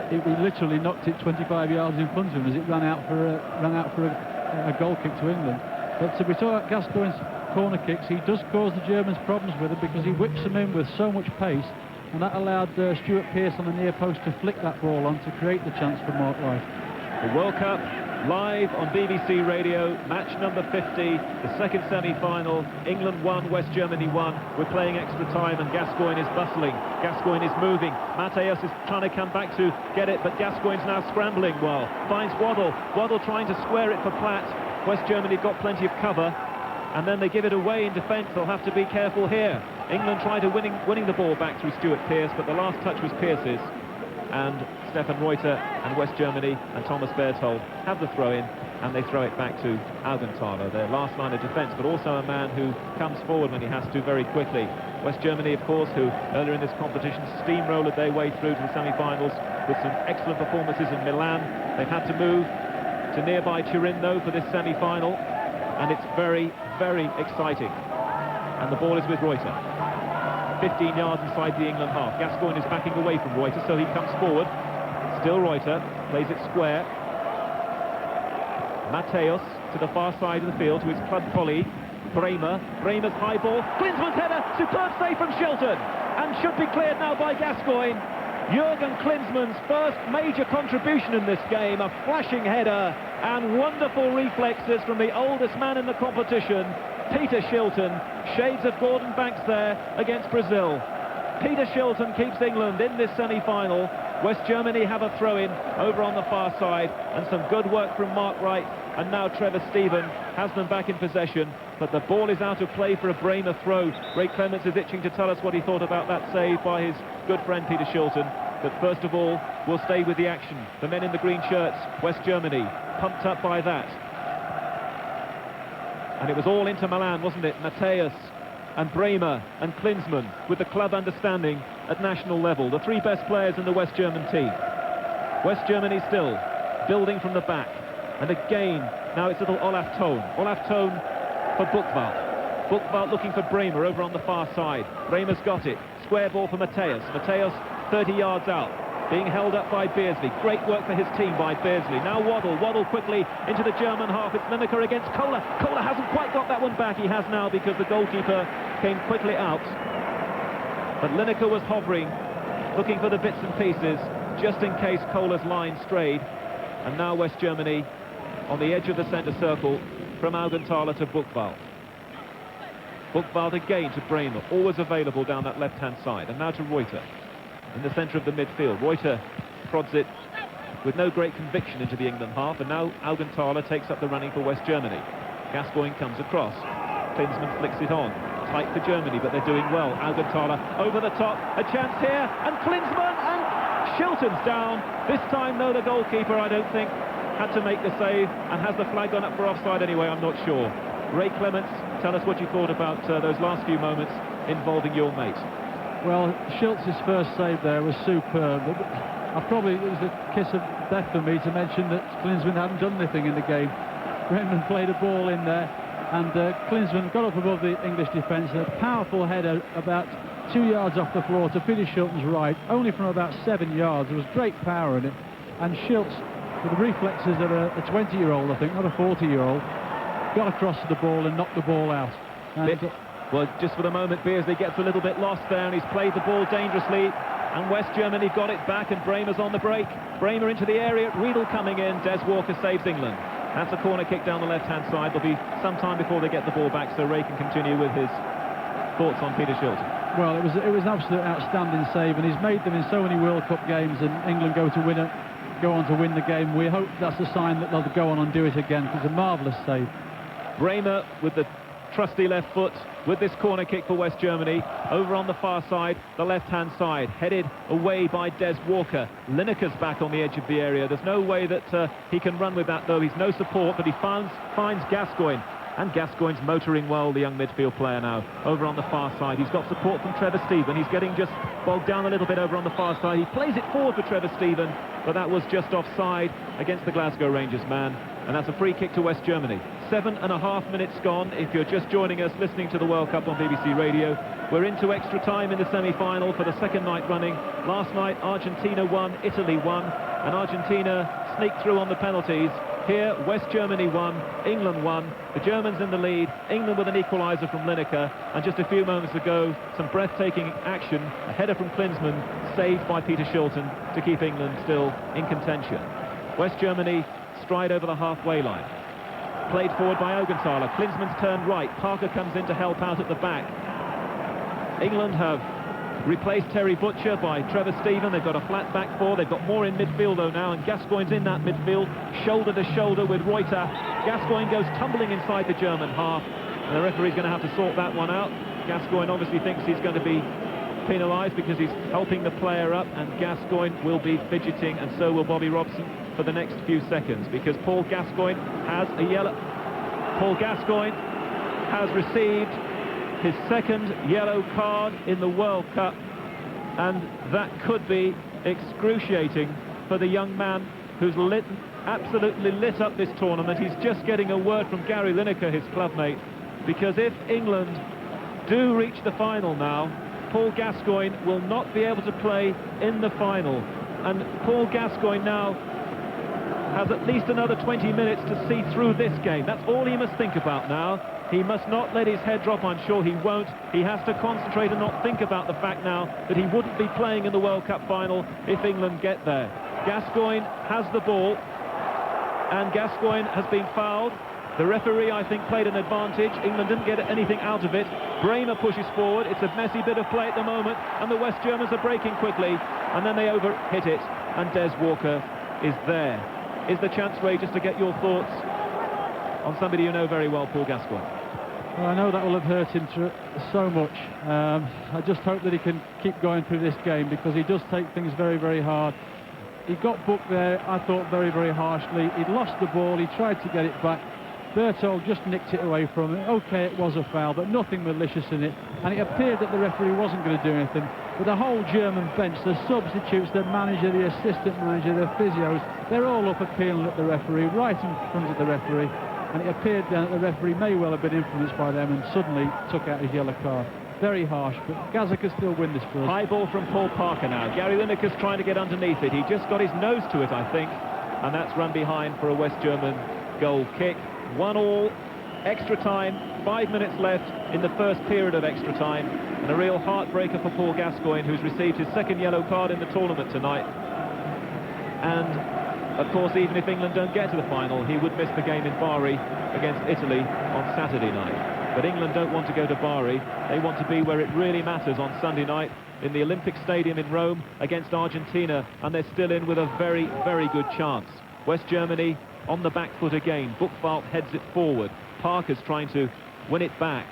S5: He literally knocked it 25 yards in front of him as it ran out for a goal kick to England. But to be talking about Gascoigne's corner kicks, he does cause the Germans problems with it because he whips them in with so much pace, and that allowed Stuart Pearce on the near post to flick that ball on to create the chance for Mark Wright.
S4: The World Cup live on BBC Radio, match number 50, the second semi-final. England 1, West Germany 1. We're playing extra time, and Gascoigne is bustling. Gascoigne is moving. Mateos is trying to come back to get it, but Gascoigne's now scrambling well. Finds Waddle. Waddle trying to square it for Platt. West Germany got plenty of cover, and then they give it away in defence. They'll have to be careful here. England tried to winning the ball back through Stuart Pearce, but the last touch was Pearce's. And Stefan Reuter and West Germany and Thomas Berthold have the throw-in, and they throw it back to Augenthaler, their last line of defence, but also a man who comes forward when he has to very quickly. West Germany, of course, who earlier in this competition steamrolled their way through to the semi-finals with some excellent performances in Milan. They've had to move to nearby Turin, though, for this semi-final, and it's very, very exciting. And the ball is with Reuter. 15 yards inside the England half. Gascoigne is backing away from Reuter, so he comes forward. Still Reuter, plays it square. Mateos to the far side of the field to his club colleague, Bremer. Bremer's high ball. Klinsmann's header, superb save from Shilton, and should be cleared now by Gascoigne. Jürgen Klinsmann's first major contribution in this game, a flashing header, and wonderful reflexes from the oldest man in the competition, Peter Shilton. Shades of Gordon Banks there against Brazil. Peter Shilton keeps England in this semi-final. West Germany have a throw-in over on the far side, and some good work from Mark Wright, and now Trevor Steven has them back in possession, but the ball is out of play for a Bremer throw. Ray Clements is itching to tell us what he thought about that save by his good friend Peter Shilton. But first of all, we'll stay with the action. The men in the green shirts, West Germany, pumped up by that. And it was all Inter Milan, wasn't it? Matthäus and Bremer and Klinsmann with the club understanding at national level. The three best players in the West German team. West Germany still building from the back. And again, now it's little Olaf Thon. Olaf Thon for Buchwald. Buchwald looking for Bremer over on the far side. Bremer's got it. Square ball for Matthäus. Matthäus 30 yards out. Being held up by Beardsley. Great work for his team by Beardsley. Now Waddle quickly into the German half. It's Lineker against Kohler. Kohler hasn't quite got that one back. He has now because the goalkeeper came quickly out. But Lineker was hovering, looking for the bits and pieces, just in case Kohler's line strayed. And now West Germany on the edge of the centre circle from Augenthaler to Buchwald. Buchwald again to Bremer, always available down that left-hand side. And now to Reuter in the centre of the midfield. Reuter prods it with no great conviction into the England half, and now Augenthaler takes up the running for West Germany. Gascoigne comes across. Klinsmann flicks it on. Tight for Germany, but they're doing well. Augenthaler over the top. A chance here, and Klinsmann, and Shilton's down. This time, though, the goalkeeper, I don't think, had to make the save. And has the flag gone up for offside anyway? I'm not sure. Ray Clements, tell us what you thought about those last few moments involving your mate.
S5: Well, Schultz's first save there was superb. It was a kiss of death for me to mention that Klinsmann hadn't done anything in the game. Brendan played a ball in there, and Klinsmann got up above the English defence, a powerful header about 2 yards off the floor to Peter Shilton's right, only from about 7 yards. There was great power in it, and Schultz, with the reflexes of a 20-year-old, I think, not a 40-year-old, got across to the ball and knocked the ball out. And,
S4: well, just for the moment, Beardsley gets a little bit lost there, and he's played the ball dangerously, and West Germany got it back, and Bremer's on the break. Bremer into the area, Riedel coming in, Des Walker saves England. That's a corner kick down the left-hand side. There'll be some time before they get the ball back, so Ray can continue with his thoughts on Peter Shilton.
S5: Well, it was an absolute outstanding save, and he's made them in so many World Cup games, and England go on to win the game. We hope that's a sign that they'll go on and do it again, because it's a marvellous save.
S4: Bremer with the trusty left foot with this corner kick for West Germany. Over on the far side, the left-hand side, headed away by Des Walker. Lineker's back on the edge of the area. There's no way that he can run with that, though. He's no support, but he finds Gascoigne. And Gascoigne's motoring well, the young midfield player now, over on the far side. He's got support from Trevor Steven. He's getting just bogged down a little bit over on the far side. He plays it forward for Trevor Steven, but that was just offside against the Glasgow Rangers man. And that's a free kick to West Germany. 7.5 minutes gone. If you're just joining us listening to the World Cup on BBC Radio, we're into extra time in the semi-final for the second night running. Last night, Argentina won, Italy won, and Argentina sneaked through on the penalties. Here, West Germany won, England won, the Germans in the lead, England with an equaliser from Lineker, and just a few moments ago, some breathtaking action, a header from Klinsmann, saved by Peter Shilton to keep England still in contention. West Germany stride over the halfway line. Played forward by Augenthaler. Klinsmann's turned right. Parker comes in to help out at the back. England have replaced Terry Butcher by Trevor Steven. They've got a flat back four. They've got more in midfield though now, and Gascoigne's in that midfield, shoulder to shoulder with Reuter. Gascoigne goes tumbling inside the German half, and the referee's going to have to sort that one out. Gascoigne obviously thinks he's going to be penalised because he's helping the player up, and Gascoigne will be fidgeting, and so will Bobby Robson for the next few seconds, because Paul Gascoigne has a yellow. Paul Gascoigne has received his second yellow card in the World Cup, and that could be excruciating for the young man who's absolutely lit up this tournament. He's just getting a word from Gary Lineker, his clubmate, because if England do reach the final now, Paul Gascoigne will not be able to play in the final, and Paul Gascoigne now has at least another 20 minutes to see through this game. That's all he must think about now. He must not let his head drop. I'm sure he won't. He has to concentrate and not think about the fact now that he wouldn't be playing in the World Cup final if England get there. Gascoigne has the ball, and Gascoigne has been fouled. The referee, I think, played an advantage. England didn't get anything out of it. Bremer pushes forward. It's a messy bit of play at the moment, and the West Germans are breaking quickly, and then they overhit it, and Des Walker is there. Is the chance, Ray, just to get your thoughts on somebody you know very well, Paul Gascoigne?
S5: Well, I know that will have hurt him so much. I just hope that he can keep going through this game, because he does take things very, very hard. He got booked there, I thought, very, very harshly. He'd lost the ball, he tried to get it back. Berthold just nicked it away from him. OK, it was a foul, but nothing malicious in it. And it appeared that the referee wasn't going to do anything. But the whole German bench, the substitutes, the manager, the assistant manager, the physios, they're all up appealing at the referee, right in front of the referee. And it appeared then that the referee may well have been influenced by them and suddenly took out his yellow card. Very harsh, but Gaza could still win this for us.
S4: High ball from Paul Parker now. Gary Lineker's trying to get underneath it. He just got his nose to it, I think. And that's run behind for a West German goal kick. 1-1, extra time, 5 minutes left in the first period of extra time. And a real heartbreaker for Paul Gascoigne, who's received his second yellow card in the tournament tonight. And, of course, even if England don't get to the final, he would miss the game in Bari against Italy on Saturday night. But England don't want to go to Bari. They want to be where it really matters on Sunday night in the Olympic Stadium in Rome against Argentina, and they're still in with a very, very good chance. West Germany on the back foot again. Buchwald heads it forward. Parker's trying to win it back.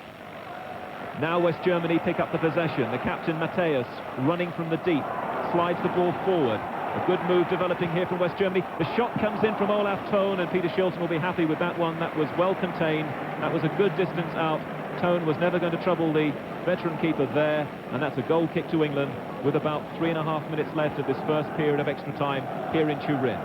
S4: Now West Germany pick up the possession. The captain Matthäus running from the deep, slides the ball forward. A good move developing here from West Germany. The shot comes in from Olaf Thon, and Peter Shilton will be happy with that one. That was well contained. That was a good distance out. Thon was never going to trouble the veteran keeper there, and that's a goal kick to England with about 3.5 minutes left of this first period of extra time here in Turin.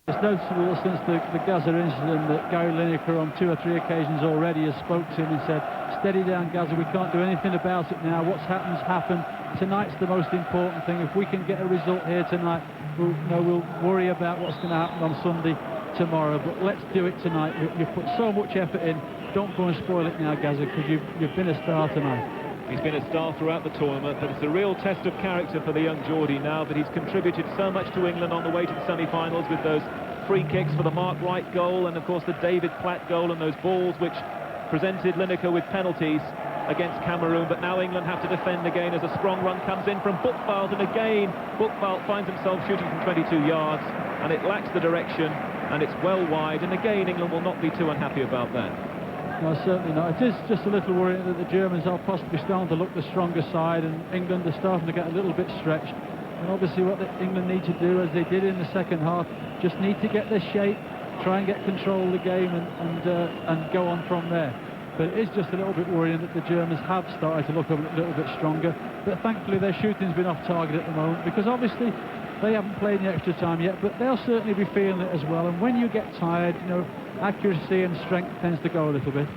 S5: It's noticeable since the Gaza incident that Gary Lineker on 2 or 3 occasions already has spoke to him and said, steady down Gaza, we can't do anything about it now, what's happened's happened, tonight's the most important thing. If we can get a result here tonight, we'll worry about what's going to happen on Sunday tomorrow, but let's do it tonight. You've put so much effort in, don't go and spoil it now Gaza, because you've been a star tonight.
S4: He's been a star throughout the tournament, but it's a real test of character for the young Geordie now, but he's contributed so much to England on the way to the semi-finals with those free kicks for the Mark Wright goal and, of course, the David Platt goal and those balls which presented Lineker with penalties against Cameroon. But now England have to defend again as a strong run comes in from Buchwald, and again Buchwald finds himself shooting from 22 yards, and it lacks the direction, and it's well wide, and again England will not be too unhappy about that.
S5: No, certainly not. It is just a little worrying that the Germans are possibly starting to look the stronger side, and England are starting to get a little bit stretched. And obviously what England need to do, as they did in the second half, just need to get their shape, try and get control of the game and go on from there. But it is just a little bit worrying that the Germans have started to look a little bit stronger. But thankfully their shooting's been off target at the moment, because obviously they haven't played the extra time yet, but they'll certainly be feeling it as well. And when you get tired, accuracy and strength tends to go a little bit.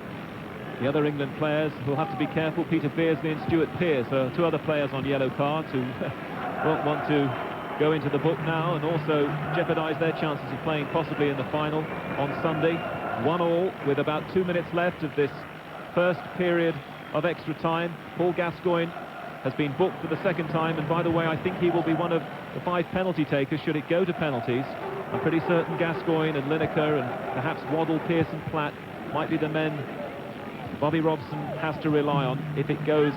S4: The other England players will have to be careful. Peter Beardsley and Stuart Pearce are 2 other players on yellow cards who won't want to go into the book now and also jeopardise their chances of playing possibly in the final on Sunday. 1-1 with about 2 minutes left of this first period of extra time. Paul Gascoigne has been booked for the second time, and by the way, I think he will be one of the 5 penalty takers should it go to penalties. I'm pretty certain Gascoigne and Lineker and perhaps Waddle, Pearce and Platt might be the men Bobby Robson has to rely on if it goes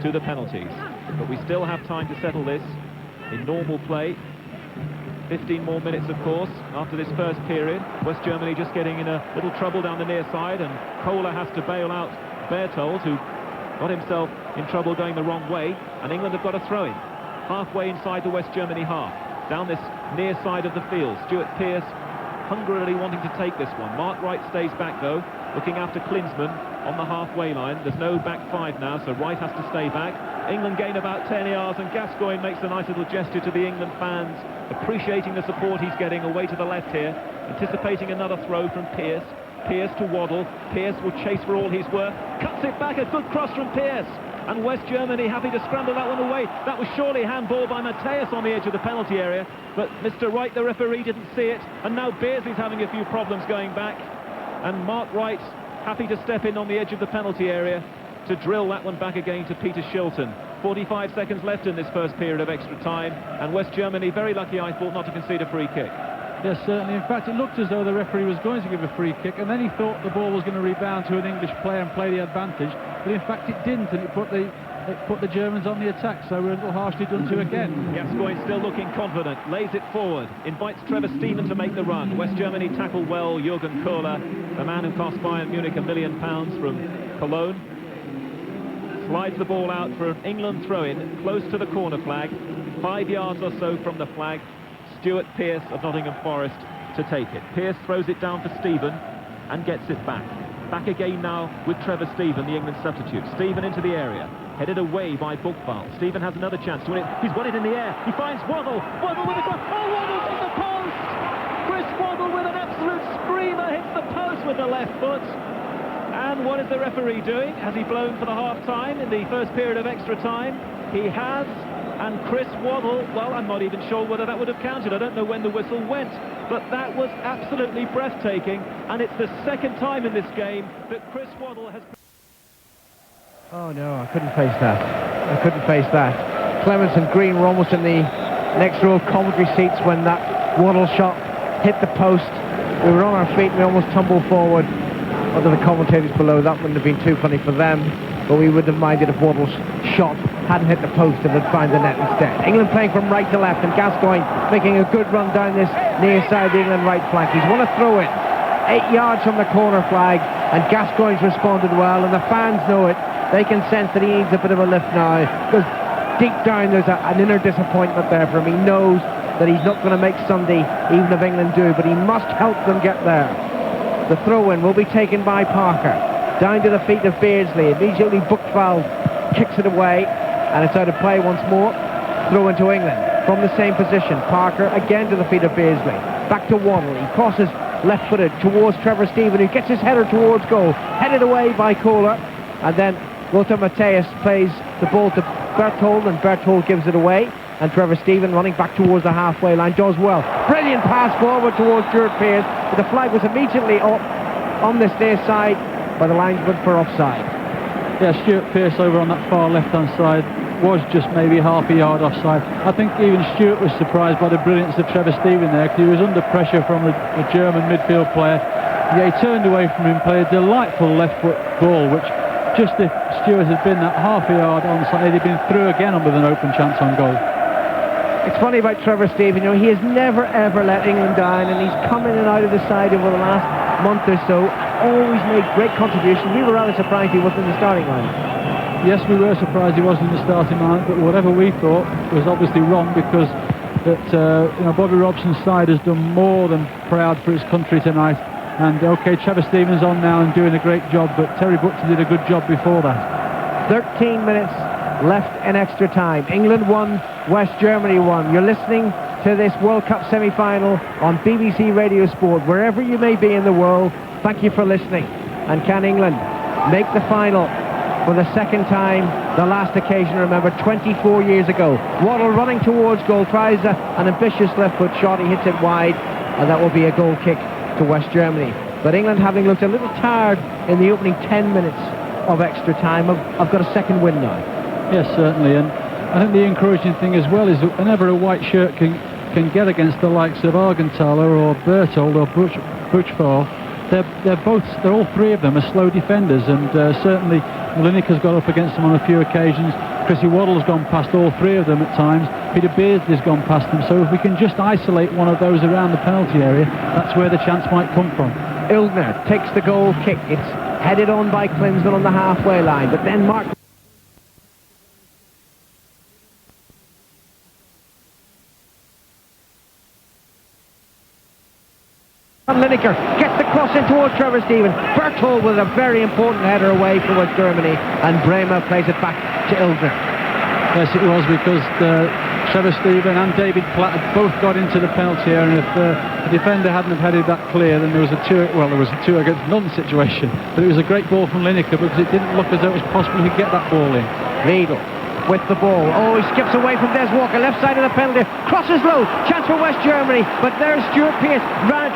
S4: to the penalties. But we still have time to settle this in normal play. 15 more minutes, of course, after this first period. West Germany just getting in a little trouble down the near side, and Kohler has to bail out Berthold, who got himself in trouble going the wrong way, and England have got a throw-in halfway inside the West Germany half, down this near side of the field. Stuart Pearce hungrily wanting to take this one. Mark Wright stays back, though, looking after Klinsmann on the halfway line. There's no back 5 now, so Wright has to stay back. England gain about 10 yards, and Gascoigne makes a nice little gesture to the England fans, appreciating the support he's getting away to the left here, anticipating another throw from Pearce. Pearce to Waddle. Pearce will chase for all he's worth, cuts it back, a good cross from Pearce, and West Germany happy to scramble that one away. That was surely handball by Matthäus on the edge of the penalty area, but Mr. Wright, the referee, didn't see it, and now Beardsley's having a few problems going back, and Mark Wright happy to step in on the edge of the penalty area to drill that one back again to Peter Shilton. 45 seconds left in this first period of extra time, and West Germany very lucky, I thought, not to concede a free kick.
S5: Yes, certainly. In fact, it looked as though the referee was going to give a free kick, and then he thought the ball was going to rebound to an English player and play the advantage, but in fact it didn't, and it put the it put the Germans on the attack, so we're a little harshly done to again.
S4: Gascoigne still looking confident, lays it forward, invites Trevor Steven to make the run. West Germany tackle well Jürgen Kohler, the man who cost Bayern Munich £1 million from Cologne. Slides the ball out for an England throw-in, close to the corner flag, 5 yards or so from the flag. Stuart Pearce of Nottingham Forest to take it. Pearce throws it down for Steven and gets it back. Back again now with Trevor Steven, the England substitute. Steven into the area, headed away by Buchwald. Steven has another chance to win it. He's won it in the air. He finds Waddle. Waddle with a cross. Oh, Waddle's on the post! Chris Waddle with an absolute screamer hits the post with the left foot. And what is the referee doing? Has he blown for the half-time in the first period of extra time? He has. And Chris Waddle, well, I'm not even sure whether that would have counted. I don't know when the whistle went, but that was absolutely breathtaking, and it's the second time in this game that Chris Waddle has...
S6: Oh no, I couldn't face that. I couldn't face that. Clements and Green were almost in the next row of commentary seats when that Waddle shot hit the post. We were on our feet and we almost tumbled forward. Under the commentators below, that wouldn't have been too funny for them, but we wouldn't have minded if Waddle's shot hadn't hit the post and had found the net instead. England playing from right to left, and Gascoigne making a good run down this near side of the England right flank. He's won a throw-in, 8 yards from the corner flag, and Gascoigne's responded well, and the fans know it. They can sense that he needs a bit of a lift now, because deep down there's an inner disappointment there for him. He knows that he's not going to make Sunday, even if England do, but he must help them get there. The throw-in will be taken by Parker, down to the feet of Beardsley. Immediately Buchwald kicks it away, and it's out of play once more. Throw into England from the same position. Parker again to the feet of Beardsley. Back to Waddle. He crosses left-footed towards Trevor Steven, who gets his header towards goal. Headed away by Kohler. And then Lothar Matthäus plays the ball to Berthold, and Berthold gives it away. And Trevor Steven, running back towards the halfway line, does well. Brilliant pass forward towards Stuart Pearce. But the flag was immediately up on this near side by the linesman for offside.
S5: Yeah, Stuart Pearce over on that far left-hand side was just maybe half a yard offside. I think even Stuart was surprised by the brilliance of Trevor Steven there, because he was under pressure from the German midfield player. Yeah, he turned away from him, played a delightful left-foot ball, which just if Stuart had been that half a yard onside, he'd been through again with an open chance on goal.
S6: It's funny about Trevor Steven, you know, he has never ever let England down, and he's come in and out of the side over the last month or so, always made great contributions. We were rather surprised he wasn't in the starting line.
S5: Yes, we were surprised he wasn't in the starting line, but whatever we thought was obviously wrong, because Bobby Robson's side has done more than proud for his country tonight. And okay, Trevor Steven's on now and doing a great job, but Terry Butcher did a good job before that.
S6: 13 minutes left in extra time. England 1, West Germany 1. You're listening to this World Cup semi-final on BBC Radio Sport. Wherever you may be in the world, thank you for listening. And can England make the final for the second time? The last occasion, remember, 24 years ago. Waddle running towards goal, tries an ambitious left-foot shot. He hits it wide, and that will be a goal kick to West Germany. But England, having looked a little tired in the opening 10 minutes of extra time, I've got a second win now.
S5: Yes, certainly, and I think the encouraging thing as well is that whenever a white shirt can get against the likes of Argenthaler or Berthold or Buchwald, they're all three of them are slow defenders, and certainly Lineker's got up against them on a few occasions. Chrissy Waddle's gone past all three of them at times. Peter Beardsley's gone past them. So if we can just isolate one of those around the penalty area, that's where the chance might come from.
S6: Ilgner takes the goal kick. It's headed on by Klinsmann on the halfway line, but then Mark Lineker gets the cross in towards Trevor Steven. Berthold with a very important header away for West Germany, and Bremer plays it back to Ilgner.
S5: Yes, it was, because Trevor Steven and David Platt had both got into the penalty area, and if the defender hadn't have headed that clear, then there was a two against none situation. But it was a great ball from Lineker, because it didn't look as though it was possible he could get that ball in.
S6: Riedel with the ball. Oh, he skips away from Des Walker, left side of the penalty, crosses low, chance for West Germany, but there's Stuart Pearce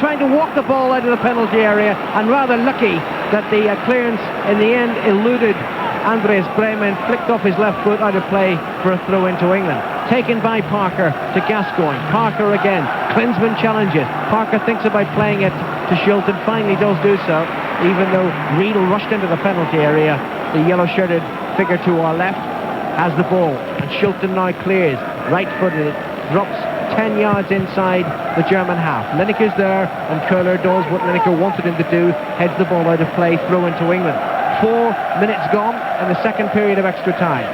S6: trying to walk the ball out of the penalty area, and rather lucky that the clearance in the end eluded Andreas Bremen, flicked off his left foot out of play for a throw into England. Taken by Parker to Gascoigne. Parker again. Klinsmann challenges. Parker thinks about playing it to Shilton, finally does do so, even though Riedel rushed into the penalty area, the yellow-shirted figure to our left. has the ball, and Shilton now clears, right-footed, it drops 10 yards inside the German half. Lineker's there, and Köhler does what Lineker wanted him to do, heads the ball out of play, throw into England. 4 minutes gone in the second period of extra time.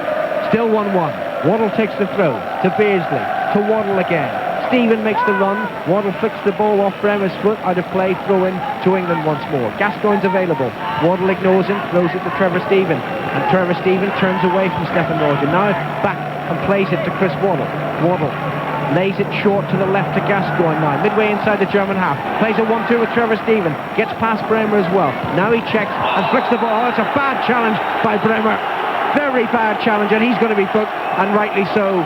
S6: Still 1-1. Waddle takes the throw to Beardsley, to Waddle again. Stephen makes the run. Waddle flicks the ball off Bremer's foot, out of play, throw in to England once more. Gascoigne's available. Waddle ignores him, throws it to Trevor Stephen, and Trevor Stephen turns away from Stefan Roger. Now back and plays it to Chris Waddle. Waddle lays it short to the left to Gascoigne now, midway inside the German half. Plays a 1-2 with Trevor Stephen. Gets past Bremer as well. Now he checks and flicks the ball. Oh, it's a bad challenge by Bremer. Very bad challenge, and he's going to be booked, and rightly so.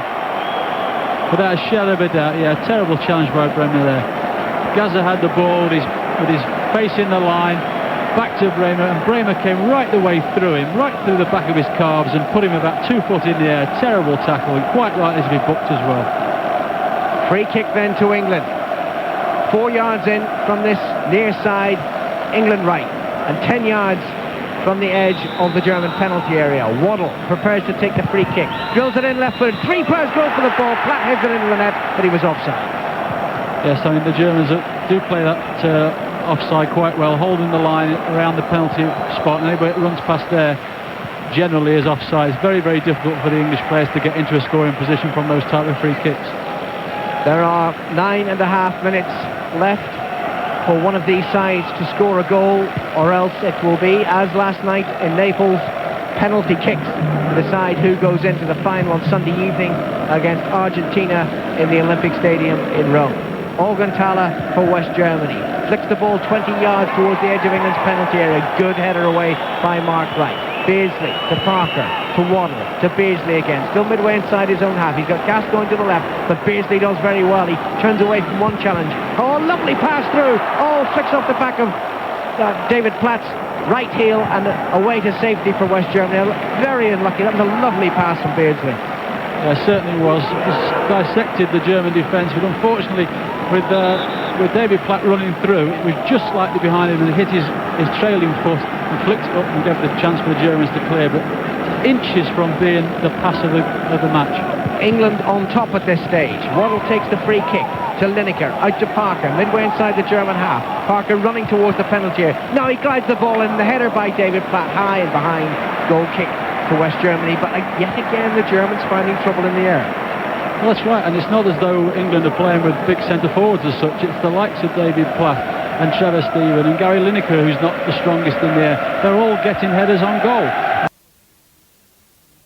S5: Without a shadow of a doubt, yeah, terrible challenge by Bremer there. Gaza had the ball with his face in the line, back to Bremer, and Bremer came right the way through him, right through the back of his calves, and put him about 2 foot in the air. Terrible tackle, and quite likely to be booked as well.
S6: Free kick then to England. 4 yards in from this near side, England right, and 10 yards from the edge of the German penalty area. Waddle prepares to take the free kick, drills it in left-footed, 3 players go for the ball, Platt heads it into the net, but he was offside.
S5: Yes, I mean the Germans do play that offside quite well, holding the line around the penalty spot, and anybody that runs past there generally is offside. It's very, very difficult for the English players to get into a scoring position from those type of free kicks.
S6: There are 9.5 minutes left for one of these sides to score a goal, or else it will be, as last night in Naples, penalty kicks to decide who goes into the final on Sunday evening against Argentina in the Olympic Stadium in Rome. Augenthaler for West Germany flicks the ball 20 yards towards the edge of England's penalty area. Good header away by Mark Wright. Beardsley to Parker, to Waddle, to Beardsley again, still midway inside his own half. He's got Gascoigne to the left, but Beardsley does very well. He turns away from one challenge. Oh, lovely pass through. Oh, flicks off the back of David Platt's right heel and away to safety for West Germany. Very unlucky. That was a lovely pass from Beardsley.
S5: Yeah, certainly was. Just dissected the German defence, but unfortunately with David Platt running through, it was just slightly behind him and hit his trailing foot and flicked it up and gave the chance for the Germans to clear, but inches from being the pass of the match.
S6: England on top at this stage. Waddle takes the free kick to Lineker, out to Parker, midway inside the German half. Parker running towards the penalty area. Now he glides the ball in, the header by David Platt, high and behind. Goal kick for West Germany, but yet again the Germans finding trouble in the air.
S5: Well, that's right, and it's not as though England are playing with big centre forwards as such. It's the likes of David Platt and Trevor Stephen and Gary Lineker, who's not the strongest in the air. They're all getting headers on goal.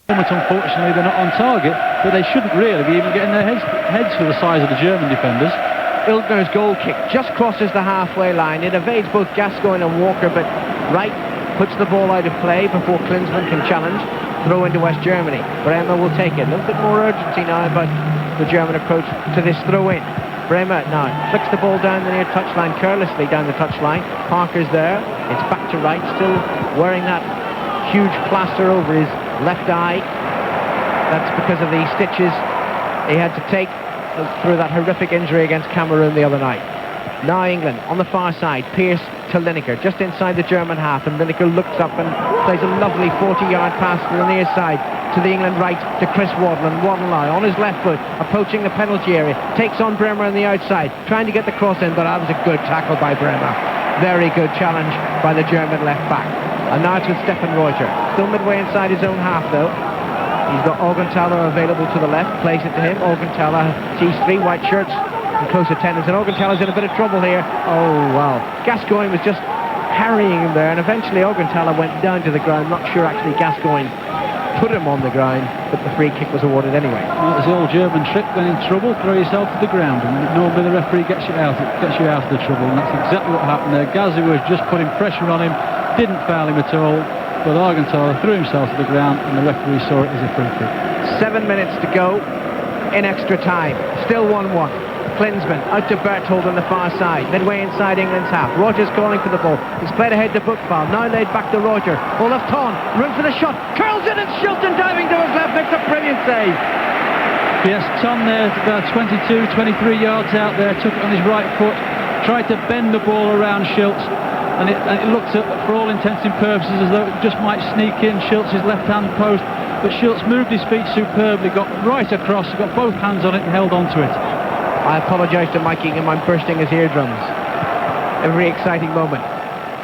S5: Unfortunately, they're not on target, but they shouldn't really be even getting their heads for the size of the German defenders.
S6: Ilgner's goal kick just crosses the halfway line. It evades both Gascoigne and Walker, but Wright puts the ball out of play before Klinsmann can challenge. Throw into West Germany. Bremer will take it. A little bit more urgency now about the German approach to this throw-in. Bremer now flicks the ball down the near touchline, carelessly down the touchline. Parker's there. It's back to Wright, still wearing that huge plaster over his left eye. That's because of the stitches he had to take through that horrific injury against Cameroon the other night. Now England on the far side. Pearce to Lineker, just inside the German half, and Lineker looks up and plays a lovely 40-yard pass to the near side to the England right to Chris Waddle, and Waddle now on his left foot approaching the penalty area, takes on Bremer on the outside, trying to get the cross in, but that was a good tackle by Bremer. Very good challenge by the German left back. And now it's with Stefan Roger, still midway inside his own half though. He's got Augenthaler available to the left, plays it to him. Augenthaler sees 3 white shirts and close attendance, and Augenthaler's in a bit of trouble here. Oh wow, Gascoigne was just harrying him there, and eventually Augenthaler went down to the ground. Not sure actually Gascoigne put him on the ground, but the free kick was awarded anyway.
S5: Well, it's the old German trick: when in trouble, throw yourself to the ground, and normally the referee gets you out of the trouble, and that's exactly what happened there. Gaza was just putting pressure on him, didn't foul him at all, but Augenthaler threw himself to the ground, and the referee saw it as a free kick.
S6: 7 minutes to go in extra time, still 1-1. Klinsmann out to Berthold on the far side, midway inside England's half. Rogers calling for the ball. He's played ahead to Buchwald, now laid back to Roger. Olaf Thon, room for the shot, curls it, and Shilton diving to his left, makes a brilliant save.
S5: Yes, Thon there, about 22, 23 yards out there, took it on his right foot, tried to bend the ball around Schultz, and it looked, for all intents and purposes, as though it just might sneak in Schultz's left-hand post, but Schultz moved his feet superbly, got right across, got both hands on it and held on to it.
S6: I apologise to Mike Ingham, I'm bursting his eardrums. A very exciting moment.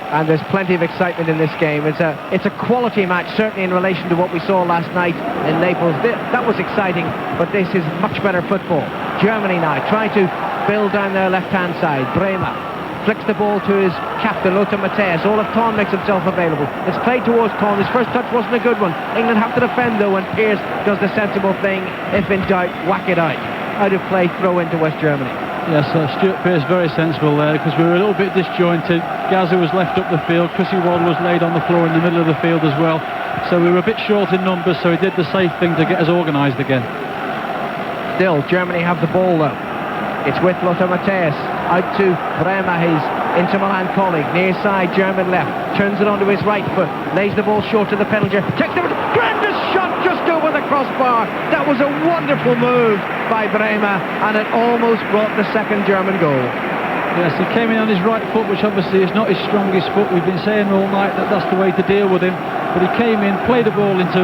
S6: And there's plenty of excitement in this game. It's a quality match, certainly in relation to what we saw last night in Naples. That was exciting, but this is much better football. Germany now trying to build down their left-hand side. Bremer flicks the ball to his captain, Lothar Matthäus. Olaf Thon makes himself available. It's played towards Thon. His first touch wasn't a good one. England have to defend, though, and Pearce does the sensible thing. If in doubt, whack it out. Out of play, throw into West Germany.
S5: Yes, Stuart Pearce very sensible there, because we were a little bit disjointed. Gaza was left up the field. Chrissy Waddle was laid on the floor in the middle of the field as well. So we were a bit short in numbers, so he did the safe thing to get us organised again.
S6: Still, Germany have the ball, though. It's with Lothar Matthäus. Out to Bremer, his Inter Milan colleague. Near side, German left. Turns it onto his right foot. Lays the ball short to the penalty. Takes the grandest shot just over the crossbar. That was a wonderful move by Bremer, and it almost brought the second German goal.
S5: Yes, he came in on his right foot, which obviously is not his strongest foot. We've been saying all night that that's the way to deal with him. But he came in, played the ball into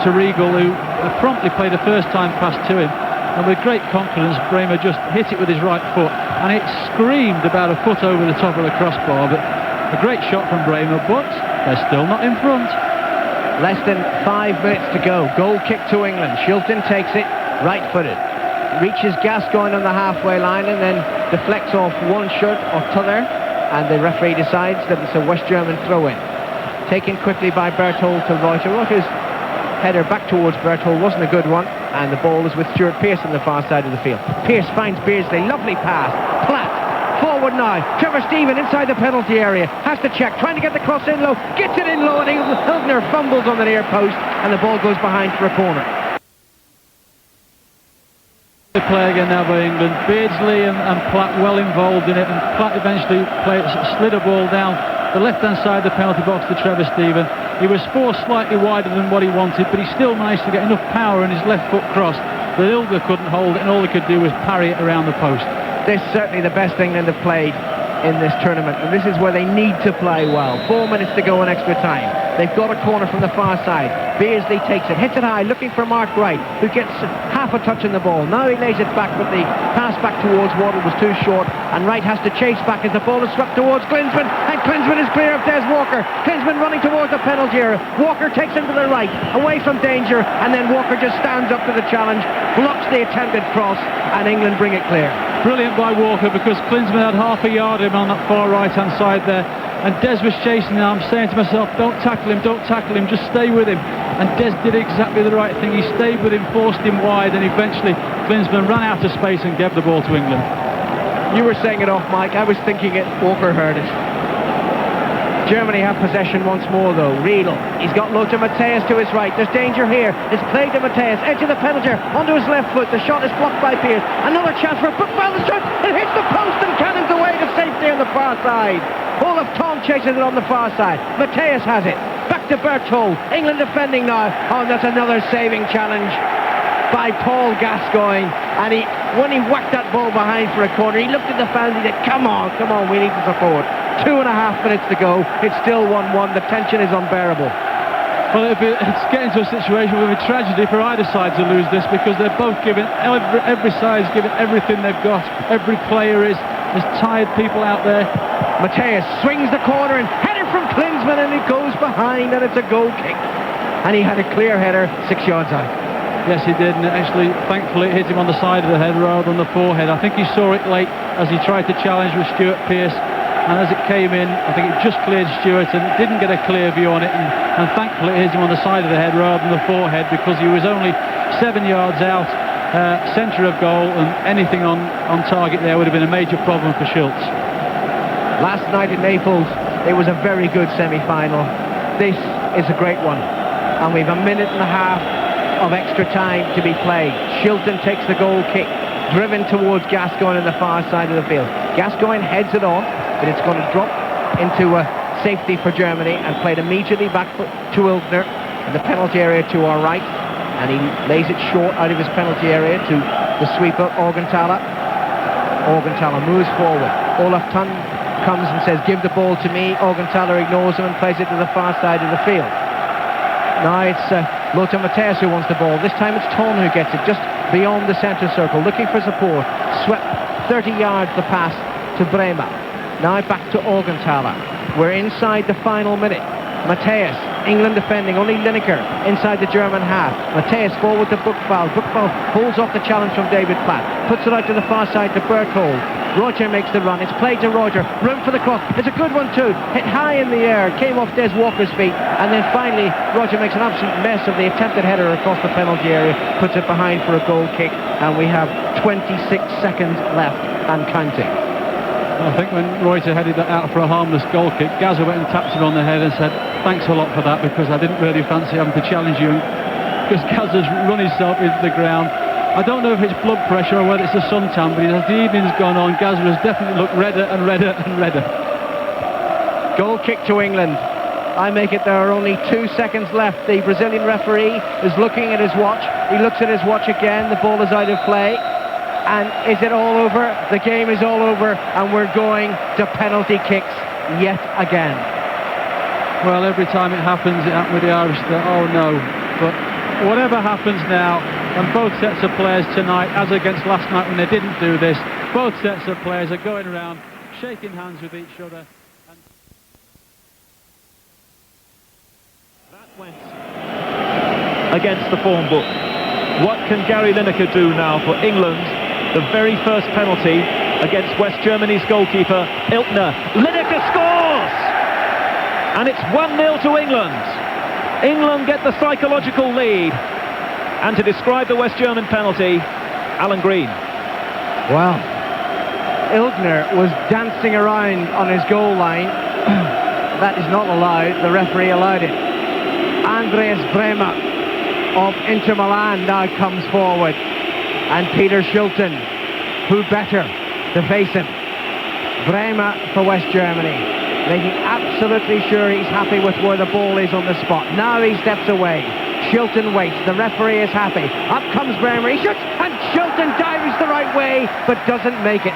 S5: Regal, who promptly played a first-time pass to him. And with great confidence, Bremer just hit it with his right foot, and it screamed about a foot over the top of the crossbar. But a great shot from Bremer, but they're still not in front.
S6: Less than 5 minutes to go. Goal kick to England. Shilton takes it, right-footed. Reaches Gascoigne on the halfway line and then deflects off one shirt or t'other, and the referee decides that it's a West German throw-in. Taken quickly by Berthold to Reuter. Reuter's header back towards Berthold wasn't a good one, and the ball is with Stuart Pearce on the far side of the field. Pearce finds Beardsley, lovely pass, Platt, forward now, Trevor Stephen inside the penalty area, has to check, trying to get the cross in low, gets it in low, and Hildner fumbles on the near post, and the ball goes behind for a corner.
S5: The play again now by England. Beardsley and Platt well involved in it, and Platt eventually slid a ball down the left-hand side of the penalty box to Trevor Stephen. He was forced slightly wider than what he wanted, but he still managed to get enough power in his left foot cross that Ilga couldn't hold it, and all he could do was parry it around the post.
S6: This is certainly the best England have played in this tournament, and this is where they need to play well. 4 minutes to go in extra time. They've got a corner from the far side. Beardsley takes it, hits it high, looking for Mark Wright, who gets half a touch on the ball. Now he lays it back, but the pass back towards Waddle was too short, and Wright has to chase back as the ball is swept towards Klinsmann, and Klinsmann is clear of Des Walker. Klinsmann running towards the penalty area. Walker takes him to the right, away from danger, and then Walker just stands up to the challenge, blocks the attempted cross, and England bring it clear.
S5: Brilliant by Walker, because Klinsmann had half a yard of him on that far right-hand side there, and Des was chasing him. I'm saying to myself, don't tackle him, just stay with him. And Des did exactly the right thing. He stayed with him, forced him wide, and eventually Klinsmann ran out of space and gave the ball to England.
S6: You were saying it off, Mike. I was thinking it. Walker heard it. Germany have possession once more, though. Riedel, he's got Lothar Matthäus to his right. There's danger here. It's played to Matthäus, edge of the penalty, onto his left foot. The shot is blocked by Pearce. Another chance for Brookveld. The shot, it hits the post and cannons away to safety on the far side. Olaf Thon chases it on the far side. Matthäus has it. Back to Berthold. England defending now. Oh, that's another saving challenge by Paul Gascoigne. And when he whacked that ball behind for a corner, he looked at the fans and he said, come on, we need to support. 2.5 minutes to go. It's still 1-1. The tension is unbearable.
S5: Well, it's getting to a situation where it's a tragedy for either side to lose this, because they're both giving, every side's giving everything they've got. Every player is. There's tired people out there.
S6: Matthäus swings the corner and header from Klinsmann, and it goes behind, and it's a goal kick. And he had a clear header 6 yards out.
S5: Yes, he did, and actually, thankfully, it hit him on the side of the head rather than the forehead. I think he saw it late as he tried to challenge with Stuart Pearce, and as it came in, I think it just cleared Stuart and didn't get a clear view on it, and thankfully it hit him on the side of the head rather than the forehead, because he was only 7 yards out, centre of goal, and anything on target there would have been a major problem for Schultz.
S6: Last night in Naples, it was a very good semi-final. This is a great one, and we've a minute and a half of extra time to be played. Shilton takes the goal kick, driven towards Gascoigne on the far side of the field. Gascoigne heads it on, but it's going to drop into safety for Germany and played immediately back to Ilgner in the penalty area to our right, and he lays it short out of his penalty area to the sweeper Augenthaler. Augenthaler moves forward. Olaf Thon comes and says, give the ball to me. Augenthaler ignores him and plays it to the far side of the field. Now it's Lothar Matthäus who wants the ball. This time it's Ton who gets it, just beyond the centre circle, looking for support. Swept 30 yards the pass to Bremer. Now back to Augenthaler. We're inside the final minute. Matthäus, England defending, only Lineker inside the German half. Matthäus forward to Buchwald. Buchwald holds off the challenge from David Platt, puts it out to the far side to Berthold. Roger makes the run, it's played to Roger, room for the cross, it's a good one too, hit high in the air, came off Des Walker's feet, and then finally Roger makes an absolute mess of the attempted header across the penalty area, puts it behind for a goal kick, and we have 26 seconds left and counting.
S5: I think when Reuter headed that out for a harmless goal kick, Gazza went and tapped him on the head and said, thanks a lot for that, because I didn't really fancy having to challenge you, because Gazza's run himself into the ground. I don't know if it's blood pressure or whether it's a suntan, but as the evening's gone on, Gazza has definitely looked redder and redder and redder.
S6: Goal kick to England. I make it there are only 2 seconds left. The Brazilian referee is looking at his watch. He looks at his watch again. The ball is out of play. And is it all over? The game is all over, and we're going to penalty kicks yet again.
S5: Well, every time it happened with the Irish. Oh no! But whatever happens now, and both sets of players tonight, as against last night when they didn't do this, both sets of players are going around, shaking hands with each other.
S4: That went against the form book. What can Gary Lineker do now for England? The very first penalty against West Germany's goalkeeper, Iltner. Lineker scores! And it's 1-0 to England. England get the psychological lead. And to describe the West German penalty, Alan Green.
S6: Well, Iltner was dancing around on his goal line. That is not allowed. The referee allowed it. Andreas Bremer of Inter Milan now comes forward. And Peter Shilton, who better to face him? Bremer for West Germany, making absolutely sure he's happy with where the ball is on the spot. Now he steps away. Shilton waits. The referee is happy. Up comes Bremer. He shoots, and Shilton dives the right way, but doesn't make it.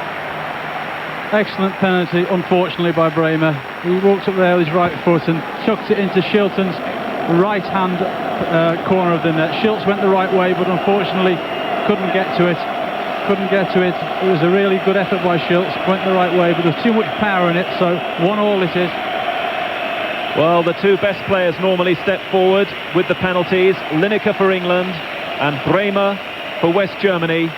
S5: Excellent penalty, unfortunately, by Bremer. He walks up there with his right foot and chucks it into Shilton's right-hand corner of the net. Schultz went the right way, but unfortunately couldn't get to it. It was a really good effort by Schultz, went the right way, but there's too much power in it, so 1-1 it is.
S4: Well, the two best players normally step forward with the penalties. Lineker for England and Bremer for West Germany.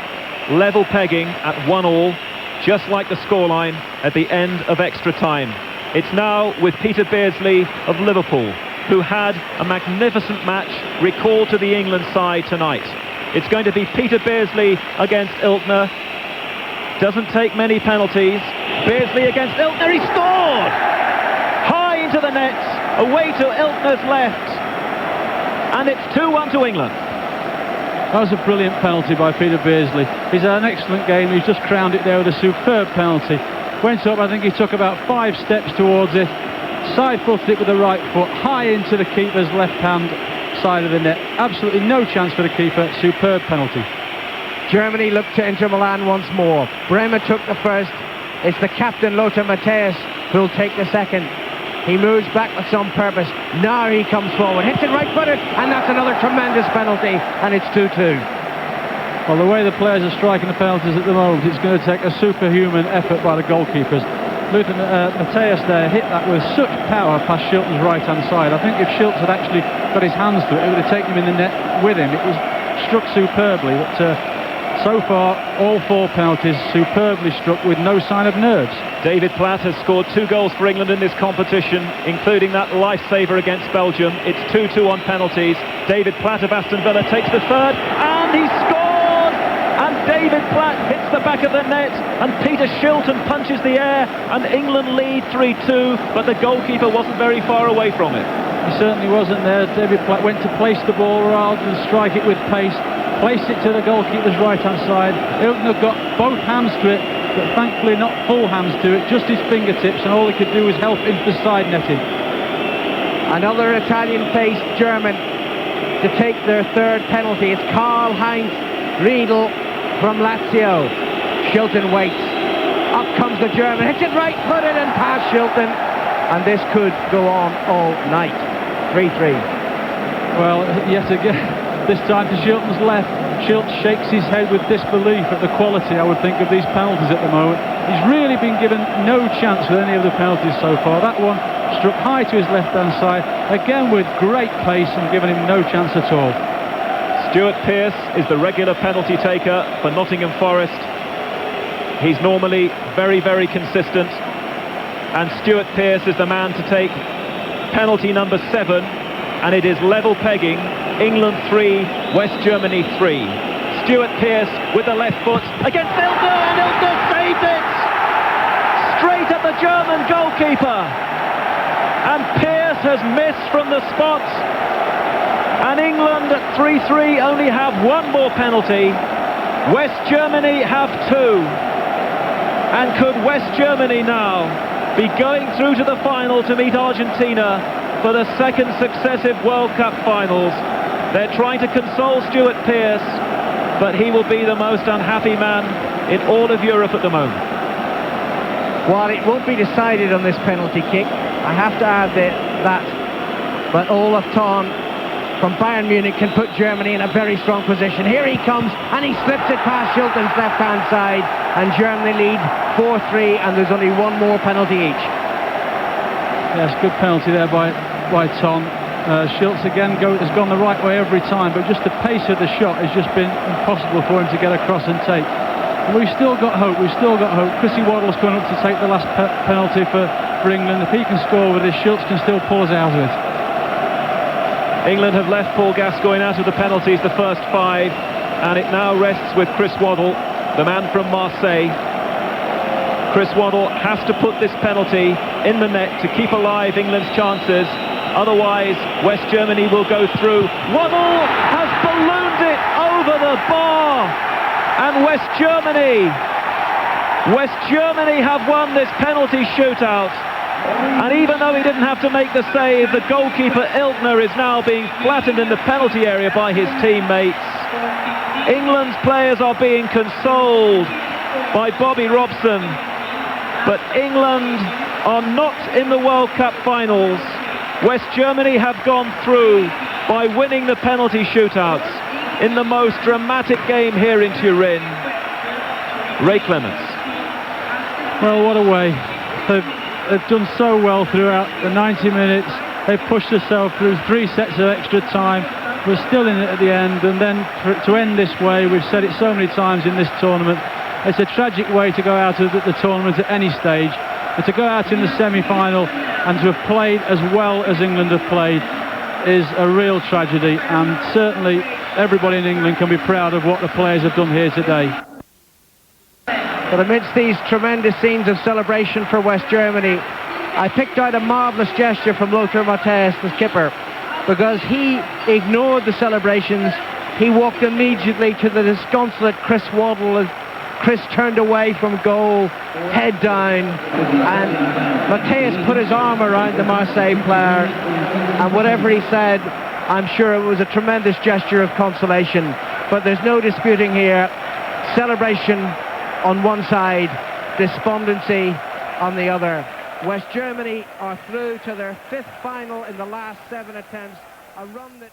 S4: Level pegging at 1-1, just like the scoreline at the end of extra time. It's now with Peter Beardsley of Liverpool, who had a magnificent match recalled to the England side tonight. It's going to be Peter Beardsley against Iltner. Doesn't take many penalties. Beardsley against Iltner, he scored! High into the net, away to Iltner's left. And it's 2-1 to England.
S5: That was a brilliant penalty by Peter Beardsley. He's had an excellent game. He's just crowned it there with a superb penalty. Went up, I think he took about 5 steps towards it. Side-footed it with the right foot, high into the keeper's left hand side of the net. Absolutely no chance for the keeper. Superb penalty.
S6: Germany look to Inter Milan once more. Bremer took the first. It's the captain Lothar Matthäus who'll take the second. He moves back with some purpose. Now he comes forward, hits it right-footed, and that's another tremendous penalty, and it's 2-2.
S5: Well, the way the players are striking the penalties at the moment, it's going to take a superhuman effort by the goalkeepers. Lothar Matthäus there hit that with such power past Shilton's right-hand side. I think if Schultz had actually got his hands to it, it would have taken him in the net with him. It was struck superbly, but so far, all 4 penalties superbly struck with no sign of nerves.
S4: David Platt has scored 2 goals for England in this competition, including that lifesaver against Belgium. It's 2-2 on penalties. David Platt of Aston Villa takes the third, and he scored! And David Platt hits the back of the net, and Peter Shilton punches the air, and England lead 3-2, but the goalkeeper wasn't very far away from it.
S5: He certainly wasn't there. David Platt went to place the ball rather than strike it with pace. Placed it to the goalkeeper's right-hand side. Iltner got both hands to it, but thankfully not full hands to it, just his fingertips, and all he could do was help into the side netting.
S6: Another Italian-faced German to take their third penalty. It's Karl-Heinz Riedel from Lazio. Shilton waits. Up comes the German, hits it right-footed and past Shilton. And this could go on all night. 3-3.
S5: Well, yet again, this time to Shilton's left. Shilton shakes his head with disbelief at the quality, I would think, of these penalties at the moment. He's really been given no chance with any of the penalties so far. That one struck high to his left-hand side, again with great pace and given him no chance at all.
S4: Stuart Pearce is the regular penalty taker for Nottingham Forest. He's normally very, very consistent. And Stuart Pearce is the man to take penalty number 7. And it is level pegging. England 3, West Germany 3. Stuart Pearce with the left foot against Iltner, and Iltner saved it! Straight at the German goalkeeper. And Pearce has missed from the spot. And England at 3-3 only have one more penalty. West Germany have 2. And could West Germany now be going through to the final to meet Argentina for the second successive World Cup finals? They're trying to console Stuart Pearce, but he will be the most unhappy man in all of Europe at the moment.
S6: Well, it won't be decided on this penalty kick. I have to add that. But Olaf Thon from Bayern Munich can put Germany in a very strong position. Here he comes, and he slips it past Shilton's left-hand side, and Germany lead 4-3, and there's only one more penalty each.
S5: Yes, good penalty there by Thon. Shilton again has gone the right way every time, but just the pace of the shot has just been impossible for him to get across and take. And we've still got hope. Chrissy Waddle's coming up to take the last penalty for England. If he can score with this, Shilton can still pull us out of it.
S4: England have left Paul Gascoigne out of the penalties the first 5, and it now rests with Chris Waddle, the man from Marseille. Chris Waddle has to put this penalty in the net to keep alive England's chances. Otherwise, West Germany will go through. Waddle has ballooned it over the bar, and West Germany have won this penalty shootout. And even though he didn't have to make the save, the goalkeeper Iltner is now being flattened in the penalty area by his teammates. England's players are being consoled by Bobby Robson, but England are not in the World Cup finals. West Germany have gone through by winning the penalty shootouts in the most dramatic game here in Turin. Ray Clements.
S5: Well, what a way. They've done so well throughout the 90 minutes. They've pushed themselves through 3 sets of extra time. We're still in it at the end, and then to end this way, we've said it so many times in this tournament, it's a tragic way to go out of the tournament at any stage. But to go out in the semi-final and to have played as well as England have played is a real tragedy, and certainly everybody in England can be proud of what the players have done here today.
S6: But amidst these tremendous scenes of celebration for West Germany, I picked out a marvellous gesture from Lothar Matthäus, the skipper, because he ignored the celebrations. He walked immediately to the disconsolate Chris Waddle as Chris turned away from goal, head down, and Matthäus put his arm around the Marseille player, and whatever he said, I'm sure it was a tremendous gesture of consolation. But there's no disputing here. Celebration on one side, despondency on the other. West Germany are through to their 5th final in the last 7 attempts, a run that